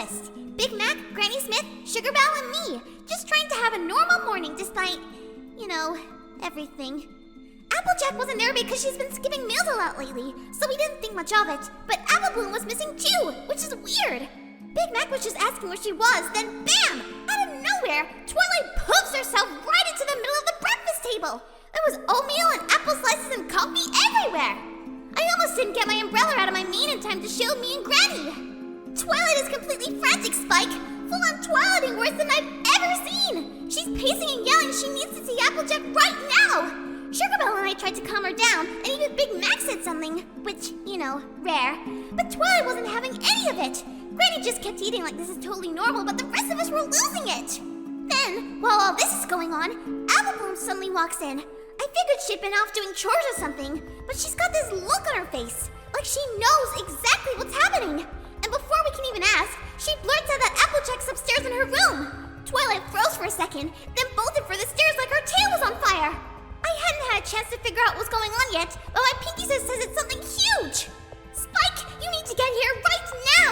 list. Big Mac, Granny Smith, Sugar Belle, and me. Just trying to have a normal morning despite, everything. Applejack wasn't there because she's been skipping meals a lot lately, so we didn't think much of it. But Apple Bloom was missing too, which is weird. Big Mac was just asking where she was, then bam! Out of nowhere, Twilight poofs herself right into the middle of the breakfast table. There was oatmeal and apple slices and coffee everywhere. I almost didn't get my umbrella out of my mane in time to shield me and Granny. Twilight is completely frantic, Spike. Full-on Twilighting worse than I've ever seen. She's pacing and yelling she needs to see Applejack right now. Sugar Belle and I tried to calm her down, and even Big Mac said something, which, rare. But Twilight wasn't having any of it. Granny just kept eating like this is totally normal, but the rest of us were losing it. Then, while all this is going on, Apple Bloom suddenly walks in. I figured she'd been off doing chores or something, but she's got this look on her face, like she knows exactly what's happening. And before we can even ask, she blurts out that Applejack's upstairs in her room. Twilight froze for a second, then bolted for the stairs like her tail was on fire. I hadn't had a chance to figure out what's going on yet, but my Pinkie says it's something huge. Spike, you need to get here right now.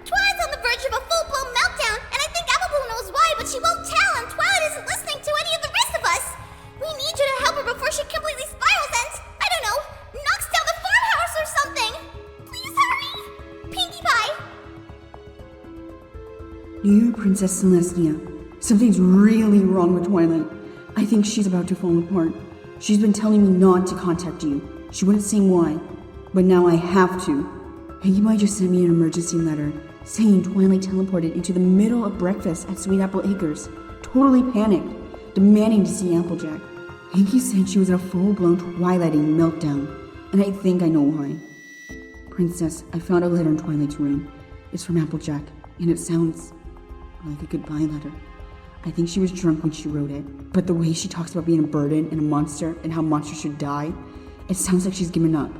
Twilight's on the verge of a full-blown meltdown, and I think Apple Bloom knows why, but she won't tell, and Twilight isn't listening to any of the rest of us. We need you to help her before she completely spirals and, I don't know, knocks down the farmhouse or something. Please hurry. Pinkie Pie. Dear Princess Celestia, something's really wrong with Twilight. I think she's about to fall apart. She's been telling me not to contact you. She wouldn't say why, but now I have to. Pinkie Pie just sent me an emergency letter saying Twilight teleported into the middle of breakfast at Sweet Apple Acres, totally panicked, demanding to see Applejack. Pinkie said she was in a full-blown Twilighting meltdown, and I think I know why. Princess, I found a letter in Twilight's room. It's from Applejack, and it sounds like a goodbye letter. I think she was drunk when she wrote it, but the way she talks about being a burden and a monster and how monsters should die, it sounds like she's given up.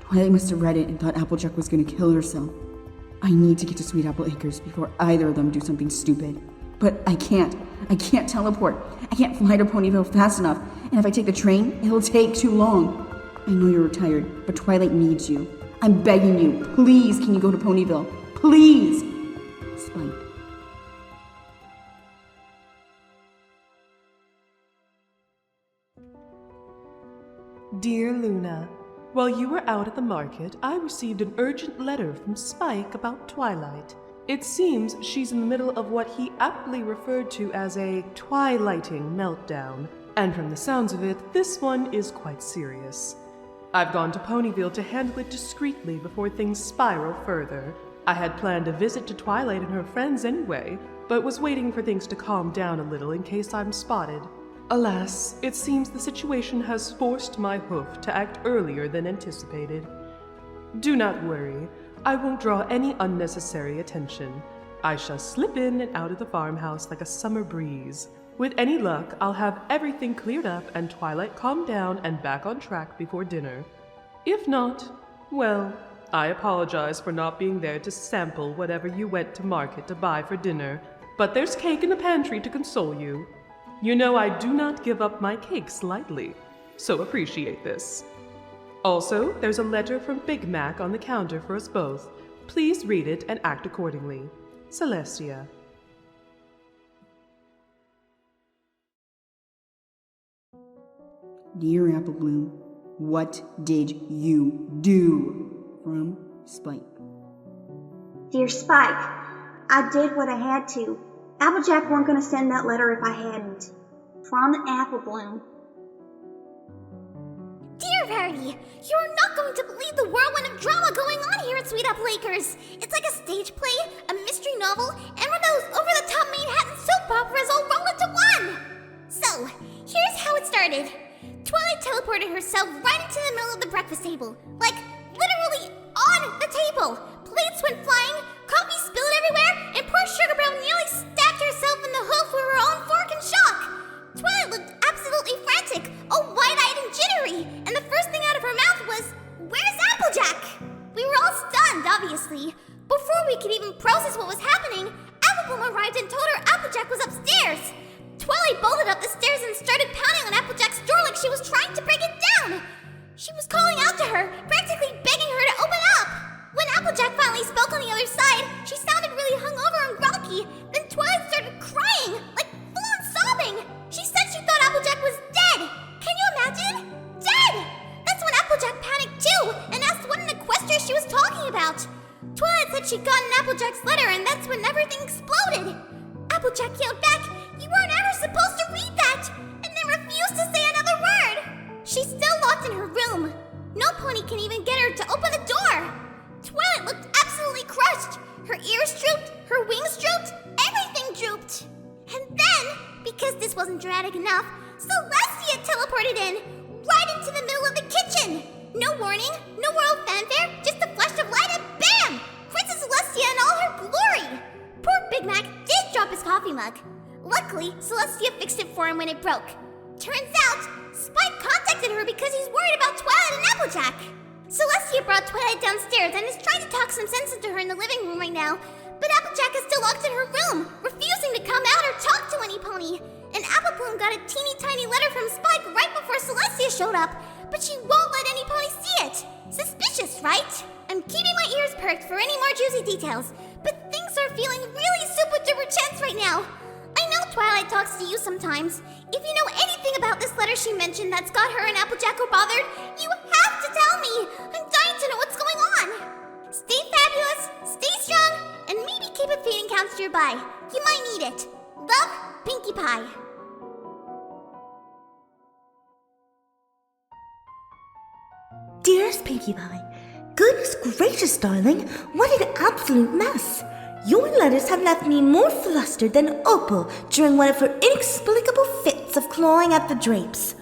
Twilight must have read it and thought Applejack was going to kill herself. I need to get to Sweet Apple Acres before either of them do something stupid. But I can't. I can't teleport. I can't fly to Ponyville fast enough, and if I take the train, it'll take too long. I know you're retired, but Twilight needs you. I'm begging you, please can you go to Ponyville? Please! Spike. Dear Luna, while you were out at the market, I received an urgent letter from Spike about Twilight. It seems she's in the middle of what he aptly referred to as a Twilighting meltdown, and from the sounds of it, this one is quite serious. I've gone to Ponyville to handle it discreetly before things spiral further. I had planned a visit to Twilight and her friends anyway, but was waiting for things to calm down a little in case I'm spotted. Alas, it seems the situation has forced my hoof to act earlier than anticipated. Do not worry, I won't draw any unnecessary attention. I shall slip in and out of the farmhouse like a summer breeze. With any luck, I'll have everything cleared up and Twilight calmed down and back on track before dinner. If not, well, I apologize for not being there to sample whatever you went to market to buy for dinner, but there's cake in the pantry to console you. You know I do not give up my cakes lightly, so appreciate this. Also, there's a letter from Big Mac on the counter for us both. Please read it and act accordingly. Celestia. Dear Apple Bloom, what did you do? From Spike. Dear Spike, I did what I had to. Applejack weren't going to send that letter if I hadn't. From Apple Bloom. Dear Rarity, you're not going to believe the whirlwind of drama going on here at Sweet Apple Acres. It's like a stage play, a mystery novel, and one of those over-the-top Manhattan soap operas all rolled into one. So, here's how it started. Twilight teleported herself right into the middle of the breakfast table. Like, literally on the table. Plates went flying, coffee spilled everywhere, and poor Sugar Belle nearly stabbed herself in the hoof with her own fork in shock. Twilight looked absolutely frantic, all wide-eyed and jittery, and the first thing out of her mouth was, "Where's Applejack?" We were all stunned, obviously. Before we could even process what was happening, Apple Bloom arrived and told her Applejack was upstairs. Twilight bolted up the stairs and started pounding on Applejack's door like she was trying to break it down. She was calling out to her, practically begging her to open up. When Applejack finally spoke on the other side, she sounded really hungover and she'd gotten Applejack's letter, and that's when everything exploded. Applejack yelled back, "You weren't ever supposed to read that!" and then refused to say another word. She's still locked in her room. No pony can even get her to open the door. Twilight looked absolutely crushed. Her ears drooped, her wings drooped, everything drooped. And then, because this wasn't dramatic enough, Celestia teleported in, right into the middle of the kitchen. No warning, no world fanfare, just a flash of light and bam! Princess Celestia in all her glory! Poor Big Mac did drop his coffee mug. Luckily, Celestia fixed it for him when it broke. Turns out, Spike contacted her because he's worried about Twilight and Applejack. Celestia brought Twilight downstairs and is trying to talk some sense into her in the living room right now, but Applejack is still locked in her room, refusing to come out or talk to any pony. And Apple Bloom got a teeny tiny letter from Spike right before Celestia showed up, but she won't let any pony see it. Suspicious, right? I'm keeping my ears perked for any more juicy details, but things are feeling really super duper tense right now. I know Twilight talks to you sometimes. If you know anything about this letter she mentioned that's got her and Applejack all bothered, you have to tell me. I'm dying to know what's going on. Stay fabulous, stay strong, and maybe keep a feeding count nearby. You might need it. Love, Pinkie Pie. Dearest Pinkie Pie, goodness gracious, darling, what an absolute mess. Your letters have left me more flustered than Opal during one of her inexplicable fits of clawing at the drapes.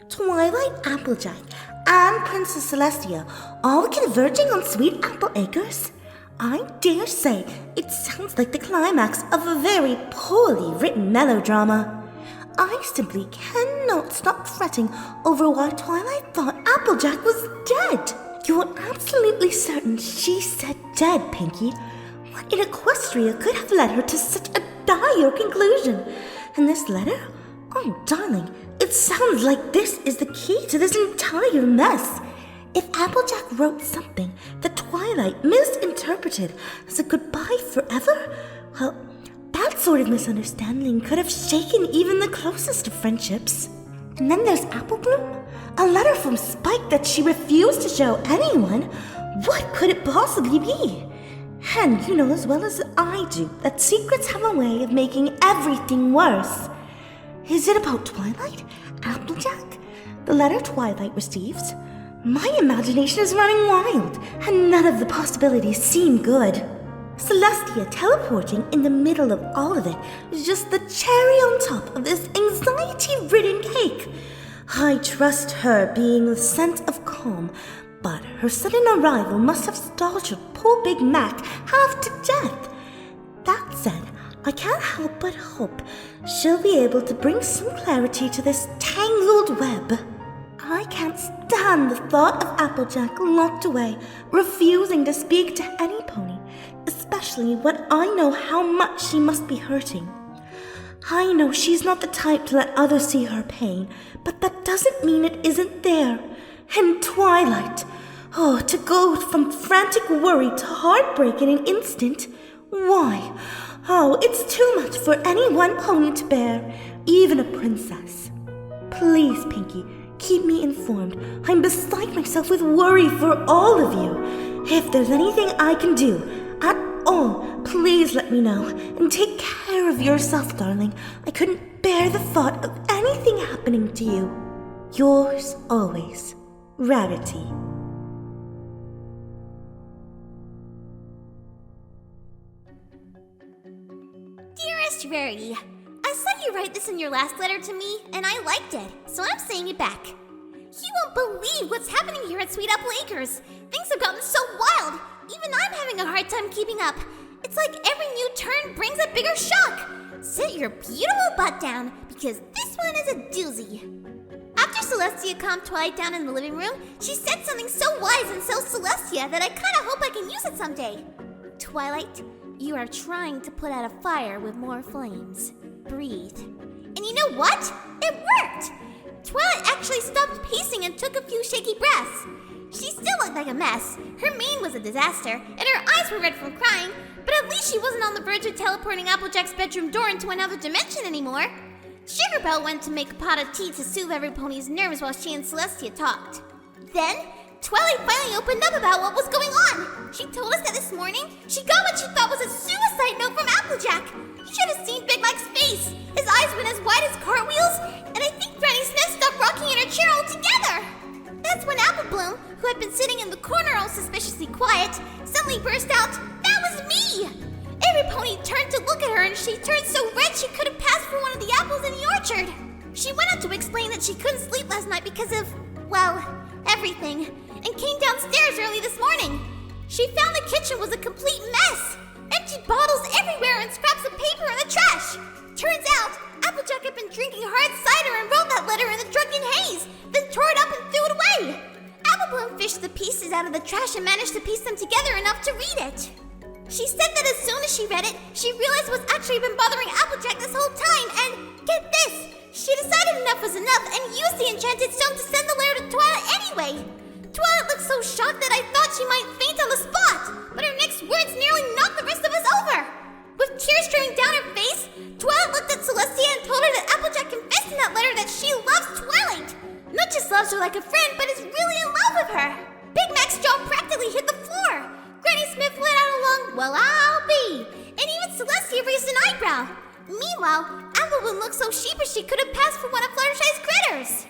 Twilight, Applejack, and Princess Celestia all converging on Sweet Apple Acres? I dare say it sounds like the climax of a very poorly written melodrama. I simply cannot stop fretting over why Twilight thought Applejack was dead. You're absolutely certain she said dead, Pinkie? What in Equestria could have led her to such a dire conclusion? And this letter? Oh, darling, it sounds like this is the key to this entire mess. If Applejack wrote something that Twilight misinterpreted as a goodbye forever, well, that sort of misunderstanding could have shaken even the closest of friendships. And then there's Apple Bloom, a letter from Spike that she refused to show anyone. What could it possibly be? And you know as well as I do that secrets have a way of making everything worse. Is it about Twilight? Applejack? The letter Twilight receives? My imagination is running wild, and none of the possibilities seem good. Celestia teleporting in the middle of all of it is just the cherry on top of this anxiety-ridden cake. I trust her being the scent of calm, but her sudden arrival must have startled poor Big Mac half to death. That said, I can't help but hope she'll be able to bring some clarity to this tangled web. I can't stand the thought of Applejack locked away, refusing to speak to any pony, especially when I know how much she must be hurting. I know she's not the type to let others see her pain, but that doesn't mean it isn't there. And Twilight, oh, to go from frantic worry to heartbreak in an instant, why? Oh, it's too much for any one pony to bear, even a princess. Please, Pinkie, keep me informed. I'm beside myself with worry for all of you. If there's anything I can do at all, please let me know. And take care of yourself, darling. I couldn't bear the thought of anything happening to you. Yours always, Rarity. Dearest Rarity, I saw you write this in your last letter to me, and I liked it, so I'm saying it back. You won't believe what's happening here at Sweet Apple Acres. Things have gotten so wild. Even I'm having a hard time keeping up. It's like every new turn brings a bigger shock. Sit your beautiful butt down, because this one is a doozy. After Celestia calmed Twilight down in the living room, she said something so wise and so Celestia that I kinda hope I can use it someday. Twilight, you are trying to put out a fire with more flames. Breathe. And you know what? It worked! Twilight actually stopped pacing and took a few shaky breaths. She still looked like a mess. Her mane was a disaster, and her eyes were red from crying, but at least she wasn't on the verge of teleporting Applejack's bedroom door into another dimension anymore. Sugar went to make a pot of tea to soothe every pony's nerves while she and Celestia talked. Then, Twilight finally opened up about what was going on. She told us that this morning, she got what she thought was a suicide note from Applejack. You should have seen Big Mike's face. His eyes went as wide as cartwheels, and I think Granny Smith stopped rocking in her chair altogether. That's when Apple Bloom, who had been sitting in the corner all suspiciously quiet, suddenly burst out, "That was me!" Every pony turned to look at her, and she turned so red she could have passed for one of the apples in the orchard. She went on to explain that she couldn't sleep last night because of, well, everything, and came downstairs early this morning. She found the kitchen was a complete mess. Empty bottles everywhere and scraps of paper in the trash. Turns out, Applejack had been drinking hard cider and wrote that letter in the drunken haze, then tore it up and threw it away. Apple Bloom fished the pieces out of the trash and managed to piece them together enough to read it. She said that as soon as she read it, she realized what's actually been bothering Applejack this whole time, and get this, she decided enough was enough and used the enchanted stone to send the letter to Twilight anyway. Twilight looked so shocked that I thought she might faint on the spot, but her next words nearly knocked the rest of us over. With tears streaming down her face, Twilight looked at Celestia and told her that Applejack confessed in that letter that she loves Twilight. Not just loves her like a friend, but is really in love with her. Big Mac's jaw practically hit the floor. Granny Smith let out a long, "Well, I'll be," and even Celestia raised an eyebrow. Meanwhile, Apple Bloom looked so sheepish she could have passed for one of Fluttershy's critters.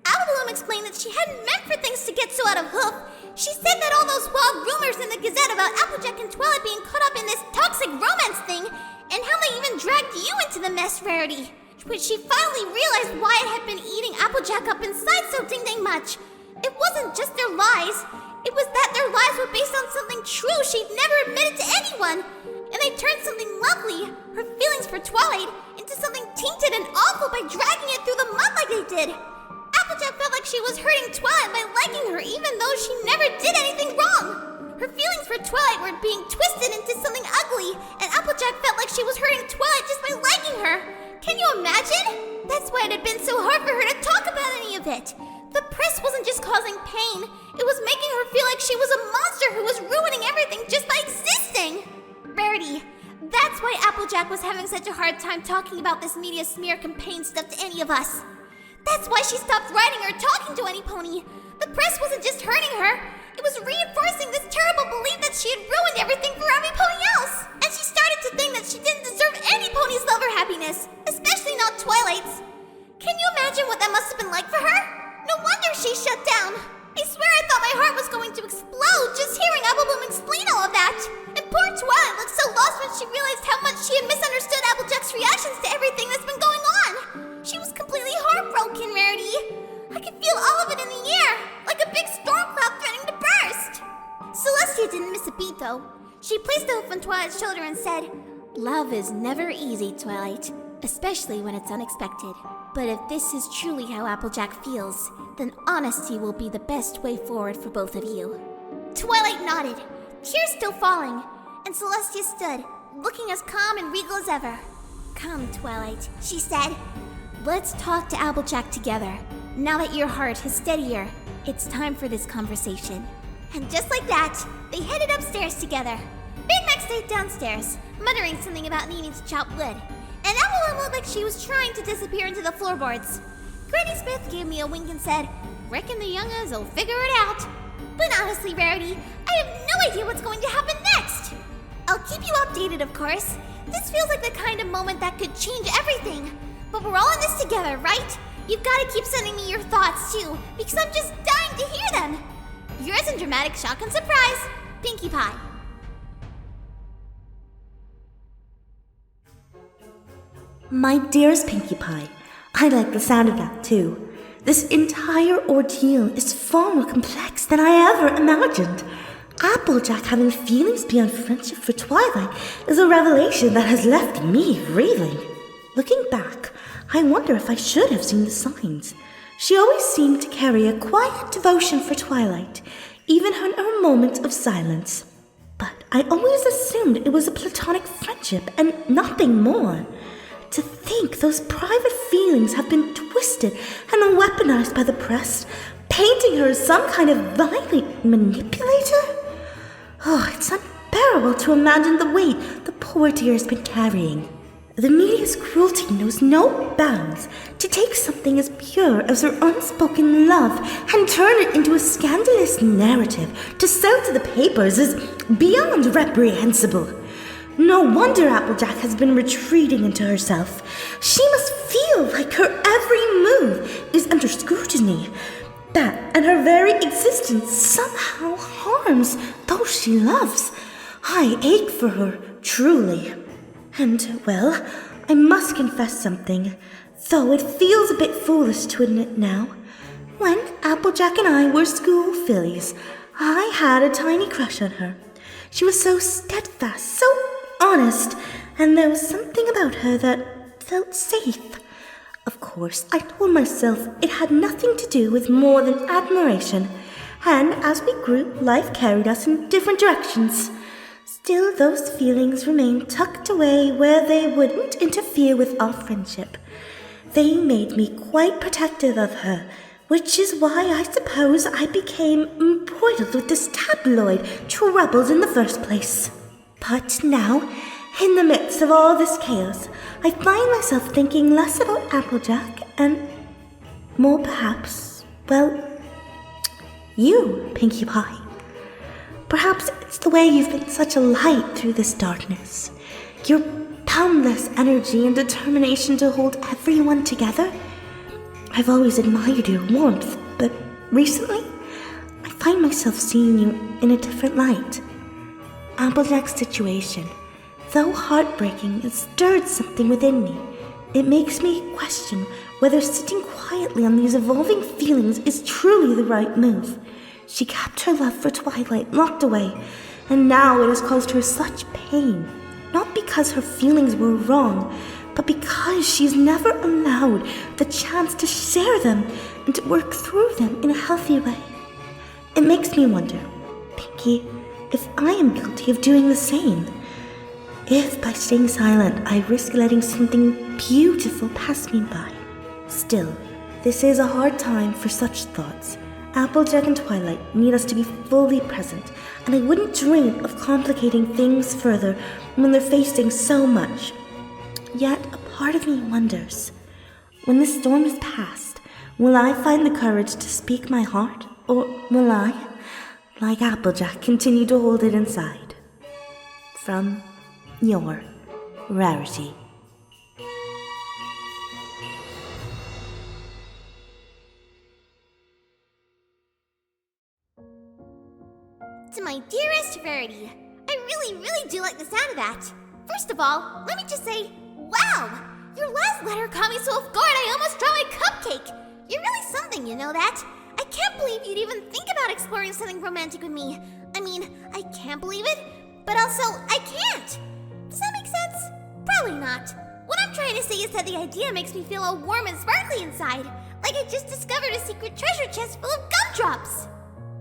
Apple Bloom explained that she hadn't meant for things to get so out of hoof. She said that all those wild rumors in the Gazette about Applejack and Twilight being caught up in this toxic romance thing, and how they even dragged you into the mess, Rarity. When she finally realized why it had been eating Applejack up inside so ding much. It wasn't just their lies. It was that their lives were based on something true she'd never admitted to anyone. And they turned something lovely, her feelings for Twilight, into something tainted and awful by dragging it through the mud like they did. Applejack felt like she was hurting Twilight by liking her even though she never did anything wrong. Her feelings for Twilight were being twisted into something ugly, and Applejack felt like she was hurting Twilight just by liking her. Can you imagine? That's why it had been so hard for her to talk about any of it. The press wasn't just causing pain, it was making her feel like she was a monster who was ruining everything just by existing. Rarity, that's why Applejack was having such a hard time talking about this media smear campaign stuff to any of us. That's why she stopped writing or talking to any pony. The press wasn't just hurting her, it was reinforcing this terrible belief that she had ruined everything for every pony else. And she started to think that she didn't deserve any pony's love or happiness, especially not Twilight's. Can you imagine what that must have been like for her? No wonder she shut down. I swear I thought my heart was going to explode just hearing Apple Bloom explain all of that. And poor Twilight looked so lost when she realized how much she had misunderstood Applejack's reactions to everything that's been going on. She was completely heartbroken, Rarity. I could feel all of it in the air, like a big storm cloud threatening to burst. Celestia didn't miss a beat, though. She placed the hoof on Twilight's shoulder and said, "Love is never easy, Twilight, especially when it's unexpected. But if this is truly how Applejack feels, then honesty will be the best way forward for both of you." Twilight nodded, tears still falling, and Celestia stood, looking as calm and regal as ever. "Come, Twilight," she said. "Let's talk to Applejack together. Now that your heart is steadier, it's time for this conversation." And just like that, they headed upstairs together. Big Mac stayed downstairs, muttering something about needing to chop wood. And Apple looked like she was trying to disappear into the floorboards. Granny Smith gave me a wink and said, "Reckon the young'uns will figure it out." But honestly, Rarity, I have no idea what's going to happen next. I'll keep you updated, of course. This feels like the kind of moment that could change everything. But we're all in this together, right? You've got to keep sending me your thoughts, too, because I'm just dying to hear them. Yours in dramatic shock and surprise, Pinkie Pie. My dearest Pinkie Pie, I like the sound of that too. This entire ordeal is far more complex than I ever imagined. Applejack having feelings beyond friendship for Twilight is a revelation that has left me reeling. Looking back, I wonder if I should have seen the signs. She always seemed to carry a quiet devotion for Twilight, even in her moments of silence. But I always assumed it was a platonic friendship and nothing more. To think those private feelings have been twisted and weaponized by the press, painting her as some kind of violent manipulator? Oh, it's unbearable to imagine the weight the poor dear has been carrying. The media's cruelty knows no bounds. To take something as pure as her unspoken love and turn it into a scandalous narrative to sell to the papers is beyond reprehensible. No wonder Applejack has been retreating into herself. She must feel like her every move is under scrutiny. That and her very existence somehow harms those she loves. I ache for her, truly. And, well, I must confess something, though it feels a bit foolish to admit now. When Applejack and I were school fillies, I had a tiny crush on her. She was so steadfast, so honest, and there was something about her that felt safe. Of course, I told myself it had nothing to do with more than admiration, and as we grew, life carried us in different directions. Still, those feelings remained tucked away where they wouldn't interfere with our friendship. They made me quite protective of her, which is why I suppose I became embroiled with this tabloid troubles in the first place. But now, in the midst of all this chaos, I find myself thinking less about Applejack and more perhaps, well, you, Pinkie Pie. Perhaps it's the way you've been such a light through this darkness. Your boundless energy and determination to hold everyone together. I've always admired your warmth, but recently, I find myself seeing you in a different light. Applejack's situation, though heartbreaking, it stirred something within me. It makes me question whether sitting quietly on these evolving feelings is truly the right move. She kept her love for Twilight locked away, and now it has caused her such pain. Not because her feelings were wrong, but because she's never allowed the chance to share them and to work through them in a healthy way. It makes me wonder, Pinkie, if I am guilty of doing the same. If by staying silent I risk letting something beautiful pass me by. Still, this is a hard time for such thoughts. Applejack and Twilight need us to be fully present, and I wouldn't dream of complicating things further when they're facing so much. Yet a part of me wonders, when the storm is past, will I find the courage to speak my heart, or will I, like Applejack, continue to hold it inside? From your Rarity. To my dearest Rarity, I really do like the sound of that. First of all, let me just say, wow! Your last letter caught me so off guard I almost dropped my cupcake! You're really something, you know that? I can't believe you'd even think about exploring something romantic with me. I mean, I can't believe it, but also, I can't! Does that make sense? Probably not. What I'm trying to say is that the idea makes me feel all warm and sparkly inside, like I just discovered a secret treasure chest full of gumdrops!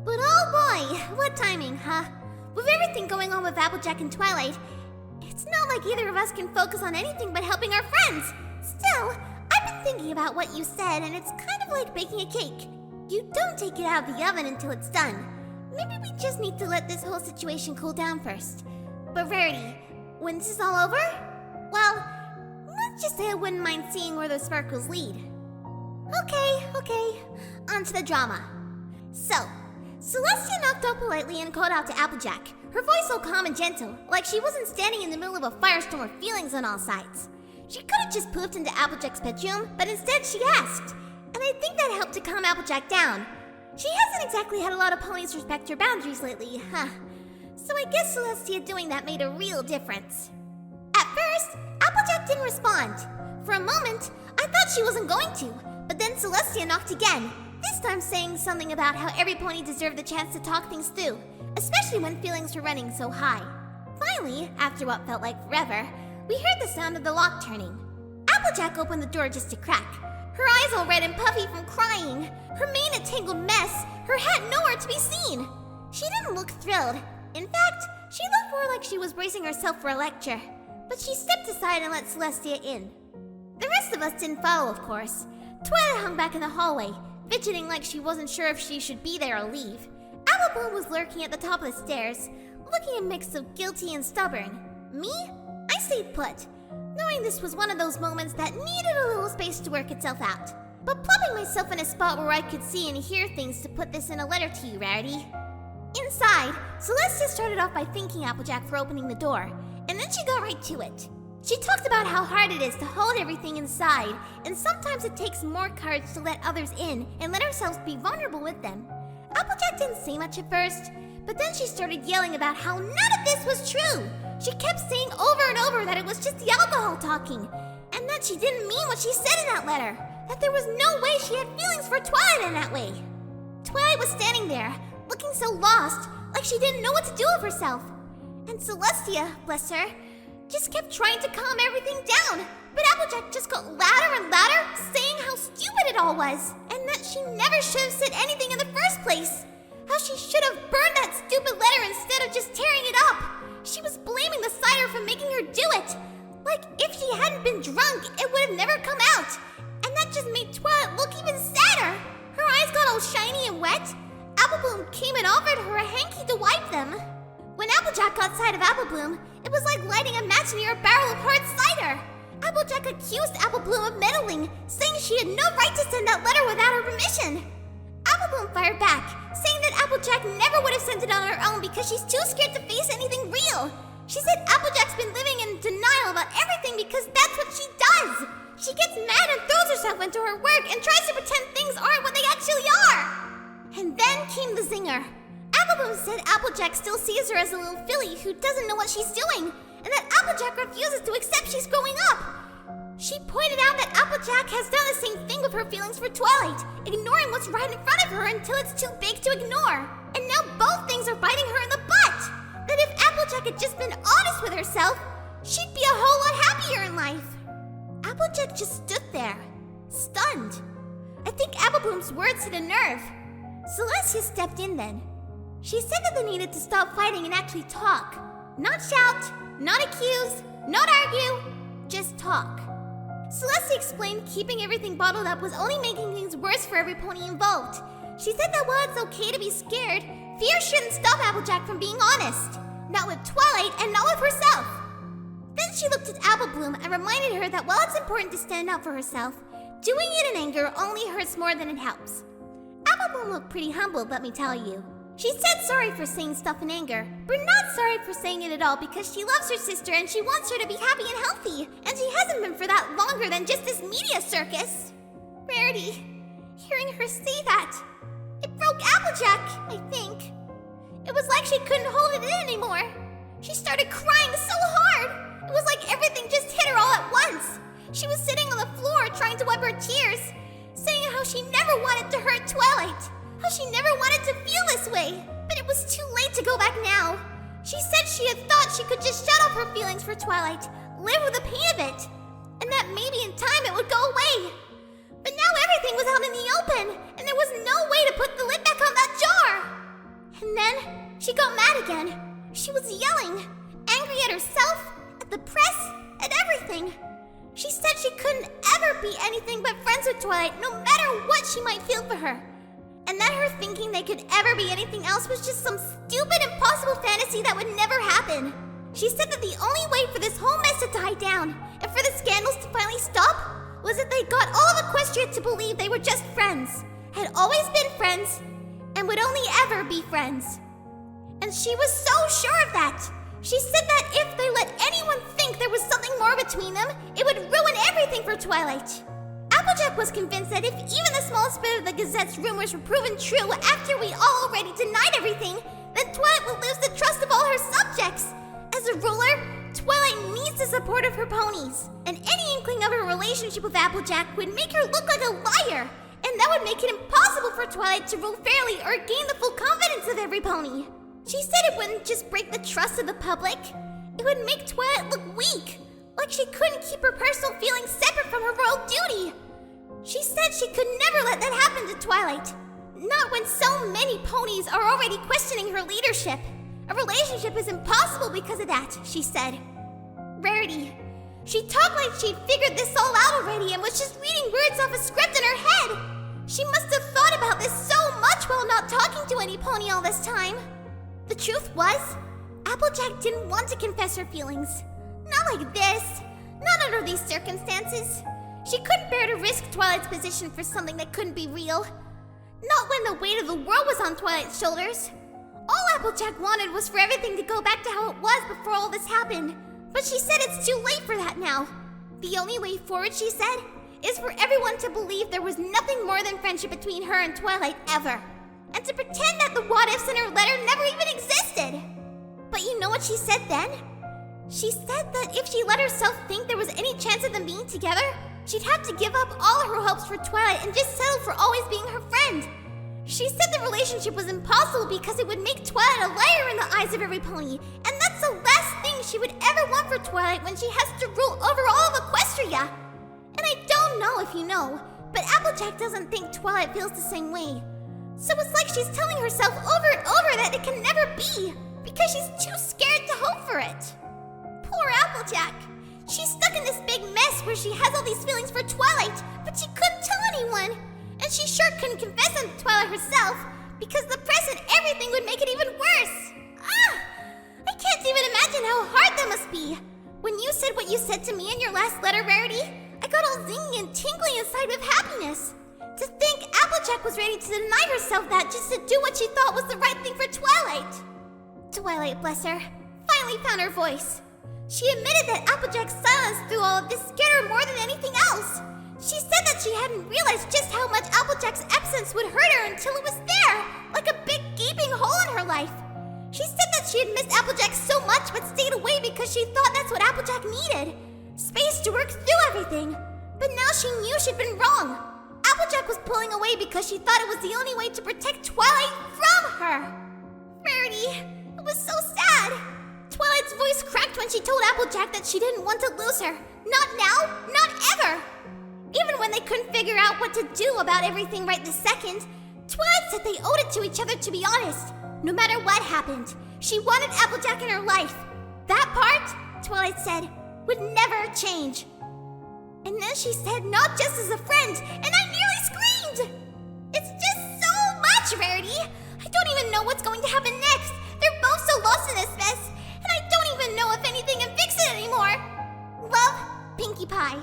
But oh boy, what timing, huh? With everything going on with Applejack and Twilight, it's not like either of us can focus on anything but helping our friends. Still, I've been thinking about what you said, and it's kind of like baking a cake. You don't take it out of the oven until it's done. Maybe we just need to let this whole situation cool down first. But Rarity, when this is all over, well, let's just say I wouldn't mind seeing where those sparkles lead. Okay, on to the drama. So, Celestia knocked out politely and called out to Applejack, her voice so calm and gentle, like she wasn't standing in the middle of a firestorm of feelings on all sides. She could have just poofed into Applejack's bedroom, but instead she asked, and I think that helped to calm Applejack down. She hasn't exactly had a lot of ponies respect her boundaries lately, huh? So I guess Celestia doing that made a real difference. At first, Applejack didn't respond. For a moment, I thought she wasn't going to, but then Celestia knocked again, this time saying something about how every pony deserved the chance to talk things through, especially when feelings were running so high. Finally, after what felt like forever, we heard the sound of the lock turning. Applejack opened the door just a crack, her eyes all red and puffy from crying, her mane a tangled mess, her hat nowhere to be seen. She didn't look thrilled. In fact, she looked more like she was bracing herself for a lecture, but she stepped aside and let Celestia in. The rest of us didn't follow, of course. Twilight hung back in the hallway, fidgeting like she wasn't sure if she should be there or leave. Applejack was lurking at the top of the stairs, looking a mix of guilty and stubborn. Me? I stayed put. Knowing this was one of those moments that needed a little space to work itself out. But plopping myself in a spot where I could see and hear things to put this in a letter to you, Rarity. Inside, Celestia started off by thanking Applejack for opening the door, and then she got right to it. She talked about how hard it is to hold everything inside, and sometimes it takes more courage to let others in and let ourselves be vulnerable with them. Applejack didn't say much at first, but then she started yelling about how none of this was true. She kept saying over and over that it was just the alcohol talking, and that she didn't mean what she said in that letter, that there was no way she had feelings for Twilight in that way. Twilight was standing there, looking so lost, like she didn't know what to do with herself. And Celestia, bless her, just kept trying to calm everything down, but Applejack just got louder and louder, saying how stupid it all was, and that she never should have said anything in the first place. How she should have burned that stupid letter instead of just tearing it up. She was blaming the cider for making her do it. Like if she hadn't been drunk, it would have never come out. And that just made Twilight look even sadder. Her eyes got all shiny and wet. Applebloom came and offered her a hanky to wipe them. When Applejack got sight of Applebloom, it was like lighting a match near a barrel of hard cider. Applejack accused Applebloom of meddling, saying she had no right to send that letter without her permission. Applebloom fired back, saying that Applejack never would have sent it on her own because she's too scared to face anything real. She said Applejack's been living in denial about everything because that's what she does. She gets mad and throws herself into her work and tries to pretend things aren't what they actually are. And then came the zinger. Applebloom said Applejack still sees her as a little filly who doesn't know what she's doing, and that Applejack refuses to accept she's growing up. She pointed out that Applejack has done the same thing with her feelings for Twilight, ignoring what's right in front of her until it's too big to ignore. And now both things are biting her in the butt. That if Applejack had just been honest with herself, she'd be a whole lot happier in life. Applejack just stood there, stunned. I think Applebloom's words hit a nerve. Celestia stepped in then. She said that they needed to stop fighting and actually talk. Not shout, not accuse, not argue, just talk. Celestia explained keeping everything bottled up was only making things worse for every pony involved. She said that while it's okay to be scared, fear shouldn't stop Applejack from being honest. Not with Twilight and not with herself. Then she looked at Applebloom and reminded her that while it's important to stand up for herself, doing it in anger only hurts more than it helps. Applebloom looked pretty humbled, let me tell you. She said sorry for saying stuff in anger, but not sorry for saying it at all because she loves her sister and she wants her to be happy and healthy, and she hasn't been for that longer than just this media circus. Rarity, hearing her say that, it broke Applejack, I think. It was like she couldn't hold it in anymore. She started crying so hard. It was like everything just hit her all at once. She was sitting on the floor trying to wipe her tears, saying how she never wanted to hurt Twilight, how she never wanted to feel this way, but it was too late to go back now. She said she had thought she could just shut off her feelings for Twilight, live with the pain of it, and that maybe in time it would go away. But now everything was out in the open, and there was no way to put the lid back on that jar. And then she got mad again. She was yelling, angry at herself, at the press, at everything. She said she couldn't ever be anything but friends with Twilight, no matter what she might feel for her. And that her thinking they could ever be anything else was just some stupid, impossible fantasy that would never happen. She said that the only way for this whole mess to die down, and for the scandals to finally stop, was that they got all of Equestria to believe they were just friends, had always been friends, and would only ever be friends. And she was so sure of that. She said that if they let anyone think there was something more between them, it would ruin everything for Twilight. Applejack was convinced that if even the smallest bit of the Gazette's rumors were proven true after we all already denied everything, then Twilight would lose the trust of all her subjects. As a ruler, Twilight needs the support of her ponies, and any inkling of her relationship with Applejack would make her look like a liar, and that would make it impossible for Twilight to rule fairly or gain the full confidence of every pony. She said it wouldn't just break the trust of the public, it would make Twilight look weak, like she couldn't keep her personal feelings separate from her royal duty. She said she could never let that happen to Twilight, not when so many ponies are already questioning her leadership. A relationship is impossible because of that, she said. Rarity. She talked like she'd figured this all out already and was just reading words off a script in her head. She must have thought about this so much while not talking to any pony all this time. The truth was, Applejack didn't want to confess her feelings. Not like this. Not under these circumstances. She couldn't bear to risk Twilight's position for something that couldn't be real. Not when the weight of the world was on Twilight's shoulders. All Applejack wanted was for everything to go back to how it was before all this happened. But she said it's too late for that now. The only way forward, she said, is for everyone to believe there was nothing more than friendship between her and Twilight ever. And to pretend that the what-ifs in her letter never even existed. But you know what she said then? She said that if she let herself think there was any chance of them being together, she'd have to give up all her hopes for Twilight and just settle for always being her friend. She said the relationship was impossible because it would make Twilight a liar in the eyes of every pony, and that's the last thing she would ever want for Twilight when she has to rule over all of Equestria. And I don't know if you know, but Applejack doesn't think Twilight feels the same way. So it's like she's telling herself over and over that it can never be, because she's too scared to hope for it. Poor Applejack. She's stuck in this big mess where she has all these feelings for Twilight, but she couldn't tell anyone. And she sure couldn't confess them to Twilight herself, because the press and everything would make it even worse. I can't even imagine how hard that must be. When you said what you said to me in your last letter, Rarity, I got all zingy and tingly inside with happiness. To think Applejack was ready to deny herself that just to do what she thought was the right thing for Twilight. Twilight, bless her, finally found her voice. She admitted that Applejack's silence through all of this scared her more than anything else. She said that she hadn't realized just how much Applejack's absence would hurt her until it was there, like a big gaping hole in her life. She said that she had missed Applejack so much but stayed away because she thought that's what Applejack needed. Space to work through everything. But now she knew she'd been wrong. Applejack was pulling away because she thought it was the only way to protect Twilight from her. Rarity, it was so sad. Twilight's voice cracked when she told Applejack that she didn't want to lose her. Not now, not ever. Even when they couldn't figure out what to do about everything right this second, Twilight said they owed it to each other to be honest. No matter what happened, she wanted Applejack in her life. That part, Twilight said, would never change. And then she said not just as a friend, and I nearly screamed! It's just so much, Rarity! I don't even know what's going to happen next. They're both so lost in this mess, and I don't even know if anything can fix it anymore. Love, Pinkie Pie.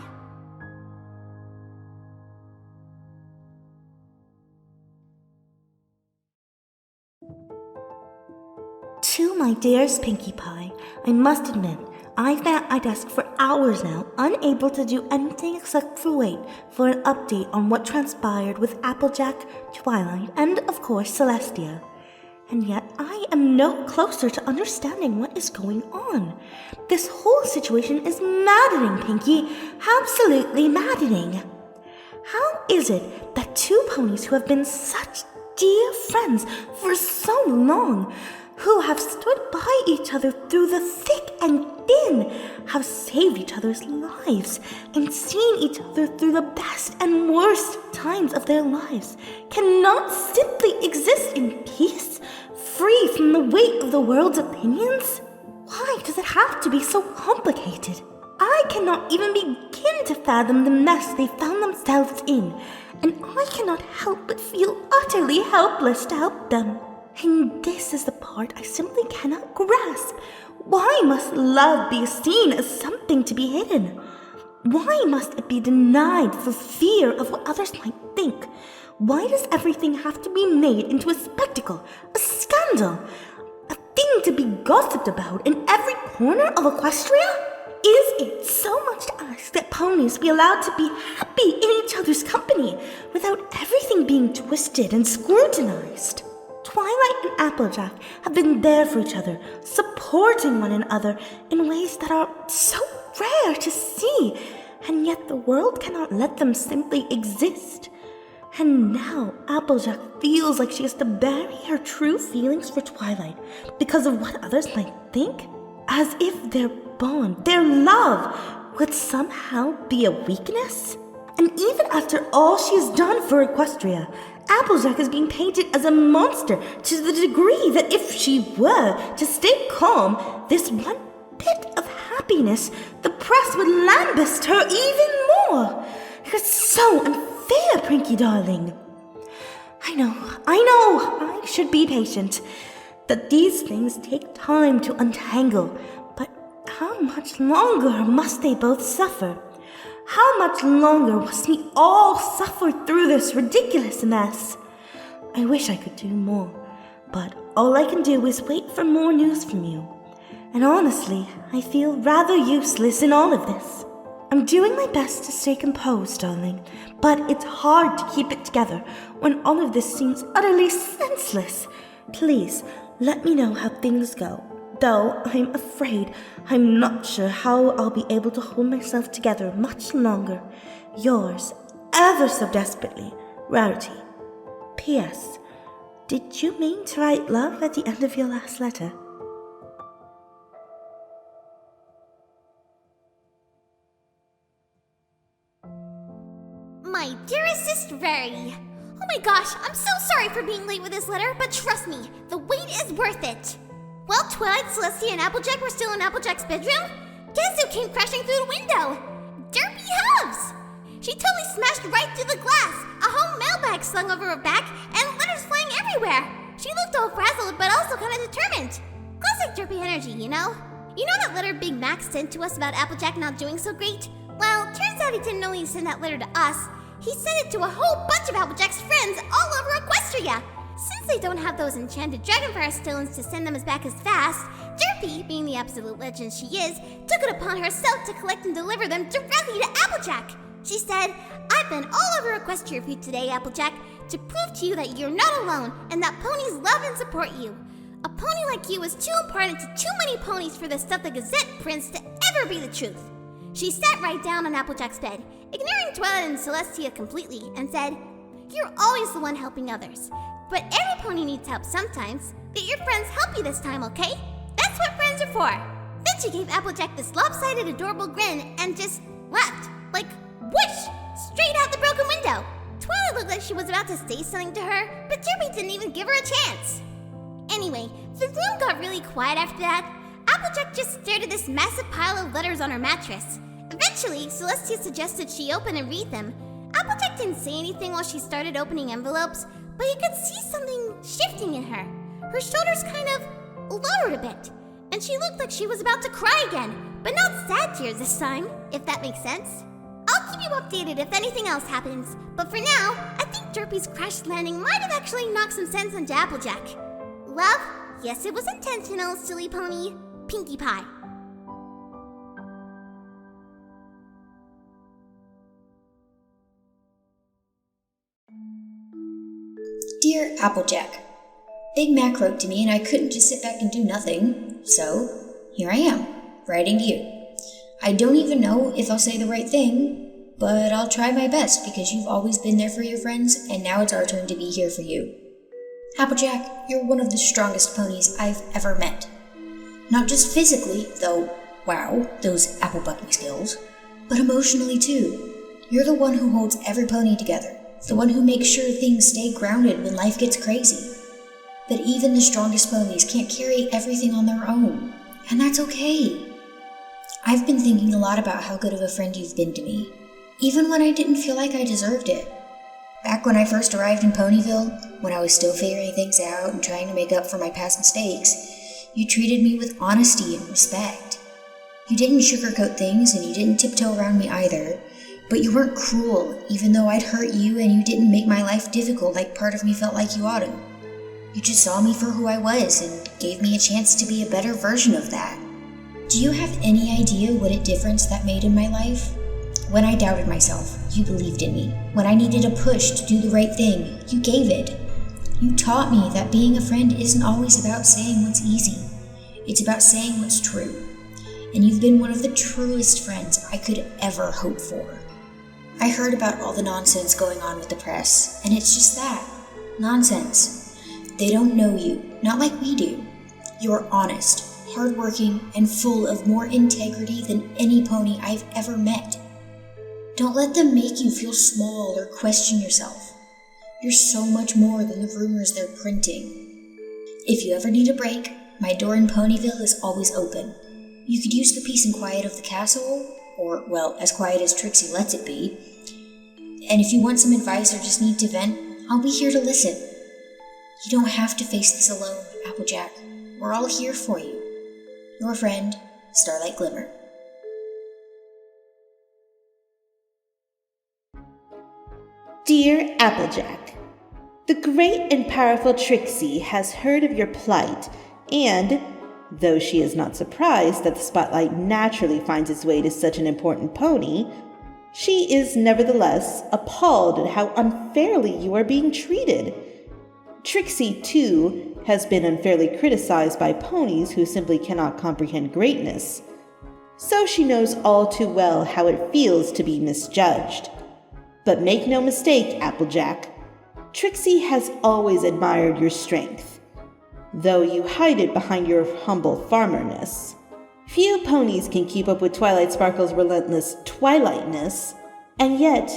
To my dearest Pinkie Pie, I must admit, I've been at my desk for hours now, unable to do anything except for wait for an update on what transpired with Applejack, Twilight, and of course Celestia. And yet I am no closer to understanding what is going on. This whole situation is maddening, Pinkie. Absolutely maddening. How is it that two ponies who have been such dear friends for so long, who have stood by each other through the thick and thin, have saved each other's lives and seen each other through the best and worst times of their lives, cannot simply exist in peace, free from the weight of the world's opinions? Why does it have to be so complicated? I cannot even begin to fathom the mess they found themselves in, and I cannot help but feel utterly helpless to help them. And this is the part I simply cannot grasp. Why must love be seen as something to be hidden? Why must it be denied for fear of what others might think? Why does everything have to be made into a spectacle, a scandal, a thing to be gossiped about in every corner of Equestria? Is it so much to ask that ponies be allowed to be happy in each other's company without everything being twisted and scrutinized? Twilight and Applejack have been there for each other, supporting one another in ways that are so rare to see, and yet the world cannot let them simply exist. And now Applejack feels like she has to bury her true feelings for Twilight because of what others might think, as if their bond, their love, would somehow be a weakness. And even after all she has done for Equestria, Applejack is being painted as a monster to the degree that if she were to stay calm, this one bit of happiness, the press would lambast her even more. It's so unfair, Pinkie darling. I know, I should be patient. That these things take time to untangle, but how much longer must they both suffer? How much longer must we all suffer through this ridiculous mess? I wish I could do more, but all I can do is wait for more news from you. And honestly, I feel rather useless in all of this. I'm doing my best to stay composed, darling, but it's hard to keep it together when all of this seems utterly senseless. Please, let me know how things go. Though I'm afraid I'm not sure how I'll be able to hold myself together much longer. Yours, ever so desperately, Rarity. P.S. Did you mean to write love at the end of your last letter? My dearest Rarity. Oh my gosh, I'm so sorry for being late with this letter, but trust me, the wait is worth it. Well, Twilight, Celestia, and Applejack were still in Applejack's bedroom. Guess who came crashing through the window? Derpy Hooves! She totally smashed right through the glass, a whole mailbag slung over her back, and letters flying everywhere. She looked all frazzled, but also kind of determined. Classic Derpy energy, you know? You know that letter Big Mac sent to us about Applejack not doing so great? Well, turns out he didn't only send that letter to us, he sent it to a whole bunch of Applejack's friends all over Equestria. Since they don't have those enchanted dragonfire stones to send them back as fast, Derpy, being the absolute legend she is, took it upon herself to collect and deliver them directly to Applejack. She said, "I've been all over Equestria for you today, Applejack, to prove to you that you're not alone and that ponies love and support you. A pony like you is too important to too many ponies for the stuff the Gazette prints to ever be the truth." She sat right down on Applejack's bed, ignoring Twilight and Celestia completely, and said, "You're always the one helping others. But every pony needs help sometimes. Let your friends help you this time, okay? That's what friends are for." Then she gave Applejack this lopsided, adorable grin and just left, like whoosh, straight out the broken window. Twilight looked like she was about to say something to her, but Derpy didn't even give her a chance. Anyway, the room got really quiet after that. Applejack just stared at this massive pile of letters on her mattress. Eventually, Celestia suggested she open and read them. Applejack didn't say anything while she started opening envelopes, but you could see something shifting in her. Her shoulders kind of lowered a bit, and she looked like she was about to cry again, but not sad tears this time, if that makes sense. I'll keep you updated if anything else happens, but for now, I think Derpy's crash landing might have actually knocked some sense into Applejack. Love? Yes, it was intentional, silly pony. Pinkie Pie. Dear Applejack, Big Mac wrote to me and I couldn't just sit back and do nothing, so here I am, writing to you. I don't even know if I'll say the right thing, but I'll try my best because you've always been there for your friends, and now it's our turn to be here for you. Applejack, you're one of the strongest ponies I've ever met. Not just physically, though, wow, those apple bucking skills, but emotionally too. You're the one who holds every pony together, the one who makes sure things stay grounded when life gets crazy. But even the strongest ponies can't carry everything on their own, and that's okay. I've been thinking a lot about how good of a friend you've been to me, even when I didn't feel like I deserved it. Back when I first arrived in Ponyville, when I was still figuring things out and trying to make up for my past mistakes, you treated me with honesty and respect. You didn't sugarcoat things and you didn't tiptoe around me either, but you weren't cruel, even though I'd hurt you, and you didn't make my life difficult like part of me felt like you ought to. You just saw me for who I was and gave me a chance to be a better version of that. Do you have any idea what a difference that made in my life? When I doubted myself, you believed in me. When I needed a push to do the right thing, you gave it. You taught me that being a friend isn't always about saying what's easy. It's about saying what's true. And you've been one of the truest friends I could ever hope for. I heard about all the nonsense going on with the press, and it's just that. Nonsense. They don't know you, not like we do. You're honest, hardworking, and full of more integrity than any pony I've ever met. Don't let them make you feel small or question yourself. You're so much more than the rumors they're printing. If you ever need a break, my door in Ponyville is always open. You could use the peace and quiet of the castle, or, well, as quiet as Trixie lets it be. And if you want some advice or just need to vent, I'll be here to listen. You don't have to face this alone, Applejack. We're all here for you. Your friend, Starlight Glimmer. Dear Applejack, the great and powerful Trixie has heard of your plight, and, though she is not surprised that the spotlight naturally finds its way to such an important pony, she is nevertheless appalled at how unfairly you are being treated. Trixie, too, has been unfairly criticized by ponies who simply cannot comprehend greatness, so she knows all too well how it feels to be misjudged. But make no mistake, Applejack, Trixie has always admired your strength, though you hide it behind your humble farmerness. Few ponies can keep up with Twilight Sparkle's relentless Twilightness, and yet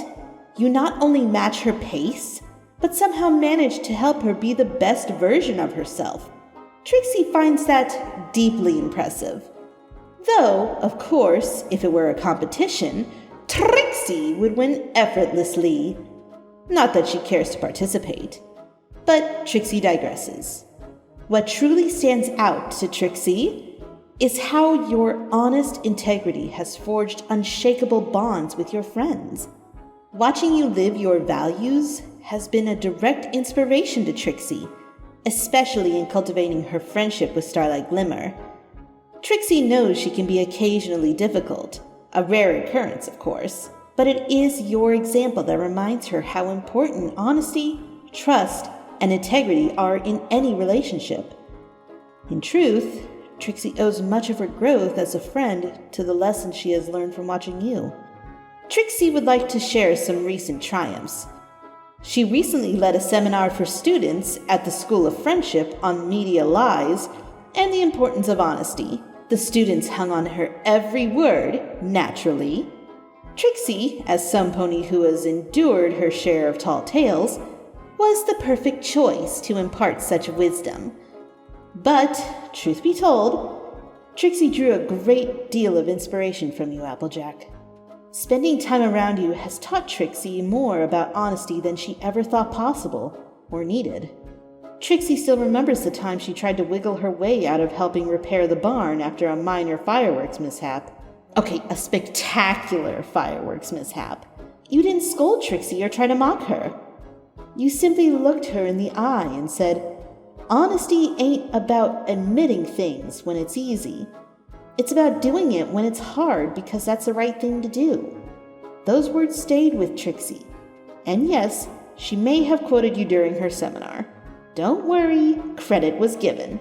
you not only match her pace, but somehow manage to help her be the best version of herself. Trixie finds that deeply impressive. Though, of course, if it were a competition, Trixie would win effortlessly. Not that she cares to participate. But Trixie digresses. What truly stands out to Trixie is how your honest integrity has forged unshakable bonds with your friends. Watching you live your values has been a direct inspiration to Trixie, especially in cultivating her friendship with Starlight Glimmer. Trixie knows she can be occasionally difficult, a rare occurrence, of course, but it is your example that reminds her how important honesty, trust, and integrity are in any relationship. In truth, Trixie owes much of her growth as a friend to the lessons she has learned from watching you. Trixie would like to share some recent triumphs. She recently led a seminar for students at the School of Friendship on media lies and the importance of honesty. The students hung on her every word, naturally. Trixie, as some pony who has endured her share of tall tales, was the perfect choice to impart such wisdom. But, truth be told, Trixie drew a great deal of inspiration from you, Applejack. Spending time around you has taught Trixie more about honesty than she ever thought possible or needed. Trixie still remembers the time she tried to wiggle her way out of helping repair the barn after a minor fireworks mishap. Okay, a spectacular fireworks mishap. You didn't scold Trixie or try to mock her. You simply looked her in the eye and said, "Honesty ain't about admitting things when it's easy. It's about doing it when it's hard because that's the right thing to do." Those words stayed with Trixie. And yes, she may have quoted you during her seminar. Don't worry, credit was given.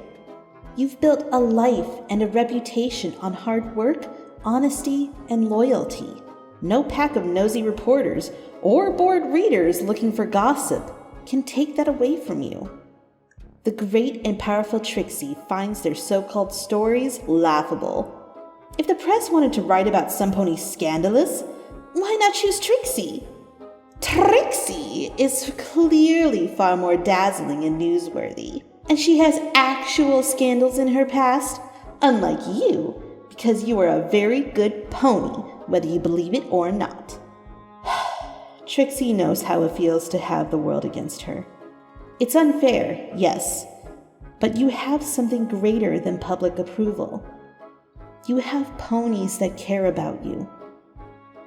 You've built a life and a reputation on hard work, honesty, and loyalty. No pack of nosy reporters or bored readers looking for gossip can take that away from you. The great and powerful Trixie finds their so-called stories laughable. If the press wanted to write about some pony scandalous, why not choose Trixie? Trixie is clearly far more dazzling and newsworthy, and she has actual scandals in her past, unlike you, because you are a very good pony, whether you believe it or not. Trixie knows how it feels to have the world against her. It's unfair, yes, but you have something greater than public approval. You have ponies that care about you.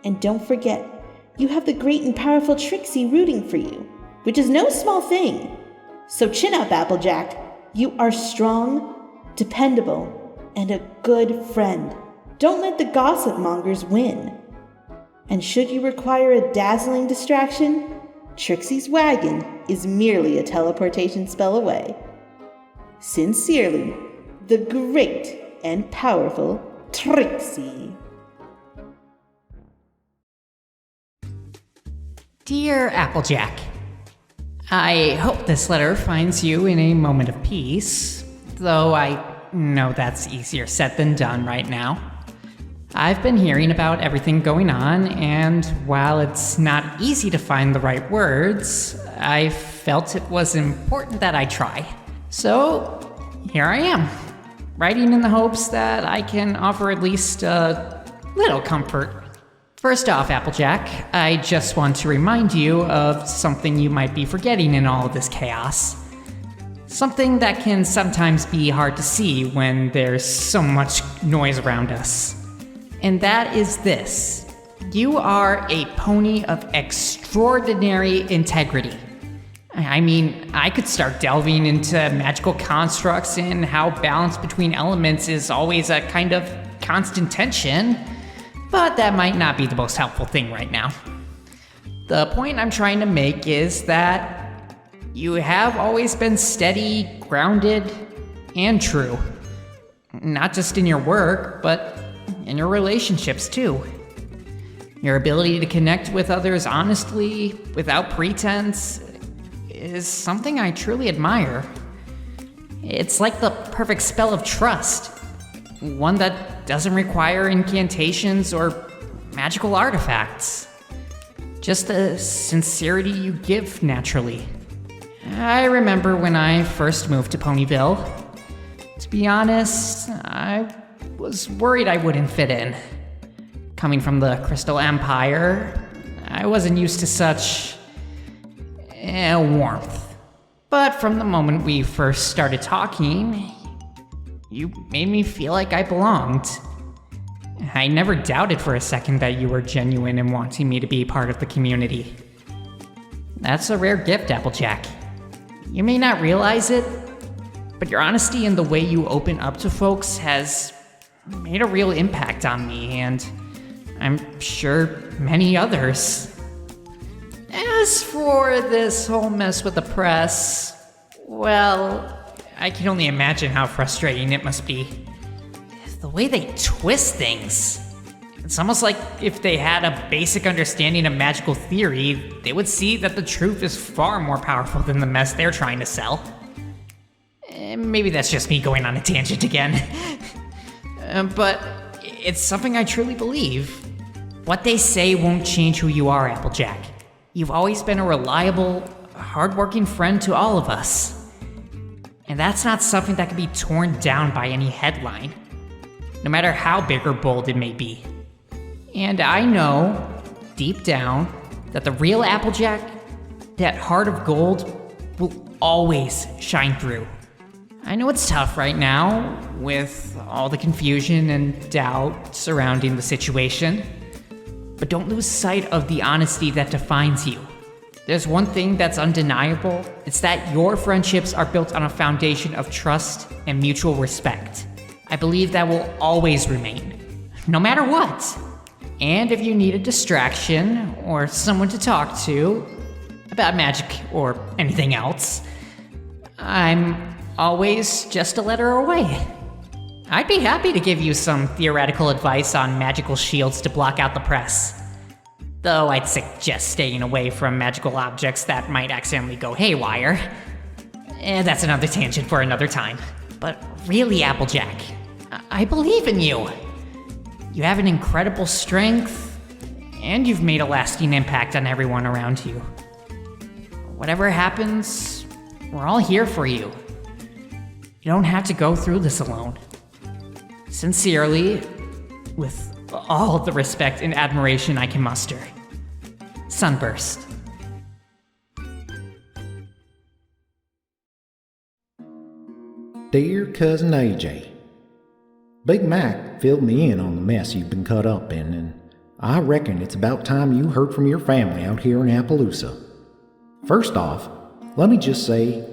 And don't forget, you have the great and powerful Trixie rooting for you, which is no small thing. So chin up, Applejack. You are strong, dependable, and a good friend. Don't let the gossip mongers win. And should you require a dazzling distraction, Trixie's wagon is merely a teleportation spell away. Sincerely, the great and powerful Trixie. Dear Applejack, I hope this letter finds you in a moment of peace, though I know that's easier said than done right now. I've been hearing about everything going on, and while it's not easy to find the right words, I felt it was important that I try. So, here I am, writing in the hopes that I can offer at least a little comfort. First off, Applejack, I just want to remind you of something you might be forgetting in all of this chaos. Something that can sometimes be hard to see when there's so much noise around us. And that is this. You are a pony of extraordinary integrity. I mean, I could start delving into magical constructs and how balance between elements is always a kind of constant tension, but that might not be the most helpful thing right now. The point I'm trying to make is that you have always been steady, grounded, and true. Not just in your work, but in your relationships too. Your ability to connect with others honestly, without pretense, is something I truly admire. It's like the perfect spell of trust. One that doesn't require incantations or magical artifacts. Just the sincerity you give naturally. I remember when I first moved to Ponyville. To be honest, I was worried I wouldn't fit in. Coming from the Crystal Empire, I wasn't used to such warmth. But from the moment we first started talking, you made me feel like I belonged. I never doubted for a second that you were genuine in wanting me to be part of the community. That's a rare gift, Applejack. You may not realize it, but your honesty and the way you open up to folks has made a real impact on me, and I'm sure many others. As for this whole mess with the press, well, I can only imagine how frustrating it must be. The way they twist things. It's almost like if they had a basic understanding of magical theory, they would see that the truth is far more powerful than the mess they're trying to sell. Maybe that's just me going on a tangent again. But it's something I truly believe. What they say won't change who you are, Applejack. You've always been a reliable, hardworking friend to all of us. And that's not something that can be torn down by any headline, no matter how big or bold it may be. And I know, deep down, that the real Applejack, that heart of gold, will always shine through. I know it's tough right now, with all the confusion and doubt surrounding the situation, but don't lose sight of the honesty that defines you. There's one thing that's undeniable, it's that your friendships are built on a foundation of trust and mutual respect. I believe that will always remain, no matter what. And if you need a distraction or someone to talk to about magic or anything else, I'm always just a letter away. I'd be happy to give you some theoretical advice on magical shields to block out the press. Though I'd suggest staying away from magical objects that might accidentally go haywire. That's another tangent for another time. But really, Applejack, I believe in you. You have an incredible strength, and you've made a lasting impact on everyone around you. Whatever happens, we're all here for you. You don't have to go through this alone. Sincerely, with all the respect and admiration I can muster. Sunburst. Dear Cousin AJ, Big Mac filled me in on the mess you've been caught up in, and I reckon it's about time you heard from your family out here in Appaloosa. First off, let me just say,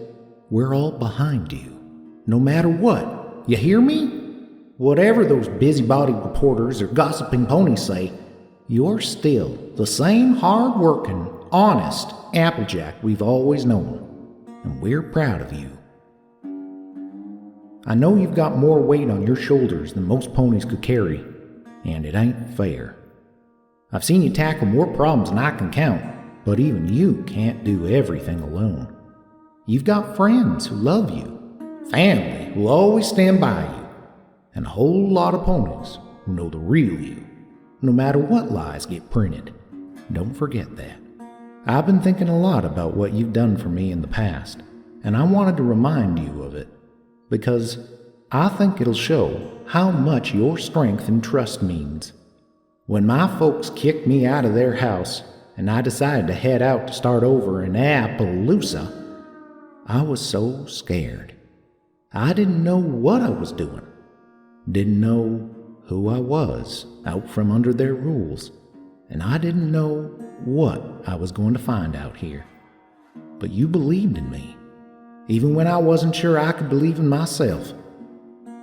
we're all behind you. No matter what, you hear me? Whatever those busybody reporters or gossiping ponies say, you're still the same hard-working, honest Applejack we've always known, and we're proud of you. I know you've got more weight on your shoulders than most ponies could carry, and it ain't fair. I've seen you tackle more problems than I can count, but even you can't do everything alone. You've got friends who love you, family who'll always stand by you, and a whole lot of ponies who know the real you, no matter what lies get printed. Don't forget that. I've been thinking a lot about what you've done for me in the past, and I wanted to remind you of it, because I think it'll show how much your strength and trust means. When my folks kicked me out of their house, and I decided to head out to start over in Appaloosa, I was so scared. I didn't know what I was doing. Didn't know who I was out from under their rules. And I didn't know what I was going to find out here. But you believed in me, even when I wasn't sure I could believe in myself.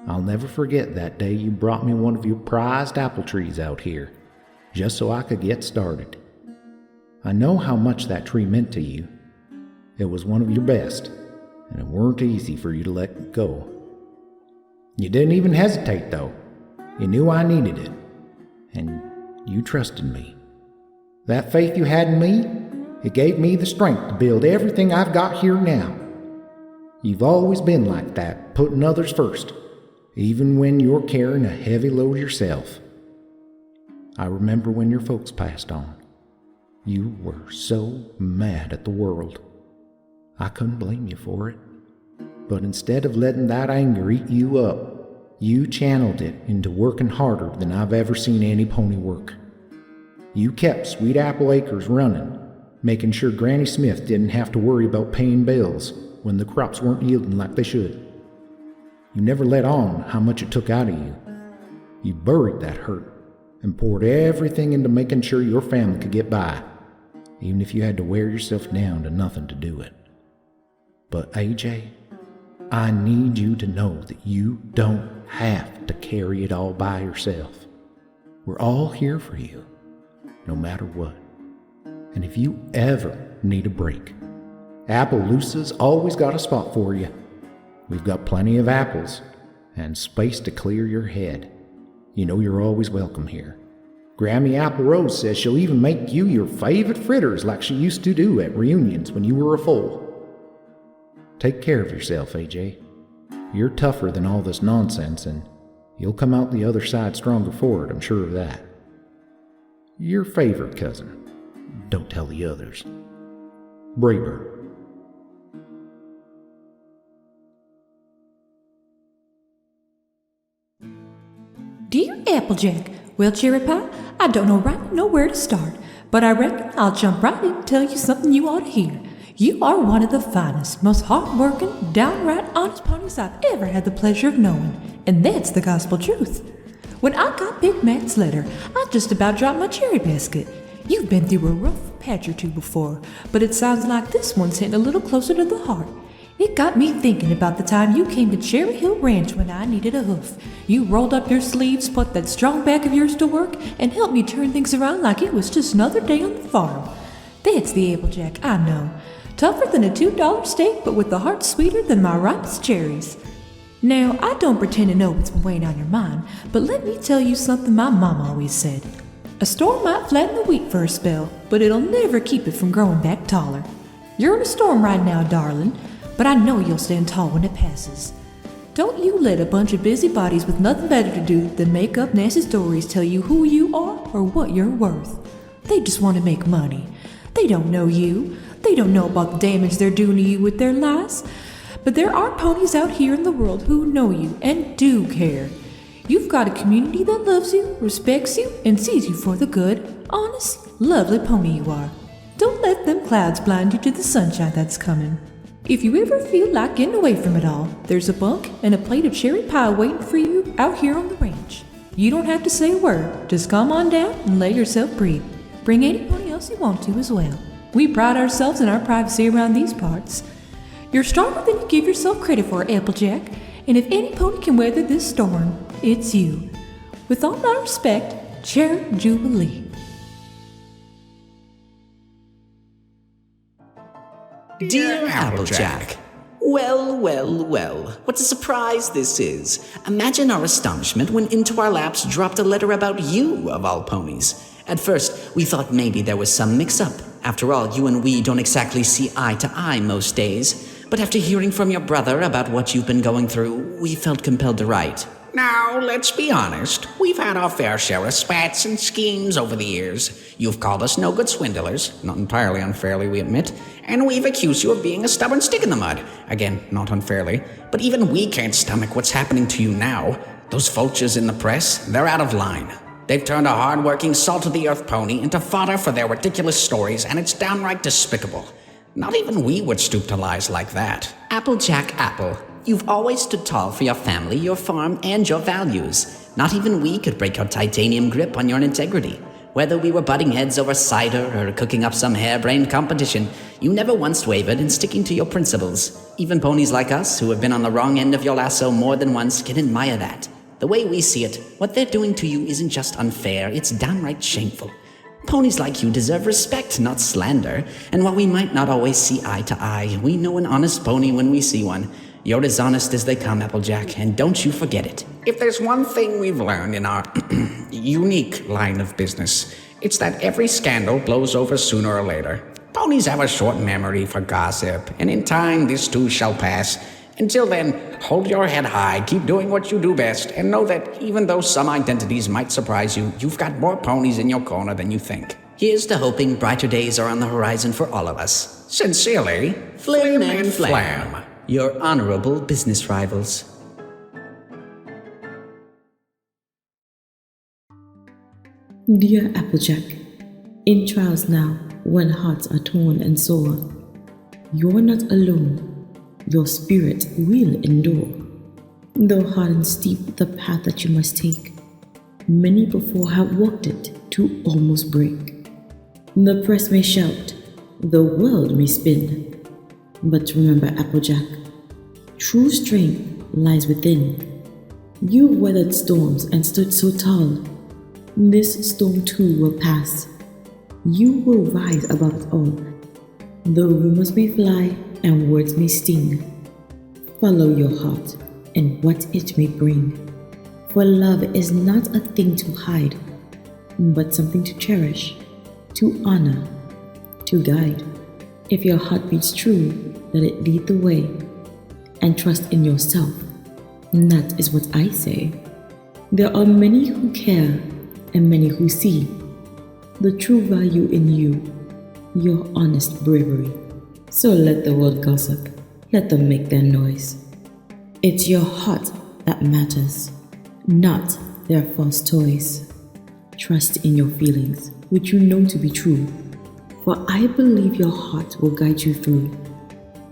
I'll never forget that day you brought me one of your prized apple trees out here, just so I could get started. I know how much that tree meant to you. It was one of your best, and it weren't easy for you to let go. You didn't even hesitate, though. You knew I needed it, and you trusted me. That faith you had in me, it gave me the strength to build everything I've got here now. You've always been like that, putting others first, even when you're carrying a heavy load yourself. I remember when your folks passed on. You were so mad at the world. I couldn't blame you for it. But instead of letting that anger eat you up, you channeled it into working harder than I've ever seen any pony work. You kept Sweet Apple Acres running, making sure Granny Smith didn't have to worry about paying bills when the crops weren't yielding like they should. You never let on how much it took out of you. You buried that hurt and poured everything into making sure your family could get by, even if you had to wear yourself down to nothing to do it. But AJ, I need you to know that you don't have to carry it all by yourself. We're all here for you, no matter what. And if you ever need a break, Appaloosa's always got a spot for you. We've got plenty of apples and space to clear your head. You know you're always welcome here. Grammy Apple Rose says she'll even make you your favorite fritters like she used to do at reunions when you were a foal. Take care of yourself, AJ. You're tougher than all this nonsense, and you'll come out the other side stronger for it, I'm sure of that. Your favorite cousin. Don't tell the others. Braeburn. Dear Applejack, well, Cherry Pie, I don't know where to start, but I reckon I'll jump right in and tell you something you ought to hear. You are one of the finest, most hard-working, downright honest ponies I've ever had the pleasure of knowing, and that's the gospel truth. When I got Big Mac's letter, I just about dropped my cherry basket. You've been through a rough patch or two before, but it sounds like this one's hitting a little closer to the heart. It got me thinking about the time you came to Cherry Hill Ranch when I needed a hoof. You rolled up your sleeves, put that strong back of yours to work, and helped me turn things around like it was just another day on the farm. That's the Applejack, I know. Tougher than a $2 steak, but with a heart sweeter than my ripest cherries. Now, I don't pretend to know what's been weighing on your mind, but let me tell you something my mama always said. A storm might flatten the wheat for a spell, but it'll never keep it from growing back taller. You're in a storm right now, darling, but I know you'll stand tall when it passes. Don't you let a bunch of busybodies with nothing better to do than make up nasty stories tell you who you are or what you're worth. They just want to make money. They don't know you. They don't know about the damage they're doing to you with their lies. But there are ponies out here in the world who know you and do care. You've got a community that loves you, respects you, and sees you for the good, honest, lovely pony you are. Don't let them clouds blind you to the sunshine that's coming. If you ever feel like getting away from it all, there's a bunk and a plate of cherry pie waiting for you out here on the ranch. You don't have to say a word, just come on down and let yourself breathe. Bring any pony else you want to as well. We pride ourselves in our privacy around these parts. You're stronger than you give yourself credit for, Applejack, and if any pony can weather this storm, it's you. With all my respect, Cherry Jubilee. Dear Applejack, well, what a surprise this is. Imagine our astonishment when into our laps dropped a letter about you, of all ponies. At first, we thought maybe there was some mix-up. After all, you and we don't exactly see eye to eye most days. But after hearing from your brother about what you've been going through, we felt compelled to write. Now, let's be honest. We've had our fair share of spats and schemes over the years. You've called us no good swindlers, not entirely unfairly, we admit, and we've accused you of being a stubborn stick in the mud. Again, not unfairly, but even we can't stomach what's happening to you now. Those vultures in the press, they're out of line. They've turned a hard-working, salt-of-the-earth pony into fodder for their ridiculous stories, and it's downright despicable. Not even we would stoop to lies like that. Applejack Apple, you've always stood tall for your family, your farm, and your values. Not even we could break your titanium grip on your integrity. Whether we were butting heads over cider or cooking up some harebrained competition, you never once wavered in sticking to your principles. Even ponies like us, who have been on the wrong end of your lasso more than once, can admire that. The way we see it, what they're doing to you isn't just unfair, it's downright shameful. Ponies like you deserve respect, not slander. And while we might not always see eye to eye, we know an honest pony when we see one. You're as honest as they come, Applejack, and don't you forget it. If there's one thing we've learned in our unique line of business, it's that every scandal blows over sooner or later. Ponies have a short memory for gossip, and in time this too shall pass. Until then, hold your head high, keep doing what you do best, and know that even though some identities might surprise you, you've got more ponies in your corner than you think. Here's to hoping brighter days are on the horizon for all of us. Sincerely, Flim and Flam. Flam. Your honorable business rivals. Dear Applejack, in trials now, when hearts are torn and sore, you're not alone. Your spirit will endure. Though hard and steep the path that you must take, many before have walked it to almost break. The press may shout, the world may spin, but remember, Applejack, true strength lies within. You weathered storms and stood so tall. This storm too will pass. You will rise above it all. The rumors may fly and words may sting. Follow your heart and what it may bring. For love is not a thing to hide, but something to cherish, to honor, to guide. If your heart beats true, let it lead the way, and trust in yourself. And that is what I say. There are many who care and many who see the true value in you, your honest bravery. So let the world gossip, let them make their noise. It's your heart that matters, not their false toys. Trust in your feelings, which you know to be true, for I believe your heart will guide you through.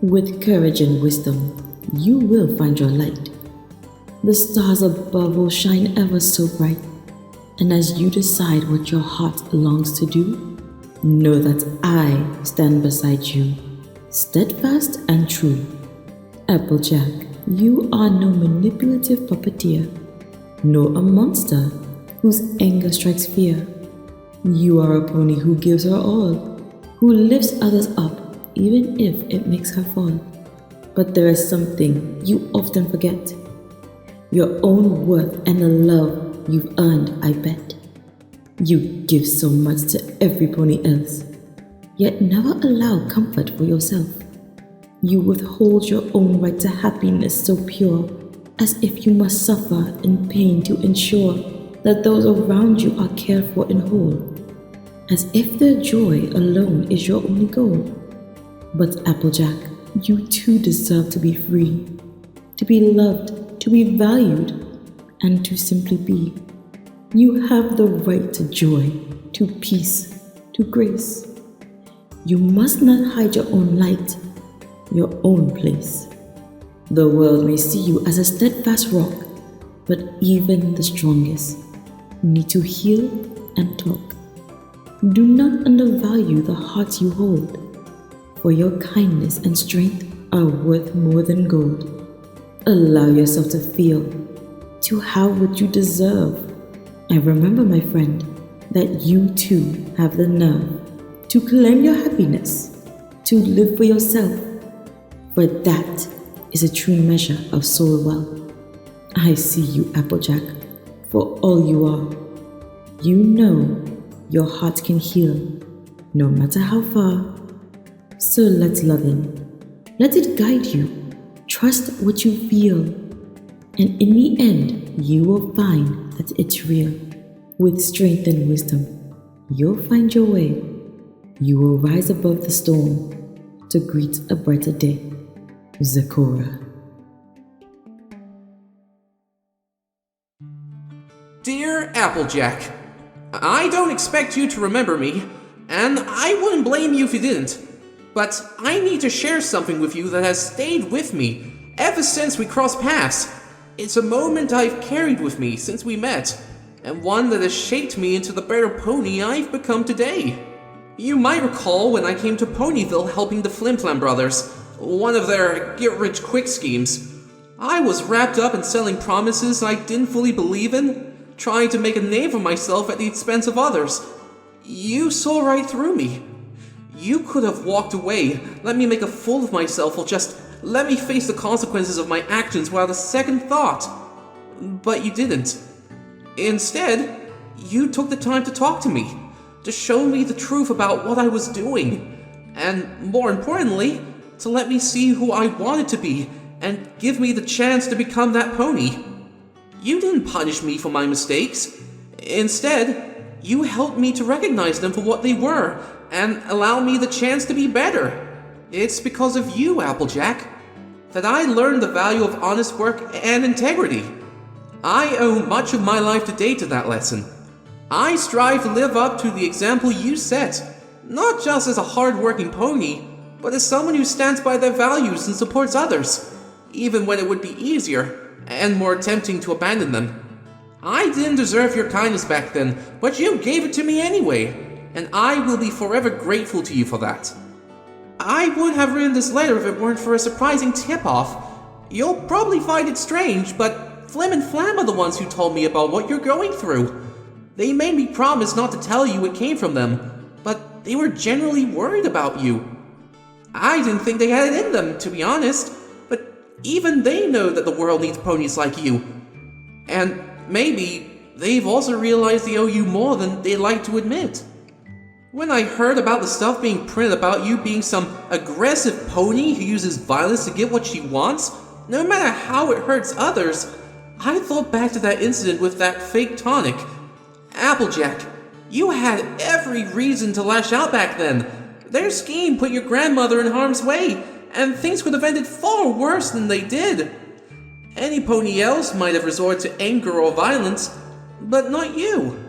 With courage and wisdom, you will find your light. The stars above will shine ever so bright, and as you decide what your heart longs to do, know that I stand beside you, steadfast and true. Applejack, you are no manipulative puppeteer, nor a monster whose anger strikes fear. You are a pony who gives her all, who lifts others up even if it makes her fall. But there is something you often forget, your own worth and the love you've earned, I bet. You give so much to every pony else, yet never allow comfort for yourself. You withhold your own right to happiness so pure, as if you must suffer in pain to ensure that those around you are cared for and whole, as if their joy alone is your only goal. But Applejack, you too deserve to be free, to be loved, to be valued, and to simply be. You have the right to joy, to peace, to grace. You must not hide your own light, your own place. The world may see you as a steadfast rock, but even the strongest need to heal and talk. Do not undervalue the heart you hold, for your kindness and strength are worth more than gold. Allow yourself to feel, to have what you deserve. And remember, my friend, that you too have the nerve to claim your happiness, to live for yourself, for that is a true measure of soul wealth. I see you, Applejack, for all you are. You know your heart can heal, no matter how far. So let's love in. Let it guide you. Trust what you feel. And in the end, you will find that it's real. With strength and wisdom, you'll find your way. You will rise above the storm to greet a brighter day. Zecora. Dear Applejack, I don't expect you to remember me, and I wouldn't blame you if you didn't. but I need to share something with you that has stayed with me ever since we crossed paths. It's a moment I've carried with me since we met, and one that has shaped me into the better pony I've become today. You might recall when I came to Ponyville helping the Flim brothers, one of their get-rich-quick schemes. I was wrapped up in selling promises I didn't fully believe in, trying to make a name for myself at the expense of others. You saw right through me. You could have walked away, let me make a fool of myself, or just let me face the consequences of my actions without a second thought. But you didn't. Instead, you took the time to talk to me, to show me the truth about what I was doing, and more importantly, to let me see who I wanted to be and give me the chance to become that pony. You didn't punish me for my mistakes. Instead, you helped me to recognize them for what they were and allow me the chance to be better. It's because of you, Applejack, that I learned the value of honest work and integrity. I owe much of my life today to that lesson. I strive to live up to the example you set, not just as a hard-working pony, but as someone who stands by their values and supports others, even when it would be easier and more tempting to abandon them. I didn't deserve your kindness back then, but you gave it to me anyway, and I will be forever grateful to you for that. I would have written this letter if it weren't for a surprising tip-off. You'll probably find it strange, but Flim and Flam are the ones who told me about what you're going through. They made me promise not to tell you it came from them, but they were generally worried about you. I didn't think they had it in them, to be honest, but even they know that the world needs ponies like you. And maybe they've also realized they owe you more than they'd like to admit. When I heard about the stuff being printed about you being some aggressive pony who uses violence to get what she wants, no matter how it hurts others, I thought back to that incident with that fake tonic. Applejack, you had every reason to lash out back then. Their scheme put your grandmother in harm's way, and things could have ended far worse than they did. Any pony else might have resorted to anger or violence, but not you.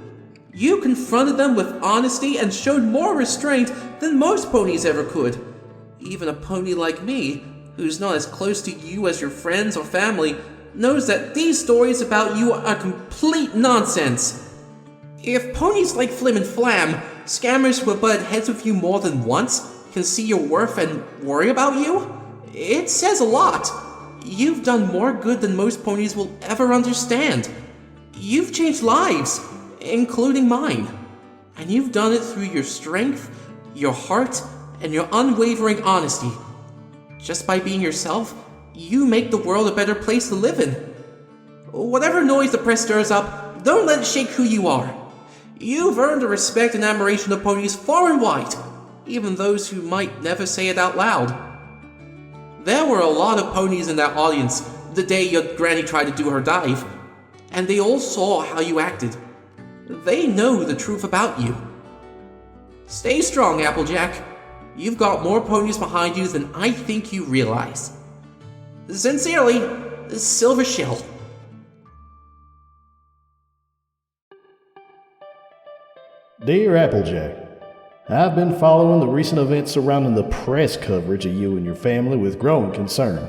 You confronted them with honesty and showed more restraint than most ponies ever could. Even a pony like me, who's not as close to you as your friends or family, knows that these stories about you are complete nonsense. If ponies like Flim and Flam, scammers who have butted heads with you more than once, can see your worth and worry about you, it says a lot. You've done more good than most ponies will ever understand. You've changed lives, including mine. And you've done it through your strength, your heart, and your unwavering honesty. Just by being yourself, you make the world a better place to live in. Whatever noise the press stirs up, don't let it shake who you are. You've earned the respect and admiration of ponies far and wide, even those who might never say it out loud. There were a lot of ponies in that audience the day your granny tried to do her dive, and they all saw how you acted. They know the truth about you. Stay strong, Applejack. You've got more ponies behind you than I think you realize. Sincerely, Silver Shill. Dear Applejack, I've been following the recent events surrounding the press coverage of you and your family with growing concern,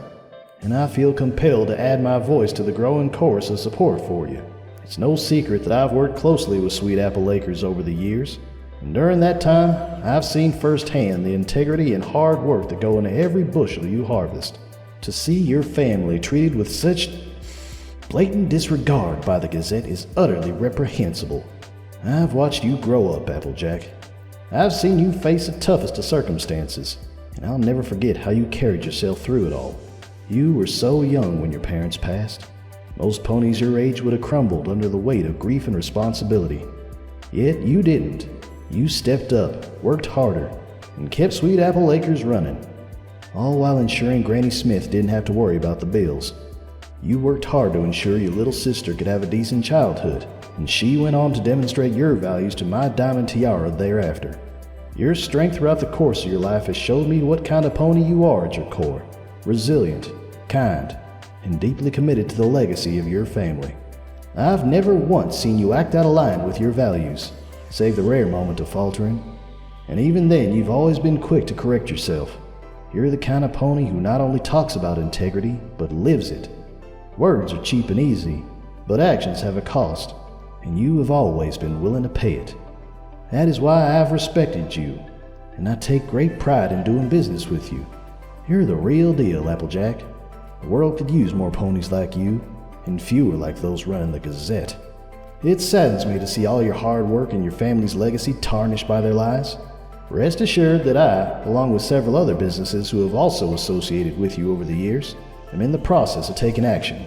and I feel compelled to add my voice to the growing chorus of support for you. It's no secret that I've worked closely with Sweet Apple Acres over the years, and during that time, I've seen firsthand the integrity and hard work that go into every bushel you harvest. To see your family treated with such blatant disregard by the Gazette is utterly reprehensible. I've watched you grow up, Applejack. I've seen you face the toughest of circumstances, and I'll never forget how you carried yourself through it all. You were so young when your parents passed. Most ponies your age would have crumbled under the weight of grief and responsibility. Yet you didn't. You stepped up, worked harder, and kept Sweet Apple Acres running, all while ensuring Granny Smith didn't have to worry about the bills. You worked hard to ensure your little sister could have a decent childhood, and she went on to demonstrate your values to my diamond tiara thereafter. Your strength throughout the course of your life has showed me what kind of pony you are at your core: resilient, kind, and deeply committed to the legacy of your family. I've never once seen you act out of line with your values, save the rare moment of faltering. And even then, you've always been quick to correct yourself. You're the kind of pony who not only talks about integrity, but lives it. Words are cheap and easy, but actions have a cost, and you have always been willing to pay it. That is why I've respected you, and I take great pride in doing business with you. You're the real deal, Applejack. The world could use more ponies like you, and fewer like those running the Gazette. It saddens me to see all your hard work and your family's legacy tarnished by their lies. Rest assured that I, along with several other businesses who have also associated with you over the years, am in the process of taking action.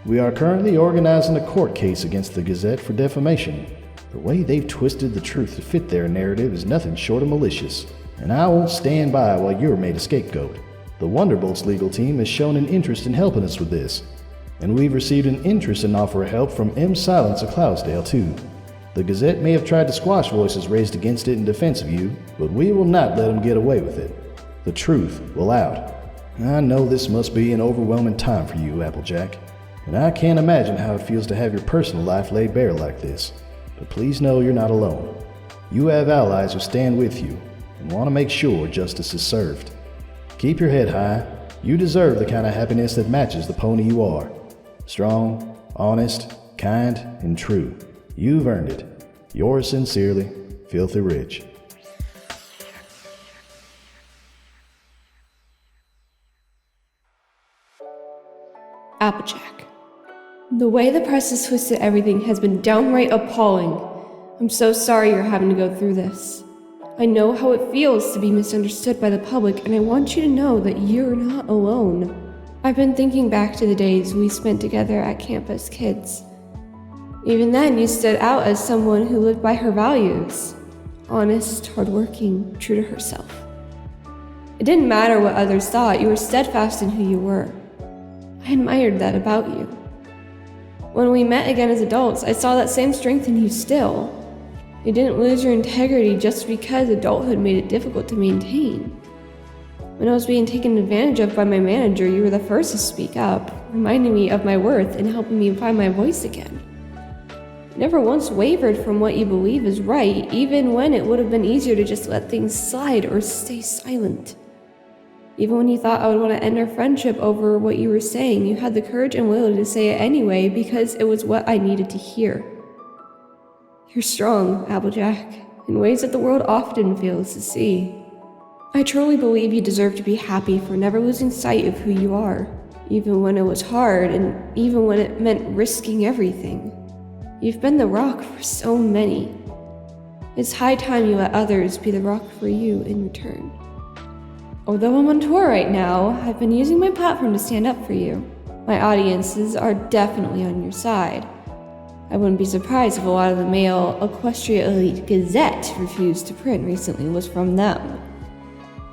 We are currently organizing a court case against the Gazette for defamation. The way they've twisted the truth to fit their narrative is nothing short of malicious, and I won't stand by while you're made a scapegoat. The Wonderbolt's legal team has shown an interest in helping us with this, and we've received an interest in offer of help from M. Silence of Cloudsdale, too. The Gazette may have tried to squash voices raised against it in defense of you, but we will not let them get away with it. The truth will out. I know this must be an overwhelming time for you, Applejack, and I can't imagine how it feels to have your personal life laid bare like this. But please know you're not alone. You have allies who stand with you and want to make sure justice is served. Keep your head high. You deserve the kind of happiness that matches the pony you are. Strong, honest, kind, and true. You've earned it. Yours sincerely, Filthy Rich. Applejack. The way the press has twisted everything has been downright appalling. I'm so sorry you're having to go through this. I know how it feels to be misunderstood by the public, and I want you to know that you're not alone. I've been thinking back to the days we spent together at camp as kids. Even then, you stood out as someone who lived by her values. Honest, hardworking, true to herself. It didn't matter what others thought, you were steadfast in who you were. I admired that about you. When we met again as adults, I saw that same strength in you still. You didn't lose your integrity just because adulthood made it difficult to maintain. When I was being taken advantage of by my manager, you were the first to speak up, reminding me of my worth and helping me find my voice again. You never once wavered from what you believe is right, even when it would have been easier to just let things slide or stay silent. Even when you thought I would want to end our friendship over what you were saying, you had the courage and will to say it anyway because it was what I needed to hear. You're strong, Applejack, in ways that the world often fails to see. I truly believe you deserve to be happy for never losing sight of who you are, even when it was hard and even when it meant risking everything. You've been the rock for so many. It's high time you let others be the rock for you in return. Although I'm on tour right now, I've been using my platform to stand up for you. My audiences are definitely on your side. I wouldn't be surprised if a lot of the male Equestria Elite Gazette refused to print recently was from them.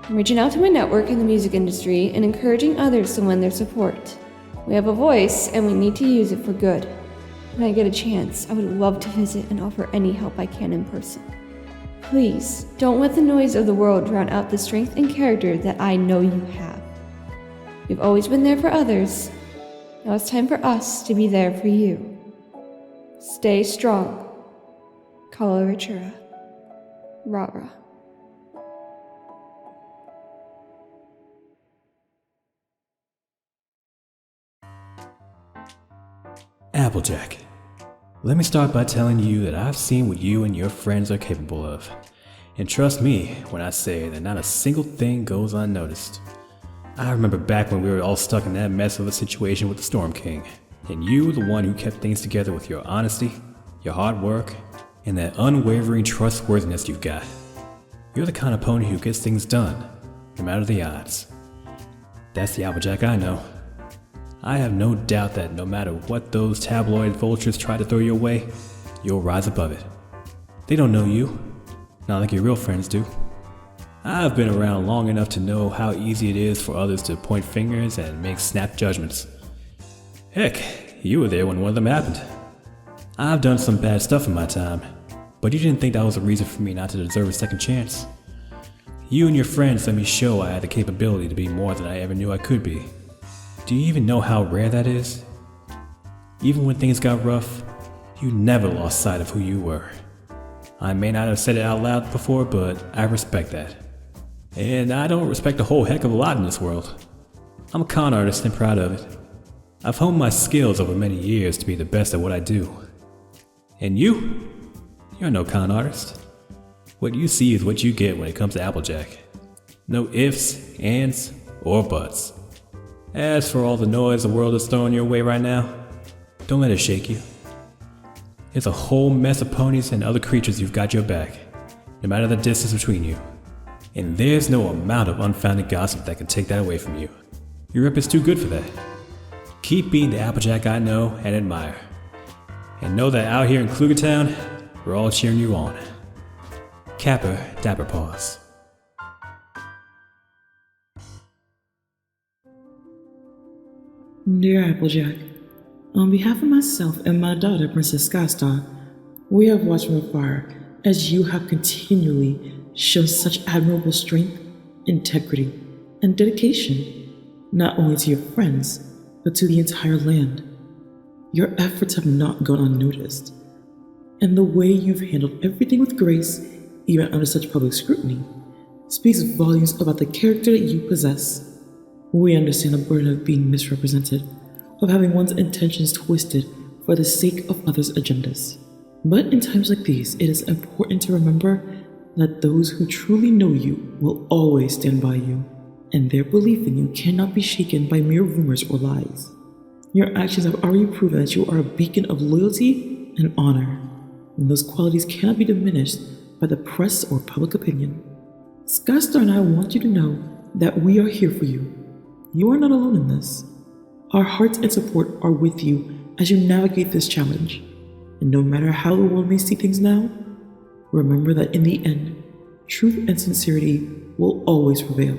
I'm reaching out to my network in the music industry and encouraging others to lend their support. We have a voice and we need to use it for good. When I get a chance, I would love to visit and offer any help I can in person. Please, don't let the noise of the world drown out the strength and character that I know you have. You've always been there for others. Now it's time for us to be there for you. Stay strong. Kala Richura. Rara. Applejack. Let me start by telling you that I've seen what you and your friends are capable of. And trust me when I say that not a single thing goes unnoticed. I remember back when we were all stuck in that mess of a situation with the Storm King, and you were the one who kept things together with your honesty, your hard work, and that unwavering trustworthiness you've got. You're the kind of pony who gets things done, no matter the odds. That's the Applejack I know. I have no doubt that no matter what those tabloid vultures try to throw your way, you'll rise above it. They don't know you, not like your real friends do. I've been around long enough to know how easy it is for others to point fingers and make snap judgments. Heck, you were there when one of them happened. I've done some bad stuff in my time, but you didn't think that was a reason for me not to deserve a second chance. You and your friends let me show I had the capability to be more than I ever knew I could be. Do you even know how rare that is? Even when things got rough, you never lost sight of who you were. I may not have said it out loud before, but I respect that. And I don't respect a whole heck of a lot in this world. I'm a con artist and proud of it. I've honed my skills over many years to be the best at what I do. And you're no con artist. What you see is what you get when it comes to Applejack. No ifs, ands, or buts. As for all the noise the world is throwing your way right now, don't let it shake you. It's a whole mess of ponies and other creatures who've got your back, no matter the distance between you. And there's no amount of unfounded gossip that can take that away from you. Your rep is too good for that. Keep being the Applejack I know and admire. And know that out here in Klugertown, we're all cheering you on. Capper Dapper Paws. Dear Applejack, on behalf of myself and my daughter, Princess Skystar, we have watched from afar as you have continually shown such admirable strength, integrity, and dedication, not only to your friends, but to the entire land. Your efforts have not gone unnoticed, and the way you've handled everything with grace, even under such public scrutiny, speaks volumes about the character that you possess. We understand the burden of being misrepresented, of having one's intentions twisted for the sake of others' agendas. But in times like these, it is important to remember that those who truly know you will always stand by you, and their belief in you cannot be shaken by mere rumors or lies. Your actions have already proven that you are a beacon of loyalty and honor, and those qualities cannot be diminished by the press or public opinion. Skystar and I want you to know that we are here for you. You are not alone in this. Our hearts and support are with you as you navigate this challenge. And no matter how the world may see things now, remember that in the end, truth and sincerity will always prevail.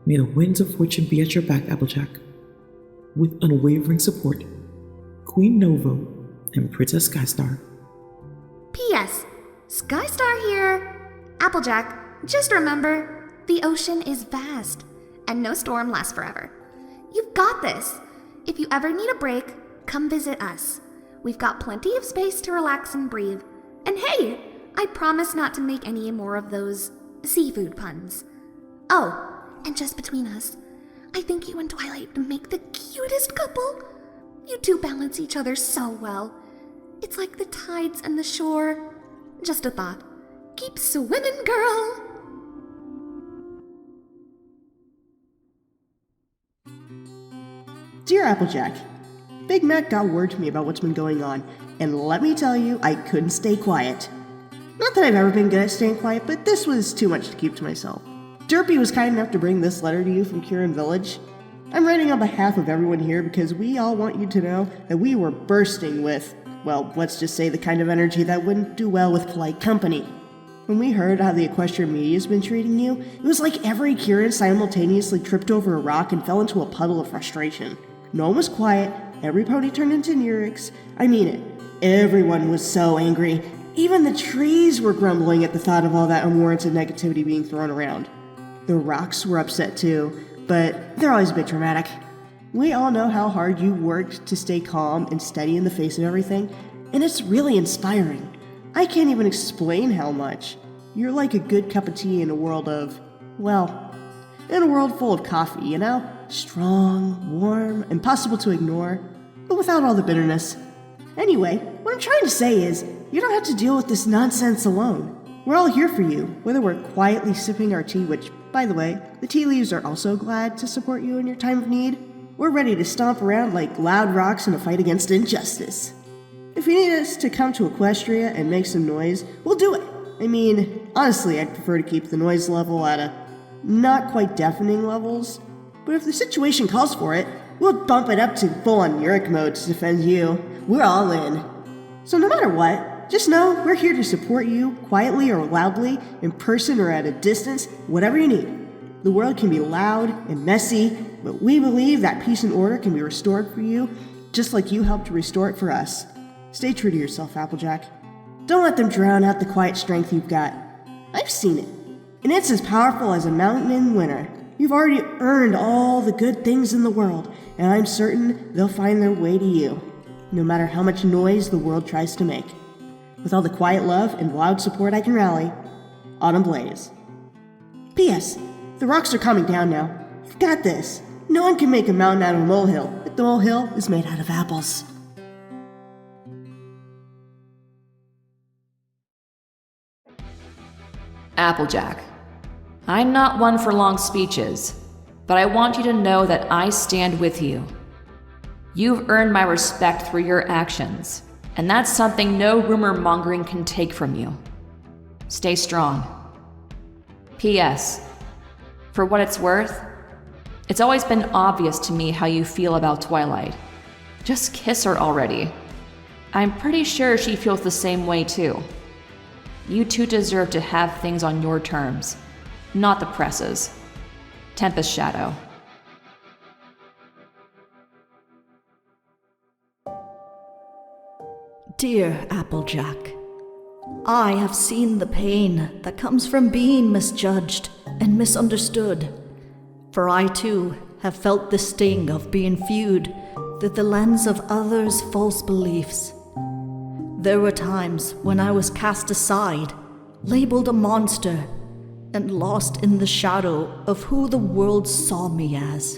May the winds of fortune be at your back, Applejack. With unwavering support, Queen Novo and Princess Skystar. P.S. Skystar here. Applejack, just remember, the ocean is vast, and no storm lasts forever. You've got this. If you ever need a break, come visit us. We've got plenty of space to relax and breathe. And hey, I promise not to make any more of those seafood puns. Oh, and just between us, I think you and Twilight make the cutest couple. You two balance each other so well. It's like the tides and the shore. Just a thought. Keep swimming, girl! Dear Applejack, Big Mac got word to me about what's been going on, and let me tell you, I couldn't stay quiet. Not that I've ever been good at staying quiet, but this was too much to keep to myself. Derpy was kind enough to bring this letter to you from Kieran Village. I'm writing on behalf of everyone here because we all want you to know that we were bursting with, well, let's just say the kind of energy that wouldn't do well with polite company. When we heard how the equestrian media's been treating you, it was like every Kieran simultaneously tripped over a rock and fell into a puddle of frustration. No one was quiet, every pony turned into Nurix. I mean it. Everyone was so angry. Even the trees were grumbling at the thought of all that unwarranted negativity being thrown around. The rocks were upset too, but they're always a bit dramatic. We all know how hard you worked to stay calm and steady in the face of everything, and it's really inspiring. I can't even explain how much. You're like a good cup of tea in a world of, well, in a world full of coffee, you know? Strong, warm, impossible to ignore, but without all the bitterness. Anyway, what I'm trying to say is, you don't have to deal with this nonsense alone. We're all here for you, whether we're quietly sipping our tea, which, by the way, the tea leaves are also glad to support you in your time of need. We're ready to stomp around like loud rocks in a fight against injustice. If you need us to come to Equestria and make some noise, we'll do it. I mean, honestly, I'd prefer to keep the noise level at a not quite deafening levels, but if the situation calls for it, we'll bump it up to full-on Uric mode to defend you. We're all in. So no matter what, just know we're here to support you, quietly or loudly, in person or at a distance, whatever you need. The world can be loud and messy, but we believe that peace and order can be restored for you, just like you helped to restore it for us. Stay true to yourself, Applejack. Don't let them drown out the quiet strength you've got. I've seen it, and it's as powerful as a mountain in winter. You've already earned all the good things in the world, and I'm certain they'll find their way to you, no matter how much noise the world tries to make. with all the quiet love and loud support I can rally. Autumn Blaze. P.S. The rocks are calming down now. You've got this. No one can make a mountain out of a molehill, but the molehill is made out of apples. Applejack. I'm not one for long speeches, but I want you to know that I stand with you. You've earned my respect through your actions, and that's something no rumor mongering can take from you. Stay strong. P.S. For what it's worth, it's always been obvious to me how you feel about Twilight. Just kiss her already. I'm pretty sure she feels the same way too. You two deserve to have things on your terms, not the press's. Tempest Shadow. Dear Applejack, I have seen the pain that comes from being misjudged and misunderstood, for I too have felt the sting of being viewed through the lens of others' false beliefs. There were times when I was cast aside, labeled a monster, and lost in the shadow of who the world saw me as.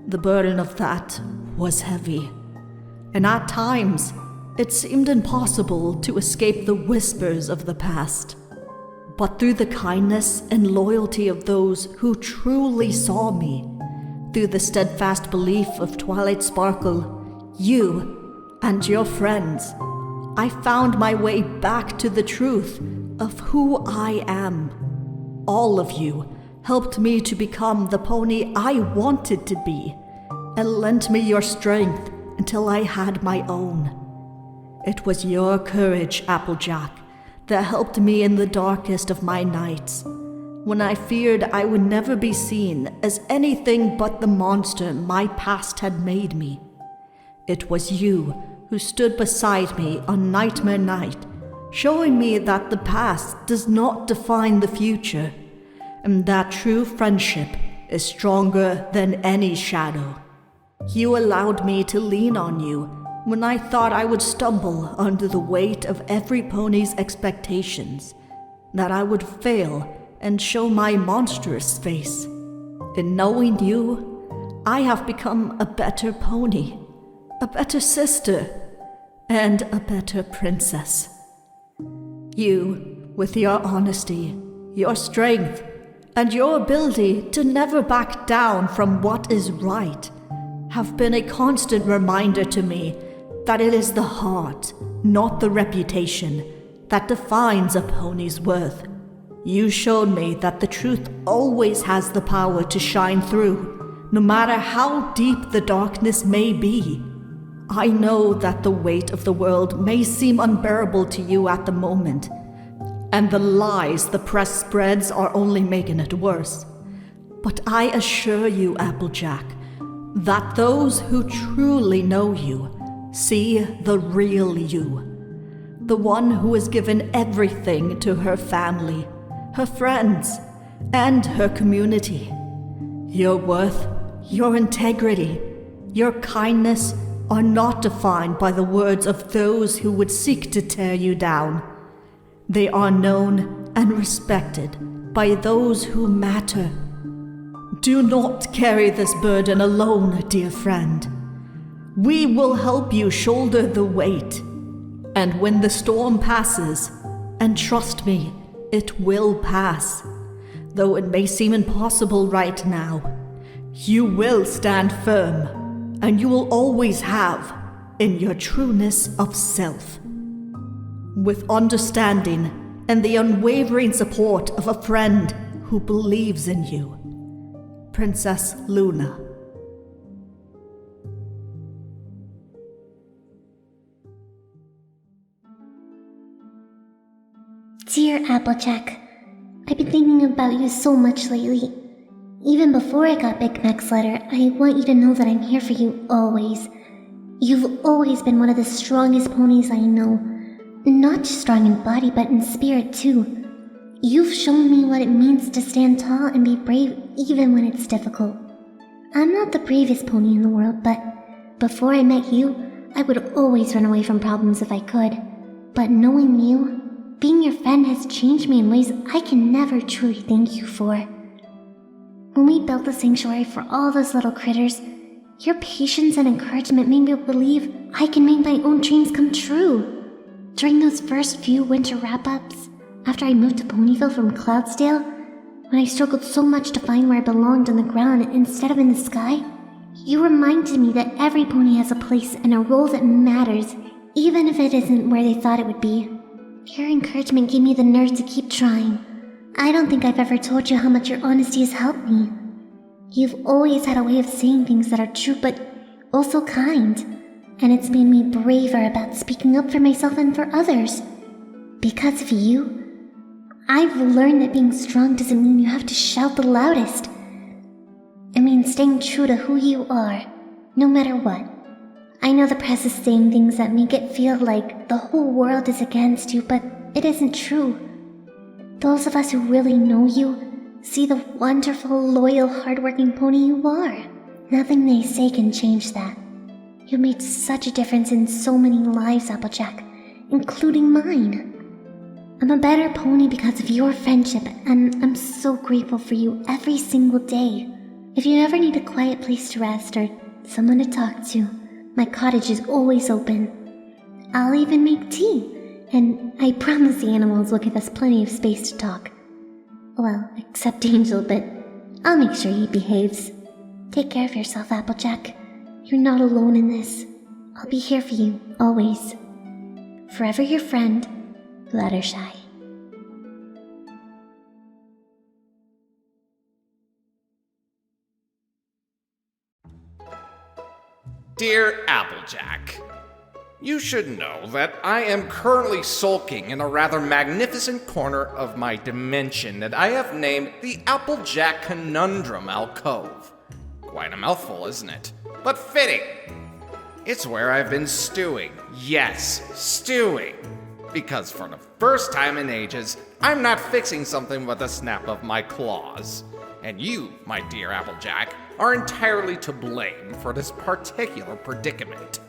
The burden of that was heavy, and at times it seemed impossible to escape the whispers of the past. But through the kindness and loyalty of those who truly saw me, through the steadfast belief of Twilight Sparkle, you and your friends, I found my way back to the truth of who I am. All of you helped me to become the pony I wanted to be, and lent me your strength until I had my own. It was your courage, Applejack, that helped me in the darkest of my nights, when I feared I would never be seen as anything but the monster my past had made me. It was you who stood beside me on Nightmare Night, showing me that the past does not define the future, and that true friendship is stronger than any shadow. You allowed me to lean on you when I thought I would stumble under the weight of every pony's expectations, that I would fail and show my monstrous face. In knowing you, I have become a better pony, a better sister, and a better princess. You, with your honesty, your strength, and your ability to never back down from what is right, have been a constant reminder to me that it is the heart, not the reputation, that defines a pony's worth. You showed me that the truth always has the power to shine through, no matter how deep the darkness may be. I know that the weight of the world may seem unbearable to you at the moment, and the lies the press spreads are only making it worse. But I assure you, Applejack, that those who truly know you see the real you. The one who has given everything to her family, her friends, and her community. Your worth, your integrity, your kindness are not defined by the words of those who would seek to tear you down. They are known and respected by those who matter. Do not carry this burden alone, dear friend. We will help you shoulder the weight. And when the storm passes, and trust me, it will pass, though it may seem impossible right now, you will stand firm, and you will always have in your trueness of self. With understanding and the unwavering support of a friend who believes in you. Princess Luna. Dear Applejack, I've been thinking about you so much lately. Even before I got Big Mac's letter, I want you to know that I'm here for you always. You've always been one of the strongest ponies I know. Not just strong in body, but in spirit too. You've shown me what it means to stand tall and be brave even when it's difficult. I'm not the bravest pony in the world, but before I met you, I would always run away from problems if I could. But knowing you, being your friend has changed me in ways I can never truly thank you for. When we built the sanctuary for all those little critters, your patience and encouragement made me believe I can make my own dreams come true. During those first few winter wrap-ups, after I moved to Ponyville from Cloudsdale, when I struggled so much to find where I belonged on the ground instead of in the sky, you reminded me that every pony has a place and a role that matters, even if it isn't where they thought it would be. Your encouragement gave me the nerve to keep trying. I don't think I've ever told you how much your honesty has helped me. You've always had a way of saying things that are true but also kind, and it's made me braver about speaking up for myself and for others. Because of you, I've learned that being strong doesn't mean you have to shout the loudest. It means staying true to who you are, no matter what. I know the press is saying things that make it feel like the whole world is against you, but it isn't true. Those of us who really know you see the wonderful, loyal, hardworking pony you are. Nothing they say can change that. You made such a difference in so many lives, Applejack, including mine. I'm a better pony because of your friendship, and I'm so grateful for you every single day. If you ever need a quiet place to rest or someone to talk to, my cottage is always open. I'll even make tea, and I promise the animals will give us plenty of space to talk. Well, except Angel, but I'll make sure he behaves. Take care of yourself, Applejack. You're not alone in this. I'll be here for you, always. Forever your friend, Fluttershy. Dear Applejack, you should know that I am currently sulking in a rather magnificent corner of my dimension that I have named the Applejack Conundrum Alcove. Quite a mouthful, isn't it? But fitting. It's where I've been stewing. Yes, stewing. Because for the first time in ages, I'm not fixing something with a snap of my claws. And you, my dear Applejack, are entirely to blame for this particular predicament.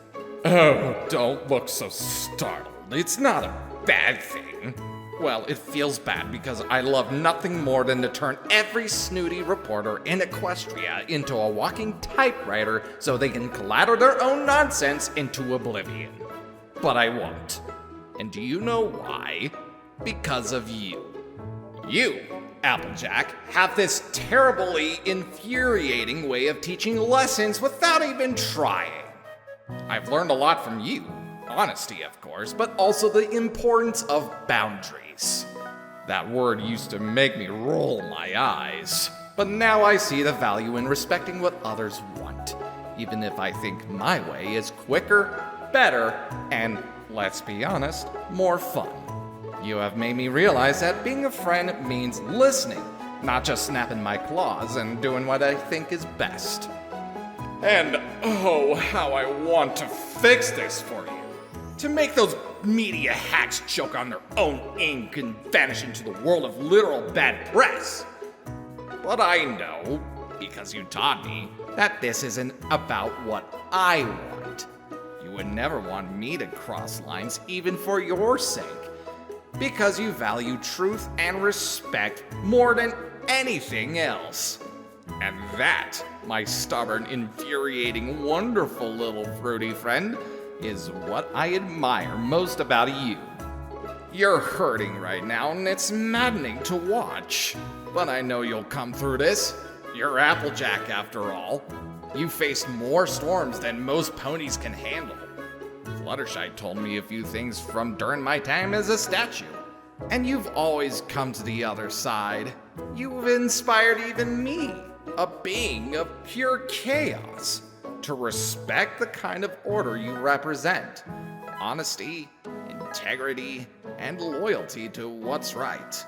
Oh, don't look so startled. It's not a bad thing. Well, it feels bad because I love nothing more than to turn every snooty reporter in Equestria into a walking typewriter so they can clatter their own nonsense into oblivion. But I won't. And do you know why? Because of you. You, Applejack, have this terribly infuriating way of teaching lessons without even trying. I've learned a lot from you. Honesty, of course, but also the importance of boundaries. That word used to make me roll my eyes, but now I see the value in respecting what others want, even if I think my way is quicker, better, and, let's be honest, more fun. You have made me realize that being a friend means listening, not just snapping my claws and doing what I think is best. And oh, how I want to fix this for you. To make those media hacks choke on their own ink and vanish into the world of literal bad press. But I know, because you taught me, that this isn't about what I want. You would never want me to cross lines even for your sake, because you value truth and respect more than anything else. And that, my stubborn, infuriating, wonderful little fruity friend, is what I admire most about you. You're hurting right now, and it's maddening to watch. But I know you'll come through this. You're Applejack, after all. You faced more storms than most ponies can handle. Fluttershy told me a few things from during my time as a statue. And you've always come to the other side. You've inspired even me, a being of pure chaos, to respect the kind of order you represent. Honesty, integrity, and loyalty to what's right.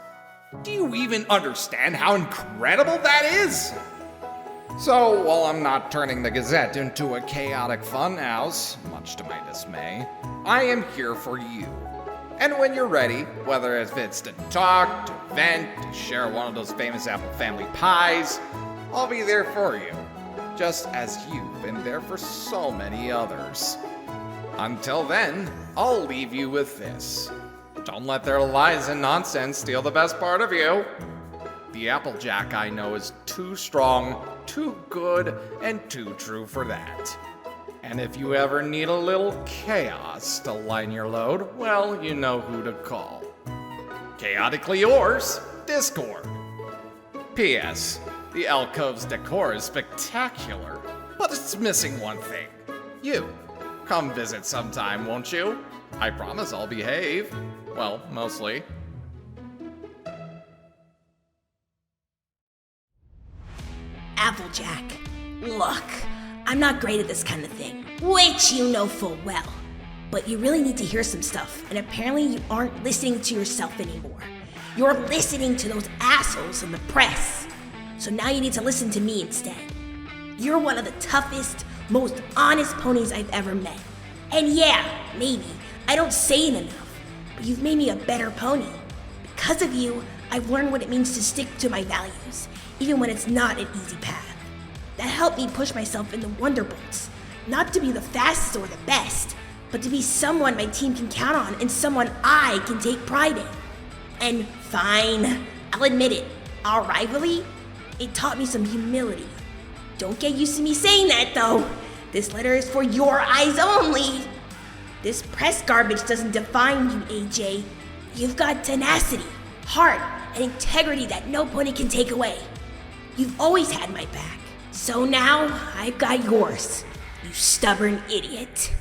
Do you even understand how incredible that is? So, while I'm not turning the Gazette into a chaotic funhouse, much to my dismay, I am here for you. And when you're ready, whether it's to talk, to vent, to share one of those famous Apple family pies, I'll be there for you, just as you've been there for so many others. Until then, I'll leave you with this. Don't let their lies and nonsense steal the best part of you. The Applejack I know is too strong, too good, and too true for that. And if you ever need a little chaos to lighten your load, well, you know who to call. Chaotically yours, Discord. P.S. The alcove's decor is spectacular, but it's missing one thing. You. Come visit sometime, won't you? I promise I'll behave. Well, mostly. Applejack, look, I'm not great at this kind of thing, which you know full well. But you really need to hear some stuff, and apparently you aren't listening to yourself anymore. You're listening to those assholes in the press. So now you need to listen to me instead. You're one of the toughest, most honest ponies I've ever met. And yeah, maybe, I don't say it enough, but you've made me a better pony. Because of you, I've learned what it means to stick to my values, even when it's not an easy path. That helped me push myself in the Wonderbolts, not to be the fastest or the best, but to be someone my team can count on and someone I can take pride in. And fine, I'll admit it, our rivalry, it taught me some humility. Don't get used to me saying that though. This letter is for your eyes only. This press garbage doesn't define you, AJ. You've got tenacity, heart, and integrity that no pony can take away. You've always had my back. So now, I've got yours, you stubborn idiot.